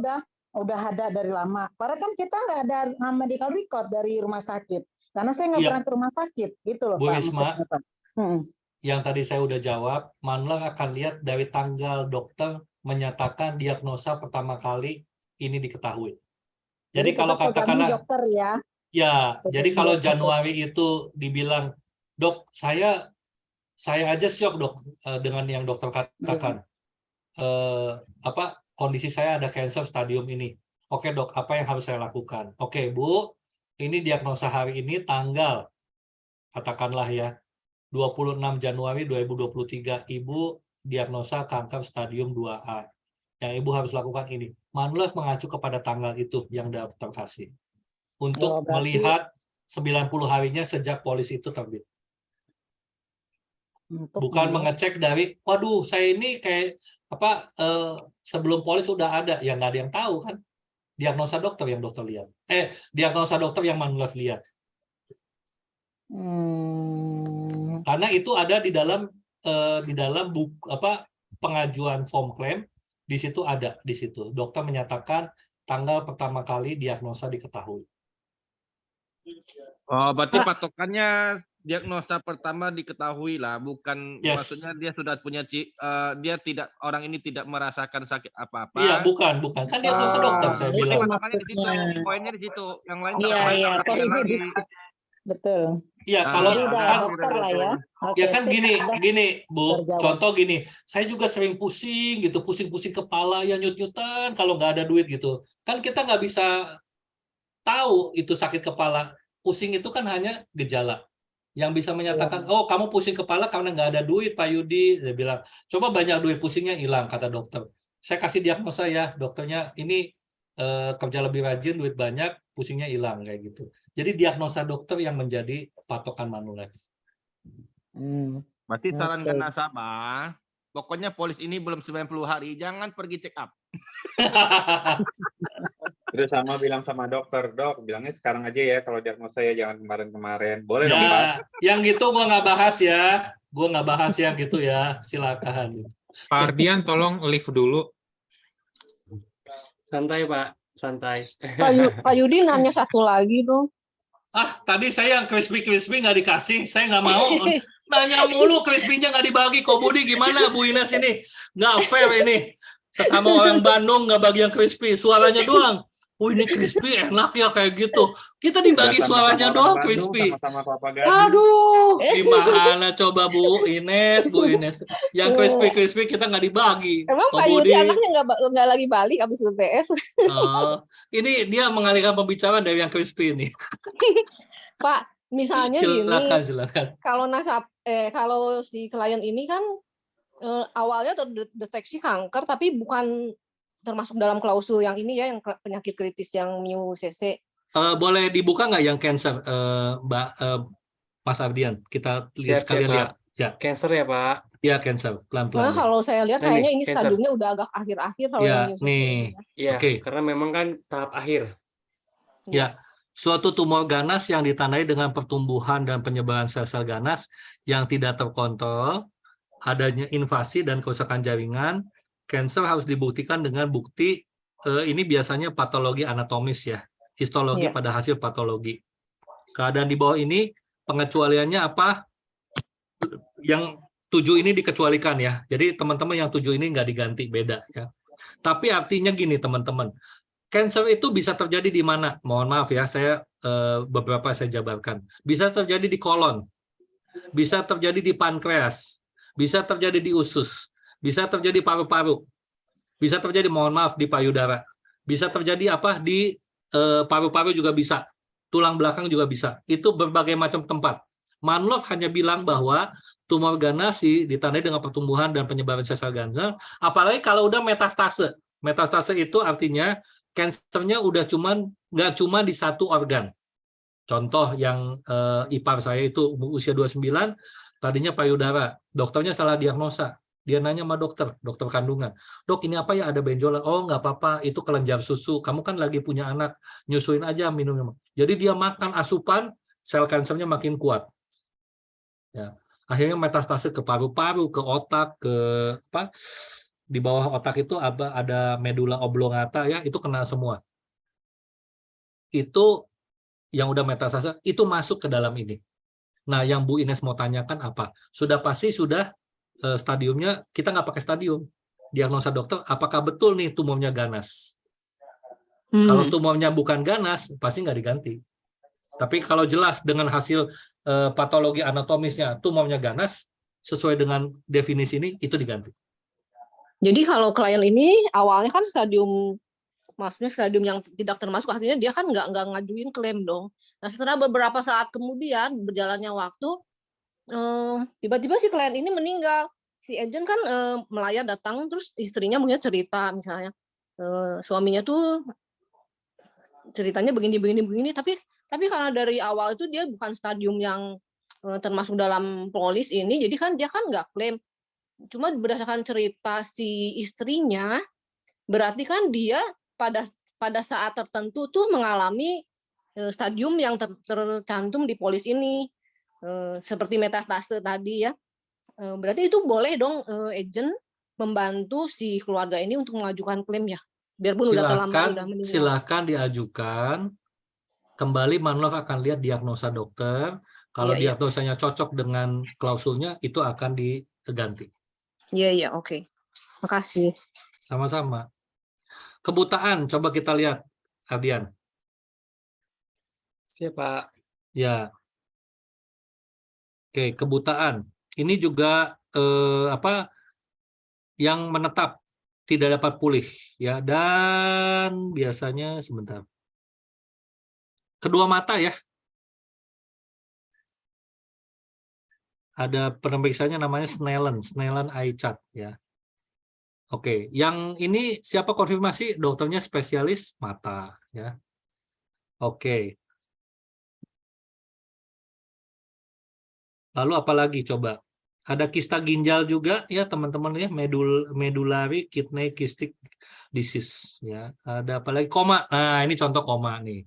udah ada dari lama. Padahal kan kita nggak ada medical record dari rumah sakit karena saya nggak pernah ke rumah sakit gitu loh Bu Pak. Risma, yang tadi saya udah jawab, Manulife akan lihat dari tanggal dokter menyatakan diagnosa pertama kali ini diketahui. Jadi kalau katakanlah dokter ya. Ya, jadi kalau Januari itu dibilang, "Dok, saya aja syok, Dok, dengan yang dokter katakan. Kondisi saya ada cancer stadium ini. Oke, Dok, apa yang harus saya lakukan?" Oke, Bu, ini diagnosa hari ini tanggal katakanlah ya, 26 Januari 2023, Ibu diagnosa kanker stadium 2A. Yang Ibu harus lakukan ini, Manulife mengacu kepada tanggal itu yang dokter kasih. Untuk melihat 90 harinya sejak polis itu terbit. Bukan mengecek dari, waduh saya ini kayak apa sebelum polis udah ada, ya nggak ada yang tahu kan. Diagnosa dokter yang dokter lihat. Diagnosa dokter yang Manulife lihat. Karena itu ada di dalam pengajuan form claim, di situ ada di situ. Dokter menyatakan tanggal pertama kali diagnosa diketahui. Oh, berarti patokannya diagnosa pertama diketahui lah, bukan maksudnya dia sudah punya dia tidak, orang ini tidak merasakan sakit apa-apa. Iya, bukan kan diagnosa dokter saya bilang. Makanya di situ, poinnya di situ. Yang lain betul. Iya, kalau udah dokter lah ya. Ya kan gini Bu, contoh gini, saya juga sering pusing gitu, pusing-pusing kepala ya nyut-nyutan kalau nggak ada duit gitu. Kan kita nggak bisa tahu itu sakit kepala. Pusing itu kan hanya gejala. Yang bisa menyatakan, oh kamu pusing kepala karena nggak ada duit Pak Yudi. Dia bilang, coba banyak duit, pusingnya hilang, kata dokter. Saya kasih diagnosa ya, dokternya ini kerja lebih rajin, duit banyak, pusingnya hilang kayak gitu. Jadi diagnosa dokter yang menjadi patokan Manulife. Berarti saran ke nasabah, pokoknya polis ini belum 90 hari, jangan pergi check up. Terus sama bilang sama dokter, dok, bilangnya sekarang aja ya kalau diagnosa ya, jangan kemarin-kemarin. Boleh dong, Pak? Yang gitu gua nggak bahas ya. Gua nggak bahas yang gitu ya. Silakan. Pak Ardian, tolong live dulu. Santai, Pak. Santai. Pak Yudi nanya satu lagi dong. Tadi saya yang crispy nggak dikasih. Saya nggak mau. Nanya mulu, crispy-nya nggak dibagi. Kok Budi gimana, Bu Ines ini? Nggak fair ini. Sesama orang Bandung nggak bagi yang crispy. Suaranya doang. Oh ini crispy enak ya kayak gitu. Kita dibagi suaranya doang crispy. Aduh, gimana coba Bu Ines? Yang crispy kita nggak dibagi. Emang Pak Yudi anaknya nggak lagi balik abis UTS? Ini dia mengalihkan pembicaraan dari yang crispy ini. Pak, misalnya silakan. Kalau si klien ini kan awalnya terdeteksi kanker, tapi bukan termasuk dalam klausul yang ini ya, yang penyakit kritis yang MIU-CC. Boleh dibuka nggak yang cancer, Mbak Mas Ardian? Kita sekalian lihat. Ya. Cancer ya Pak? Ya cancer, pelan-pelan. Nah, kalau saya lihat kayaknya ini stadiumnya udah agak akhir-akhir kalau ya, MIU-CC. Iya, karena memang kan tahap akhir. Ya, suatu tumor ganas yang ditandai dengan pertumbuhan dan penyebaran sel-sel ganas yang tidak terkontrol, adanya invasi dan kerusakan jaringan. Cancer harus dibuktikan dengan bukti ini biasanya patologi anatomis ya, histologi pada hasil patologi. Keadaan di bawah ini pengecualiannya apa? Yang 7 ini dikecualikan ya. Jadi teman-teman yang 7 ini nggak diganti, beda ya. Tapi artinya gini teman-teman, cancer itu bisa terjadi di mana? Mohon maaf ya, saya beberapa saya jabarkan. Bisa terjadi di kolon, bisa terjadi di pankreas, bisa terjadi di usus, bisa terjadi paru-paru, bisa terjadi, mohon maaf, di payudara, bisa terjadi apa di paru-paru juga bisa, tulang belakang juga bisa. Itu berbagai macam tempat. Manulife hanya bilang bahwa tumor ganas ditandai dengan pertumbuhan dan penyebaran sel-sel ganas, apalagi kalau udah metastase. Metastase itu artinya kansernya udah nggak cuma di satu organ. Contoh yang ipar saya itu usia 29, tadinya payudara, dokternya salah diagnosa. Dia nanya sama dokter kandungan, dok ini apa ya, ada benjolan. Oh nggak apa-apa, itu kelenjar susu, kamu kan lagi punya anak, nyusuin aja minumnya. Jadi dia makan asupan, sel kansernya makin kuat. Ya. Akhirnya metastase ke paru-paru, ke otak, ke apa? Di bawah otak itu ada medula oblongata ya, itu kena semua. Itu yang udah metastase, itu masuk ke dalam ini. Nah, yang Bu Ines mau tanyakan apa? Sudah pasti stadiumnya, kita nggak pakai stadium. Diagnosa dokter, apakah betul nih tumornya ganas? Kalau tumornya bukan ganas, pasti nggak diganti. Tapi kalau jelas dengan hasil patologi anatomisnya tumornya ganas, sesuai dengan definisi ini, itu diganti. Jadi kalau klien ini awalnya kan stadium maksudnya stadium yang tidak termasuk, artinya dia kan nggak ngajuin klaim dong. Nah setelah beberapa saat kemudian berjalannya waktu, tiba-tiba si klien ini meninggal. Si agent kan melayar datang, terus istrinya punya cerita misalnya suaminya tuh ceritanya begini, tapi karena dari awal itu dia bukan stadium yang termasuk dalam polis ini, jadi kan dia kan nggak klaim. Cuma berdasarkan cerita si istrinya, berarti kan dia pada saat tertentu tuh mengalami stadium yang tercantum di polis ini, seperti metastase tadi ya. Berarti itu boleh dong agent membantu si keluarga ini untuk mengajukan klaim ya, biarpun udah terlambat, udah meninggal. Silakan diajukan. Kembali Manlove akan lihat diagnosa dokter. Kalau diagnosanya cocok dengan klausulnya, itu akan diganti. Iya, oke. Makasih. Sama-sama. Kebutaan, coba kita lihat, Ardian. Siapa? Ya. Oke, kebutaan. Ini juga yang menetap tidak dapat pulih ya, dan biasanya sebentar. Kedua mata ya. Ada pemeriksaannya namanya Snellen eye chart ya. Oke, yang ini siapa konfirmasi? Dokternya spesialis mata ya. Oke. Lalu apa lagi coba? Ada kista ginjal juga ya teman-teman ya, medullary kidney cystic disease ya. Ada apa lagi? Koma. Nah, ini contoh koma nih.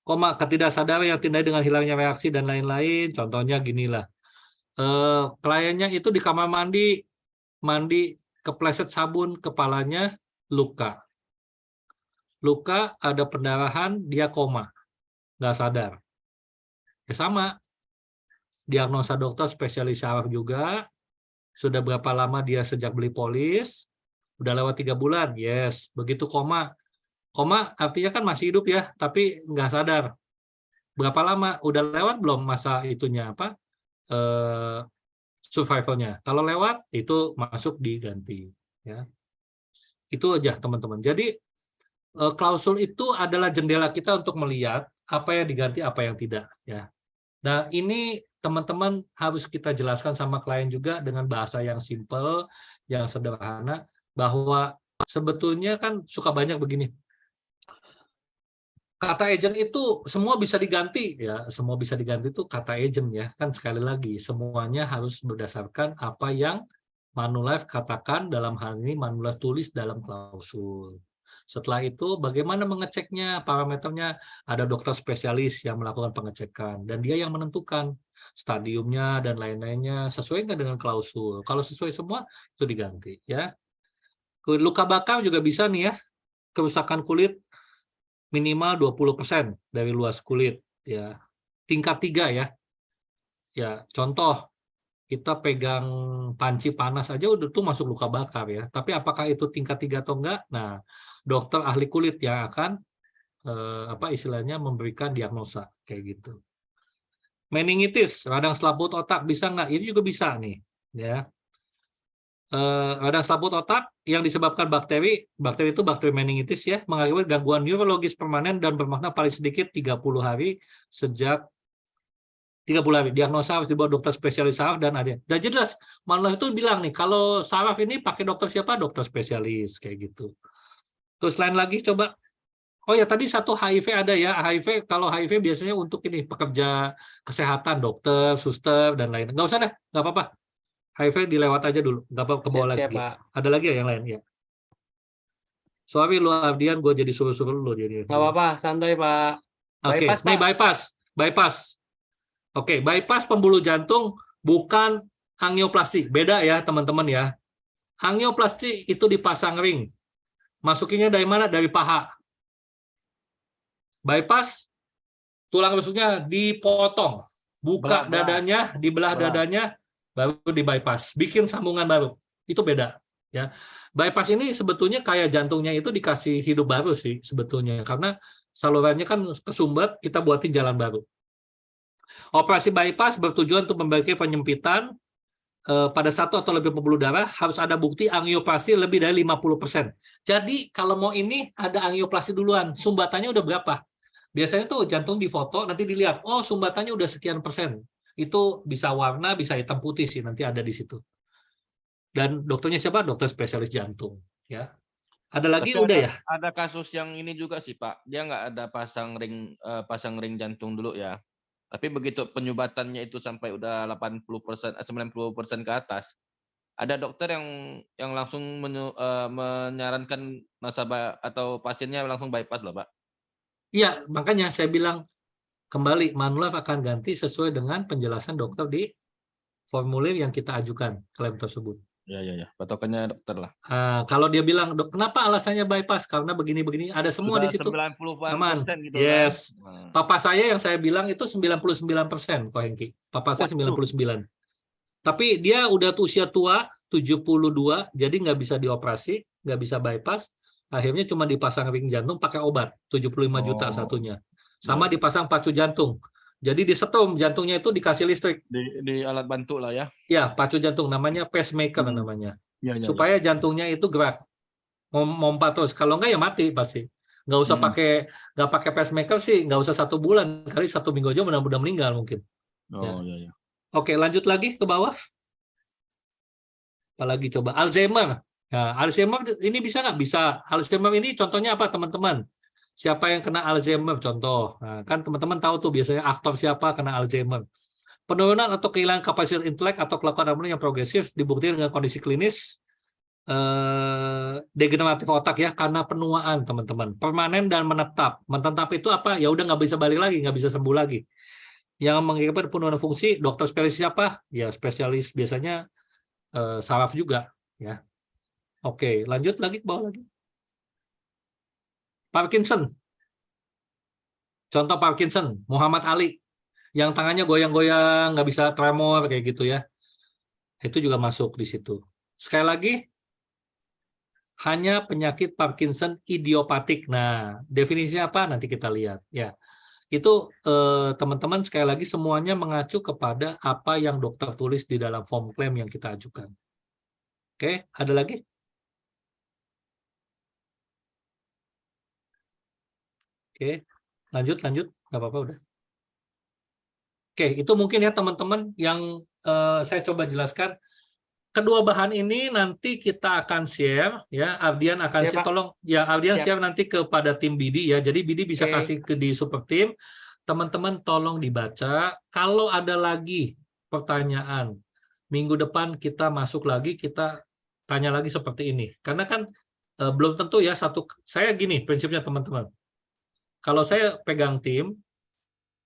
Koma, ketidaksadaran yang tindai dengan hilangnya reaksi dan lain-lain. Contohnya ginilah. Kliennya itu di kamar mandi kepleset sabun, kepalanya luka. Luka, ada pendarahan, dia koma. Nggak sadar. Ya sama. Diagnosa dokter spesialis saraf juga. Sudah berapa lama dia sejak beli polis? Udah lewat 3 bulan. Yes. Begitu koma. Koma artinya kan masih hidup ya, tapi nggak sadar. Berapa lama? Udah lewat belum masa itunya apa? Survivalnya. Kalau lewat, itu masuk diganti. Ya. Itu aja teman-teman. Jadi klausul itu adalah jendela kita untuk melihat apa yang diganti, apa yang tidak. Ya. Nah ini teman-teman harus kita jelaskan sama klien juga dengan bahasa yang simple, yang sederhana, bahwa sebetulnya kan suka banyak begini. Kata agent itu semua bisa diganti ya, semua bisa diganti itu kata agent ya. Kan sekali lagi semuanya harus berdasarkan apa yang Manulife katakan, dalam hal ini Manulife tulis dalam klausul. Setelah itu bagaimana mengeceknya, parameternya, ada dokter spesialis yang melakukan pengecekan dan dia yang menentukan stadiumnya dan lain-lainnya sesuai nggak dengan klausul. Kalau sesuai semua itu diganti ya. Luka bakar juga bisa nih ya, kerusakan kulit minimal 20% dari luas kulit ya. Tingkat 3 ya. Ya, contoh kita pegang panci panas aja udah tuh masuk luka bakar ya. Tapi apakah itu tingkat 3 atau enggak? Nah, dokter ahli kulit yang akan istilahnya memberikan diagnosa kayak gitu. Meningitis, radang selaput otak bisa nggak? Ini juga bisa nih ya. Radang selaput otak yang disebabkan bakteri itu bakteri meningitis ya, mengakibatkan gangguan neurologis permanen dan bermakna paling sedikit 30 hari sejak 30 hari. Diagnosa harus dibawa dokter spesialis saraf dan ada. Dan jelas, Manulife itu bilang nih, kalau saraf ini pakai dokter siapa? Dokter spesialis kayak gitu. Terus lain lagi coba. Oh ya tadi satu HIV ada ya. HIV, kalau HIV biasanya untuk ini pekerja kesehatan, dokter, suster dan lain. Nggak usah deh, nggak apa-apa. HIV dilewat aja dulu, nggak apa-apa ke bawah lagi. Pak. Ada lagi ya yang lain ya. Sorry lu Ardian, gue jadi suruh-suruh lu jadi. Nggak apa-apa, santai Pak. Oke, Bypass, nih Pak. bypass. Oke, bypass pembuluh jantung bukan angioplasti. Beda ya teman-teman ya. Angioplasti itu dipasang ring. Masukinnya dari mana? Dari paha. Bypass, tulang rusuknya dipotong. Buka dadanya, dibelah dadanya, baru di bypass. Bikin sambungan baru. Itu beda. Ya. Bypass ini sebetulnya kayak jantungnya itu dikasih hidup baru sih sebetulnya. Karena salurannya kan kesumbat, kita buatin jalan baru. Operasi bypass bertujuan untuk memperbaiki penyempitan pada satu atau lebih pembuluh darah harus ada bukti angioplasti lebih dari 50%. Jadi kalau mau ini ada angioplasti duluan, sumbatannya udah berapa? Biasanya tuh jantung difoto, nanti dilihat, oh sumbatannya udah sekian persen. Itu bisa warna, bisa hitam putih sih, nanti ada di situ. Dan dokternya siapa? Dokter spesialis jantung. Ya. Ada lagi Tapi udah ya? Ada kasus yang ini juga sih Pak, dia nggak ada pasang ring jantung dulu ya. Tapi begitu penyubatannya itu sampai udah 80%, 90% ke atas, ada dokter yang langsung menyarankan nasabah atau pasiennya langsung bypass loh Pak. Iya, makanya saya bilang kembali Manulife akan ganti sesuai dengan penjelasan dokter di formulir yang kita ajukan klaim tersebut. Ya. Patokannya dokter lah. Kalau dia bilang, dok, kenapa alasannya bypass? Karena begini-begini, ada semua Sudah di situ. 90% gitu Yes. kan. Papa saya yang saya bilang itu 99%, Pak Hengki. Papa saya 99. Tapi dia udah usia tua, 72, jadi nggak bisa dioperasi, nggak bisa bypass. Akhirnya cuma dipasang ring jantung pakai obat, 75 juta satunya. Sama dipasang pacu jantung. Jadi disetum jantungnya itu dikasih listrik. Di alat bantu lah ya. Ya, pacu jantung namanya pacemaker namanya. Ya. Supaya jantungnya itu gerak. Mompa terus. Kalau enggak ya mati pasti. Nggak usah nggak pakai pacemaker sih, nggak usah 1 bulan, kali 1 minggu aja udah meninggal mungkin. Ya. Oke, lanjut lagi ke bawah. Apalagi coba Alzheimer. Nah, Alzheimer ini bisa nggak? Bisa. Alzheimer ini contohnya apa teman-teman? Siapa yang kena Alzheimer contoh? Nah, kan teman-teman tahu tuh biasanya aktor siapa kena Alzheimer. Penurunan atau kehilangan kapasitas intelek atau kelakuan abnormal yang progresif dibuktikan dengan kondisi klinis degeneratif otak ya karena penuaan teman-teman. Permanen dan menetap. Menetap itu apa? Ya udah nggak bisa balik lagi, nggak bisa sembuh lagi. Yang mengakibatkan penurunan fungsi, dokter spesialis siapa? Ya spesialis biasanya saraf juga ya. Oke, lanjut lagi ke bawah lagi. Parkinson. Contoh Parkinson, Muhammad Ali. Yang tangannya goyang-goyang, nggak bisa tremor, kayak gitu ya. Itu juga masuk di situ. Sekali lagi, hanya penyakit Parkinson idiopatik. Nah, definisinya apa? Nanti kita lihat. Ya, itu teman-teman sekali lagi semuanya mengacu kepada apa yang dokter tulis di dalam form klaim yang kita ajukan. Oke, ada lagi? Oke, lanjut, nggak apa-apa udah. Oke, itu mungkin ya teman-teman yang saya coba jelaskan. Kedua bahan ini nanti kita akan share, ya. Ardian akan share, tolong, ya Ardian share nanti kepada tim BD ya. Jadi BD bisa kasih ke di super tim. Teman-teman tolong dibaca. Kalau ada lagi pertanyaan, minggu depan kita masuk lagi, kita tanya lagi seperti ini. Karena kan belum tentu ya saya gini prinsipnya teman-teman. Kalau saya pegang tim,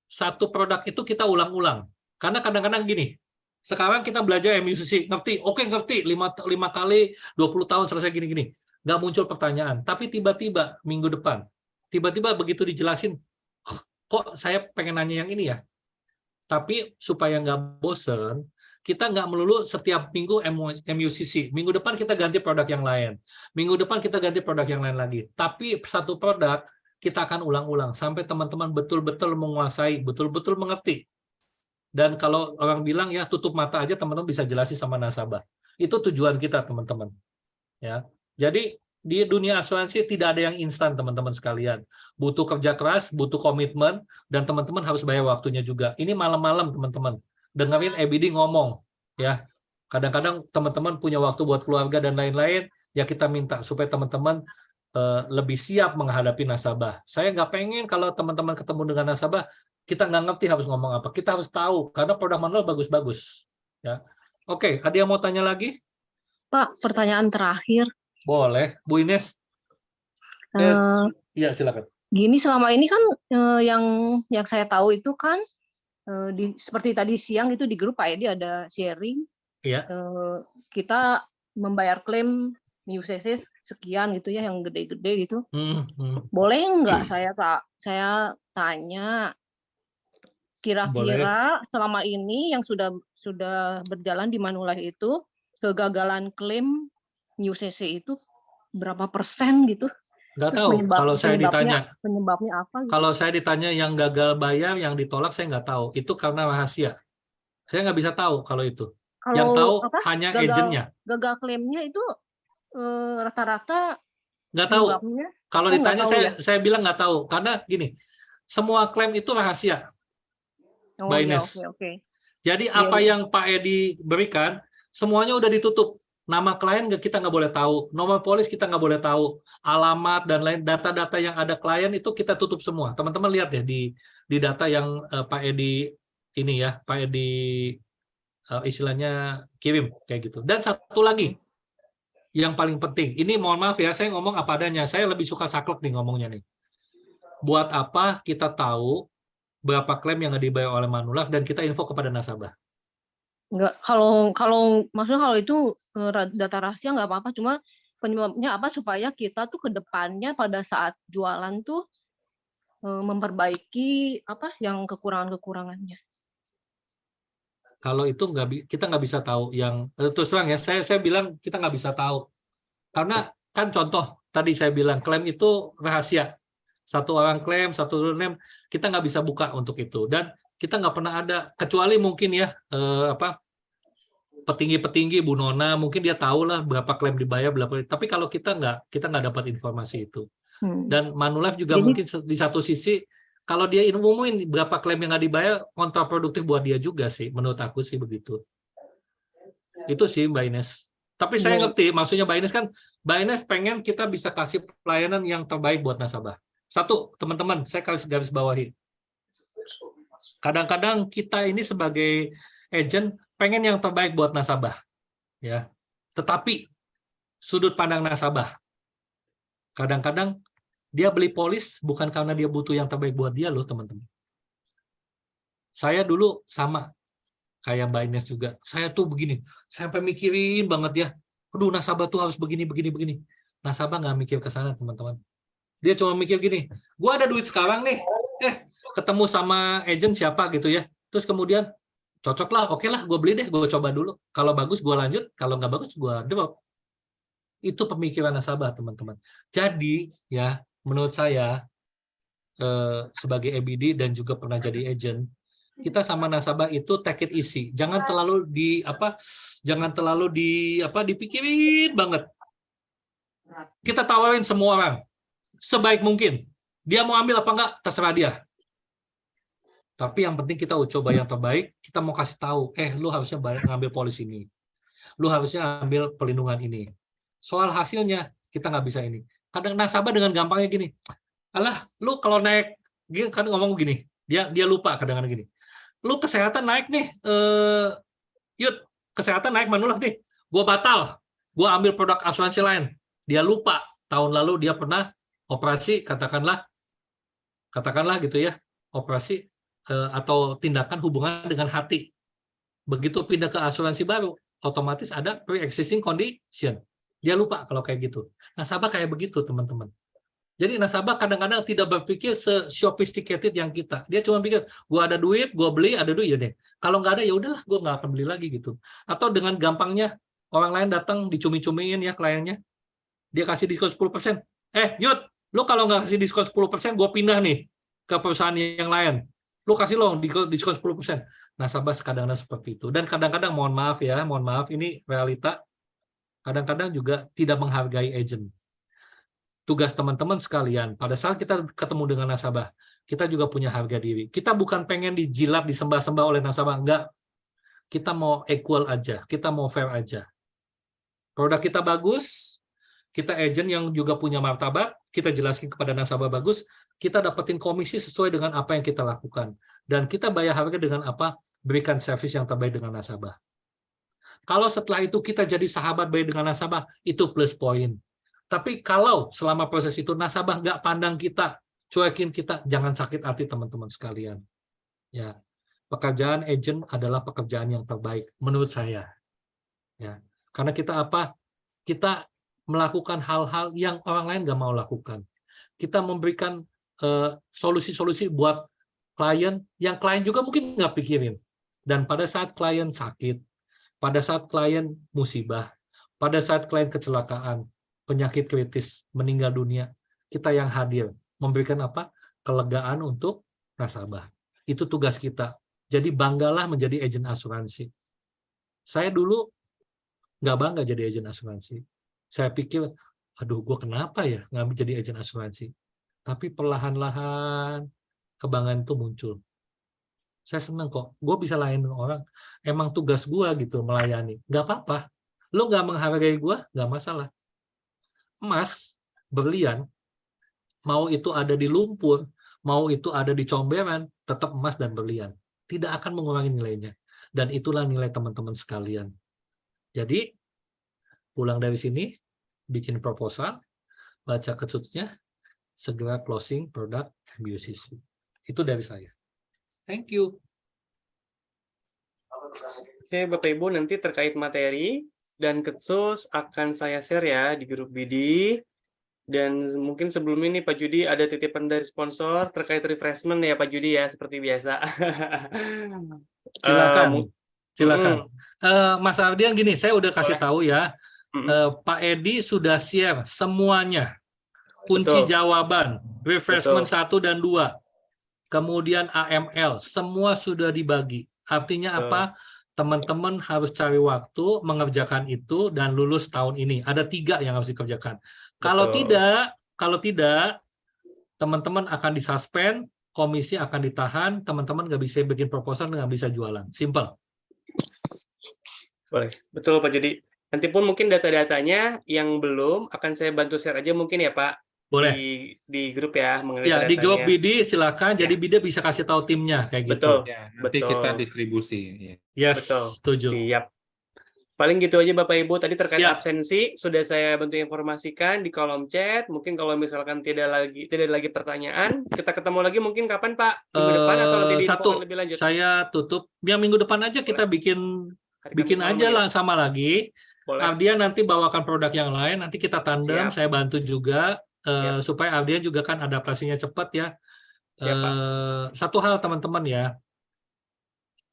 satu produk itu kita ulang-ulang. Karena kadang-kadang gini, sekarang kita belajar MUCC, ngerti? Oke, ngerti. 5 kali, 20 tahun selesai gini-gini. Nggak muncul pertanyaan. Tapi tiba-tiba, minggu depan, tiba-tiba begitu dijelasin, kok saya pengen nanya yang ini ya? Tapi supaya nggak bosen, kita nggak melulu setiap minggu MUCC. Minggu depan kita ganti produk yang lain. Minggu depan kita ganti produk yang lain lagi. Tapi satu produk, kita akan ulang-ulang sampai teman-teman betul-betul menguasai, betul-betul mengerti. Dan kalau orang bilang ya tutup mata aja teman-teman bisa jelasin sama nasabah. Itu tujuan kita teman-teman. Ya. Jadi di dunia asuransi tidak ada yang instan teman-teman sekalian. Butuh kerja keras, butuh komitmen, dan teman-teman harus bayar waktunya juga. Ini malam-malam teman-teman. Dengerin EBD ngomong. Ya. Kadang-kadang teman-teman punya waktu buat keluarga dan lain-lain, ya kita minta supaya teman-teman lebih siap menghadapi nasabah. Saya nggak pengen kalau teman-teman ketemu dengan nasabah, kita nggak ngerti harus ngomong apa. Kita harus tahu, karena produk manual bagus-bagus. Ya. Oke, ada yang mau tanya lagi? Pak, pertanyaan terakhir. Boleh, Bu Ines. Iya, silakan. Gini, selama ini kan yang saya tahu itu kan, seperti tadi siang itu di grup Pak Edi ada sharing. Iya. Kita membayar klaim UCC sekian gitu ya, yang gede-gede gitu. Boleh nggak saya tanya, kira-kira selama ini yang sudah berjalan di Manulife itu kegagalan klaim UCC itu berapa persen gitu? Nggak tahu. Kalau saya ditanya penyebabnya apa? Gitu? Kalau saya ditanya yang gagal bayar, yang ditolak, saya nggak tahu. Itu karena rahasia. Saya nggak bisa tahu kalau itu. Yang tahu Kalau apa hanya agennya. gagal klaimnya itu rata-rata Nggak tahu. penyebabnya. Kalau Oh, nggak ditanya tahu ya. saya bilang nggak tahu karena gini, semua klaim itu rahasia, Oh Mbak ya, Ines. oke. Jadi Iya, apa iya. yang Pak Edi berikan semuanya udah ditutup. Nama klien kita nggak boleh tahu, nomor polis kita nggak boleh tahu, alamat dan lain data-data yang ada klien itu kita tutup semua. Teman-teman lihat ya di data yang Pak Edi ini ya, Pak Edi istilahnya kirim kayak gitu. Dan satu lagi yang paling penting, ini mohon maaf ya, saya ngomong apa adanya. Saya lebih suka saklek nih ngomongnya nih. Buat apa kita tahu berapa klaim yang nggak dibayar oleh Manulife dan kita info kepada nasabah? Enggak, kalau maksudnya kalau itu data rahasia nggak apa-apa, cuma penyebabnya apa supaya kita tuh ke depannya pada saat jualan tuh memperbaiki apa yang kekurangan-kekurangannya. Kalau itu kita nggak bisa tahu yang terus terang ya, saya bilang kita nggak bisa tahu karena kan contoh tadi saya bilang klaim itu rahasia, satu orang klaim kita nggak bisa buka untuk itu dan kita nggak pernah ada kecuali mungkin ya petinggi Bu Nona mungkin dia tahu lah berapa klaim dibayar berapa, tapi kalau kita nggak dapat informasi itu. Dan Manulife juga mungkin di satu sisi kalau dia umumin berapa klaim yang nggak dibayar kontraproduktif buat dia juga sih, menurut aku sih begitu. Itu sih Mbak Ines. Tapi saya ngerti maksudnya Mbak Ines kan, Mbak Ines pengen kita bisa kasih pelayanan yang terbaik buat nasabah. Satu, teman-teman, saya garis bawahi. Kadang-kadang kita ini sebagai agent pengen yang terbaik buat nasabah, ya. Tetapi sudut pandang nasabah, kadang-kadang dia beli polis bukan karena dia butuh yang terbaik buat dia loh, teman-teman. Saya dulu sama kayak Mbak Ines juga. Saya tuh begini, sampai mikirin banget ya. Aduh, nasabah tuh harus begini. Nasabah nggak mikir ke sana, teman-teman. Dia cuma mikir gini, gua ada duit sekarang nih, ketemu sama agent siapa gitu ya. Terus kemudian cocok lah, oke lah, gue beli deh, gue coba dulu. Kalau bagus gue lanjut, kalau nggak bagus gue drop. Itu pemikiran nasabah, teman-teman. Jadi ya, menurut saya sebagai ABD dan juga pernah jadi agent, kita sama nasabah itu take it easy. Jangan terlalu dipikirin banget. Kita tawarin semua orang sebaik mungkin. Dia mau ambil apa enggak, terserah dia. Tapi yang penting kita coba yang terbaik, kita mau kasih tahu, lu harusnya ngambil polis ini. Lu harusnya ambil perlindungan ini. Soal hasilnya, kita nggak bisa ini. Kadang nasabah dengan gampangnya gini, alah, lu kalau naik, kan ngomong gini, dia lupa kadang-kadang gini. Lu kesehatan naik nih, kesehatan naik Manulife nih, gua batal, gua ambil produk asuransi lain. Dia lupa, tahun lalu dia pernah operasi, katakanlah gitu ya, operasi atau tindakan hubungan dengan hati. Begitu pindah ke asuransi baru, otomatis ada pre-existing condition. Dia lupa kalau kayak gitu. Nasabah kayak begitu, teman-teman. Jadi nasabah kadang-kadang tidak berpikir se-sophisticated yang kita. Dia cuma pikir, gua ada duit, gua beli, ada duit ya deh. Kalau nggak ada ya udahlah, gua nggak akan beli lagi gitu. Atau dengan gampangnya orang lain datang dicumi-cumiin ya kliennya, dia kasih diskon 10%. Yud, lu kalau nggak kasih diskon 10%, gua pindah nih ke perusahaan yang lain. Lu kasih loh diskon 10%. Nasabah kadang-kadang seperti itu. Dan kadang-kadang mohon maaf ini realita. Kadang-kadang juga tidak menghargai agent. Tugas teman-teman sekalian, pada saat kita ketemu dengan nasabah, kita juga punya harga diri. Kita bukan pengen dijilat, disembah-sembah oleh nasabah, enggak. Kita mau equal aja, kita mau fair aja. Produk kita bagus, kita agent yang juga punya martabat, kita jelaskan kepada nasabah bagus, kita dapetin komisi sesuai dengan apa yang kita lakukan. Dan kita bayar harga dengan apa? Berikan servis yang terbaik dengan nasabah. Kalau setelah itu kita jadi sahabat baik dengan nasabah, itu plus poin. Tapi kalau selama proses itu nasabah nggak pandang kita, cuekin kita, jangan sakit hati teman-teman sekalian. Ya, pekerjaan agent adalah pekerjaan yang terbaik menurut saya. Ya, karena kita melakukan hal-hal yang orang lain nggak mau lakukan. Kita memberikan solusi-solusi buat klien yang klien juga mungkin nggak pikirin. Dan pada saat klien sakit, pada saat klien musibah, pada saat klien kecelakaan, penyakit kritis, meninggal dunia, kita yang hadir, memberikan apa? Kelegaan untuk nasabah. Itu tugas kita. Jadi banggalah menjadi agen asuransi. Saya dulu nggak bangga jadi agen asuransi. Saya pikir, aduh, gue kenapa ya nggak jadi agen asuransi? Tapi perlahan-lahan kebanggaan itu muncul. Saya senang kok, gue bisa layanin orang. Emang tugas gue gitu melayani. Nggak apa-apa. Lu nggak menghargai gue, nggak masalah. Emas, berlian, mau itu ada di lumpur, mau itu ada di comberan, tetap emas dan berlian. Tidak akan mengurangi nilainya. Dan itulah nilai teman-teman sekalian. Jadi, pulang dari sini, bikin proposal, baca kesutsnya, segera closing produk MBUCC. Itu dari saya. Thank you. Oke, Bapak Ibu, nanti terkait materi dan ketsus akan saya share ya di grup BD. Dan mungkin sebelum ini Pak Judi ada titipan dari sponsor terkait refreshment ya Pak Judi ya, seperti biasa. Silakan. Mas Ardian gini, saya udah kasih tahu ya, Pak Edi sudah share semuanya. Kunci jawaban, refreshment 1 dan 2. Kemudian AML, semua sudah dibagi. Artinya apa? Teman-teman harus cari waktu mengerjakan itu dan lulus tahun ini. Ada 3 yang harus dikerjakan. Kalau tidak, teman-teman akan disuspend, komisi akan ditahan, teman-teman nggak bisa bikin proposal, nggak bisa jualan. Simple. Boleh, betul Pak Judi. Nanti pun mungkin data-datanya yang belum akan saya bantu share aja mungkin ya Pak. Boleh. Di grup ya. Ya, di grup BD silakan. Jadi BD bisa kasih tahu timnya kayak gitu. Betul. Ya, nanti kita distribusi. Yes, betul. Setuju. Siap. Paling gitu aja Bapak Ibu. Tadi terkait absensi sudah saya bantu informasikan di kolom chat. Mungkin kalau misalkan tidak lagi pertanyaan, kita ketemu lagi mungkin kapan Pak? Minggu depan atau nanti diinfokan lebih lanjut? Saya tutup. Yang minggu depan aja kita bikin aja lah sama lagi. Ardian nanti bawakan produk yang lain. Nanti kita tandem. Saya bantu juga supaya Ardian juga kan adaptasinya cepat ya. Satu hal teman-teman ya.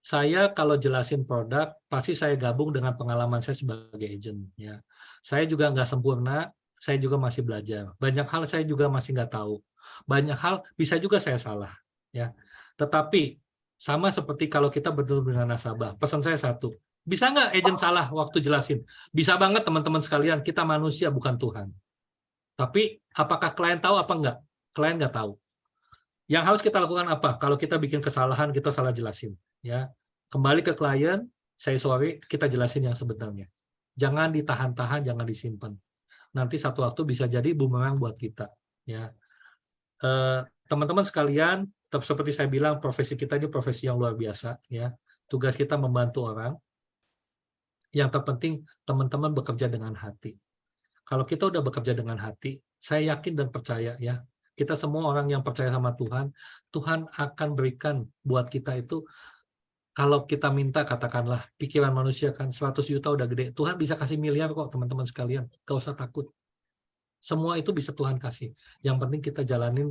Saya kalau jelasin produk, pasti saya gabung dengan pengalaman saya sebagai agent. Ya. Saya juga nggak sempurna, saya juga masih belajar. Banyak hal saya juga masih nggak tahu. Banyak hal bisa juga saya salah. Ya. Tetapi, sama seperti kalau kita bertemu dengan nasabah, pesan saya satu, bisa nggak agent salah waktu jelasin? Bisa banget teman-teman sekalian, kita manusia bukan Tuhan. Tapi, apakah klien tahu apa enggak? Klien nggak tahu. Yang harus kita lakukan apa? Kalau kita bikin kesalahan, kita salah jelasin. Ya, kembali ke klien, saya sorry, kita jelasin yang sebenarnya. Jangan ditahan-tahan, jangan disimpan. Nanti satu waktu bisa jadi bumerang buat kita. Ya, teman-teman sekalian, seperti saya bilang, profesi kita ini profesi yang luar biasa. Ya, tugas kita membantu orang. Yang terpenting teman-teman bekerja dengan hati. Kalau kita udah bekerja dengan hati, saya yakin dan percaya ya. Kita semua orang yang percaya sama Tuhan, Tuhan akan berikan buat kita itu. Kalau kita minta, katakanlah, pikiran manusia kan 100 juta udah gede. Tuhan bisa kasih miliar kok, teman-teman sekalian. Gak usah takut. Semua itu bisa Tuhan kasih. Yang penting kita jalanin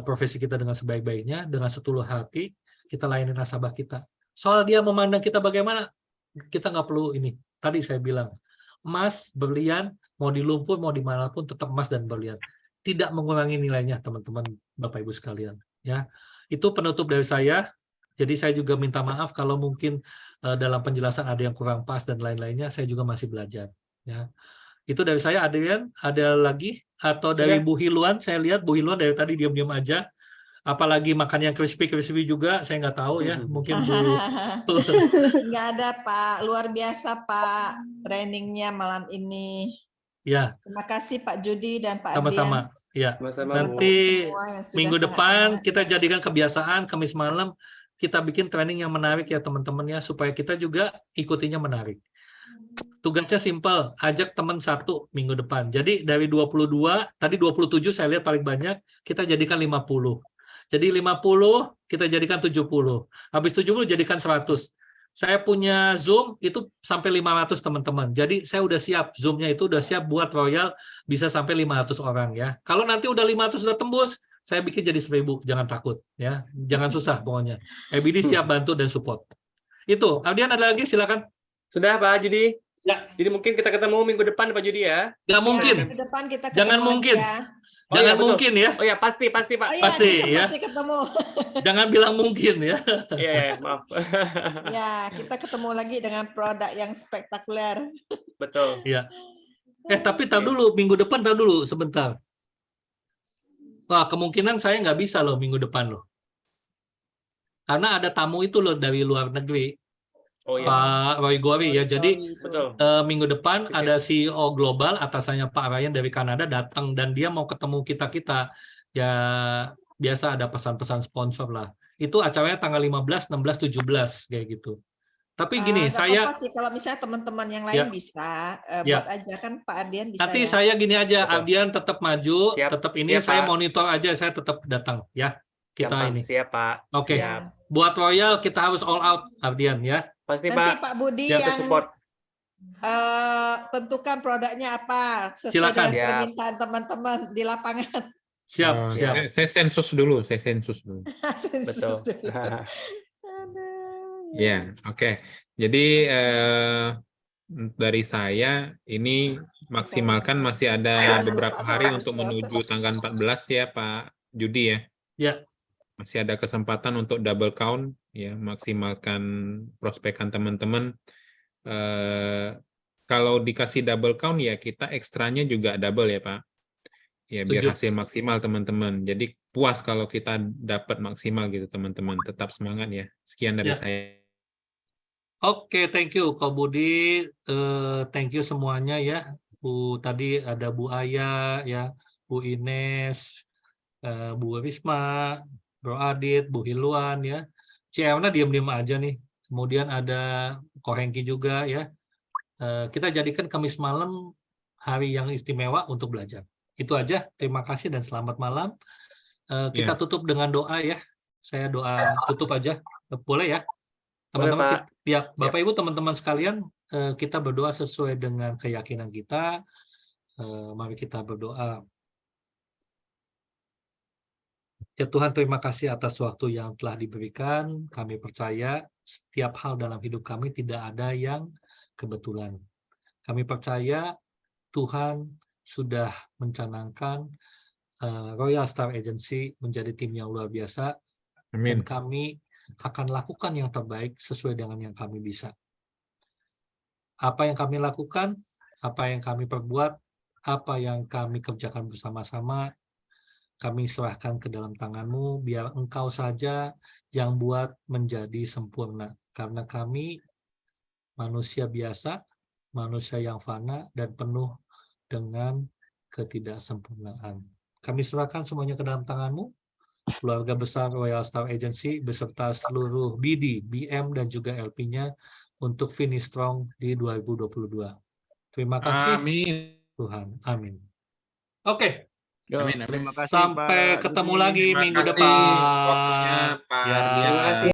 profesi kita dengan sebaik-baiknya, dengan setulur hati, kita layani nasabah kita. Soal dia memandang kita bagaimana, kita nggak perlu ini. Tadi saya bilang, emas, berlian, mau di lumpur, mau dimanapun, tetap emas dan berlian. Tidak mengurangi nilainya, teman-teman, Bapak-Ibu sekalian. Ya, itu penutup dari saya. Jadi saya juga minta maaf kalau mungkin dalam penjelasan ada yang kurang pas dan lain-lainnya, saya juga masih belajar. Ya. Itu dari saya, Adrian. Ada lagi? Atau dari Bu Hiluan? Saya lihat Bu Hiluan dari tadi diam-diam aja. Apalagi makan yang crispy-crispy juga, saya nggak tahu ya. Mungkin Bu... Nggak ada, Pak. Luar biasa, Pak. Trainingnya malam ini. Ya. Terima kasih Pak Judi dan Pak Sama-sama. Ya. Nanti minggu depan kita jadikan kebiasaan, Kamis malam, kita bikin training yang menarik ya teman-teman ya, supaya kita juga ikutinya menarik. Tugasnya simpel, ajak teman 1 minggu depan. Jadi dari 22, tadi 27 saya lihat paling banyak, kita jadikan 50. Jadi 50 kita jadikan 70. Habis 70 jadikan 100. Saya punya Zoom itu sampai 500 teman-teman. Jadi saya udah siap, Zoom-nya itu udah siap buat Royal bisa sampai 500 orang ya. Kalau nanti udah 500 udah tembus, saya bikin jadi 1000, jangan takut ya. Jangan susah pokoknya. EBD siap bantu dan support. Itu, Ardian ada lagi silakan. Sudah Pak Judi. Ya. Jadi mungkin kita ketemu minggu depan Pak Judi ya. Nggak mungkin. Minggu depan kita jangan mungkin. Ya. Oh Jangan iya, betul. mungkin ya. Oh ya, pasti Pak. Oh iya, Pasti, kita ya. pasti ketemu. Jangan bilang mungkin ya. Iya, maaf. Ya, kita ketemu lagi dengan produk yang spektakuler. Betul. Iya. Tapi tar dulu, minggu depan tar dulu sebentar. Wah, kemungkinan saya nggak bisa loh minggu depan loh. Karena ada tamu itu loh dari luar negeri. Oh iya. Pak Roy Gori ya. Jadi Betul. minggu depan ada CEO global atasannya Pak Ryan dari Kanada datang dan dia mau ketemu kita-kita. Ya biasa ada pesan-pesan sponsor lah. Itu acaranya tanggal 15, 16, 17 kayak gitu. Tapi gini, Nggak saya apa-apa sih kalau misalnya teman-teman yang lain bisa Ya. buat aja kan Pak Ardian bisa nanti ya. saya gini aja, Betul. Ardian tetap maju, Siap, tetap ini siap, saya Pak. monitor aja, saya tetap datang ya. Kita Gampang. ini. Siap, Pak. Oke. Siap. Buat Royal kita harus all out, Ardian ya. Pasti, Nanti Pak. Pak Budi Siap yang support. tentukan produknya apa sesuai Silakan. dengan Siap. permintaan teman-teman di lapangan. Siap, Oh, siap. Saya sensus dulu. Betul. Ya, oke. Jadi dari saya ini maksimalkan masih ada beberapa hari untuk menuju tanggal 14 ya Pak Judi ya. Ya. Masih ada kesempatan untuk double count ya, maksimalkan prospekan teman-teman. Kalau dikasih double count ya kita ekstranya juga double ya Pak. Ya biar Setuju. hasil maksimal teman-teman. Jadi puas kalau kita dapat maksimal gitu teman-teman. Tetap semangat ya. Sekian dari Ya. saya. Oke, thank you Kak Budi. Thank you semuanya ya. Tadi ada Bu Aya ya, Bu Ines, Bu Risma, Bro Adit, Bu Hilwan ya. Ciana diam-diam aja nih. Kemudian ada Ko Hengki juga ya. Kita jadikan Kamis malam hari yang istimewa untuk belajar. Itu aja. Terima kasih dan selamat malam. Kita tutup dengan doa ya. Saya doa tutup aja. Boleh ya? Teman-teman, Pak. ya Bapak Ibu, teman-teman sekalian, kita berdoa sesuai dengan keyakinan kita. Mari kita berdoa. Ya Tuhan, terima kasih atas waktu yang telah diberikan. Kami percaya setiap hal dalam hidup kami tidak ada yang kebetulan. Kami percaya Tuhan sudah mencanangkan Royal Star Agency menjadi tim yang luar biasa. Dan Amin. kami akan lakukan yang terbaik sesuai dengan yang kami bisa. Apa yang kami lakukan, apa yang kami perbuat, apa yang kami kerjakan bersama-sama, kami serahkan ke dalam tangan-Mu, biar Engkau saja yang buat menjadi sempurna. Karena kami manusia biasa, manusia yang fana, dan penuh dengan ketidaksempurnaan. Kami serahkan semuanya ke dalam tangan-Mu, keluarga besar Royal Star Agency beserta seluruh BD, BM, dan juga LP-nya untuk finish strong di 2022. Terima kasih Tuhan. Amin. Oke. Amin. Terima kasih Sampai Pak ketemu Judi. lagi Terima minggu kasih depan. waktunya Pak Ya. Ardian. Terima kasih.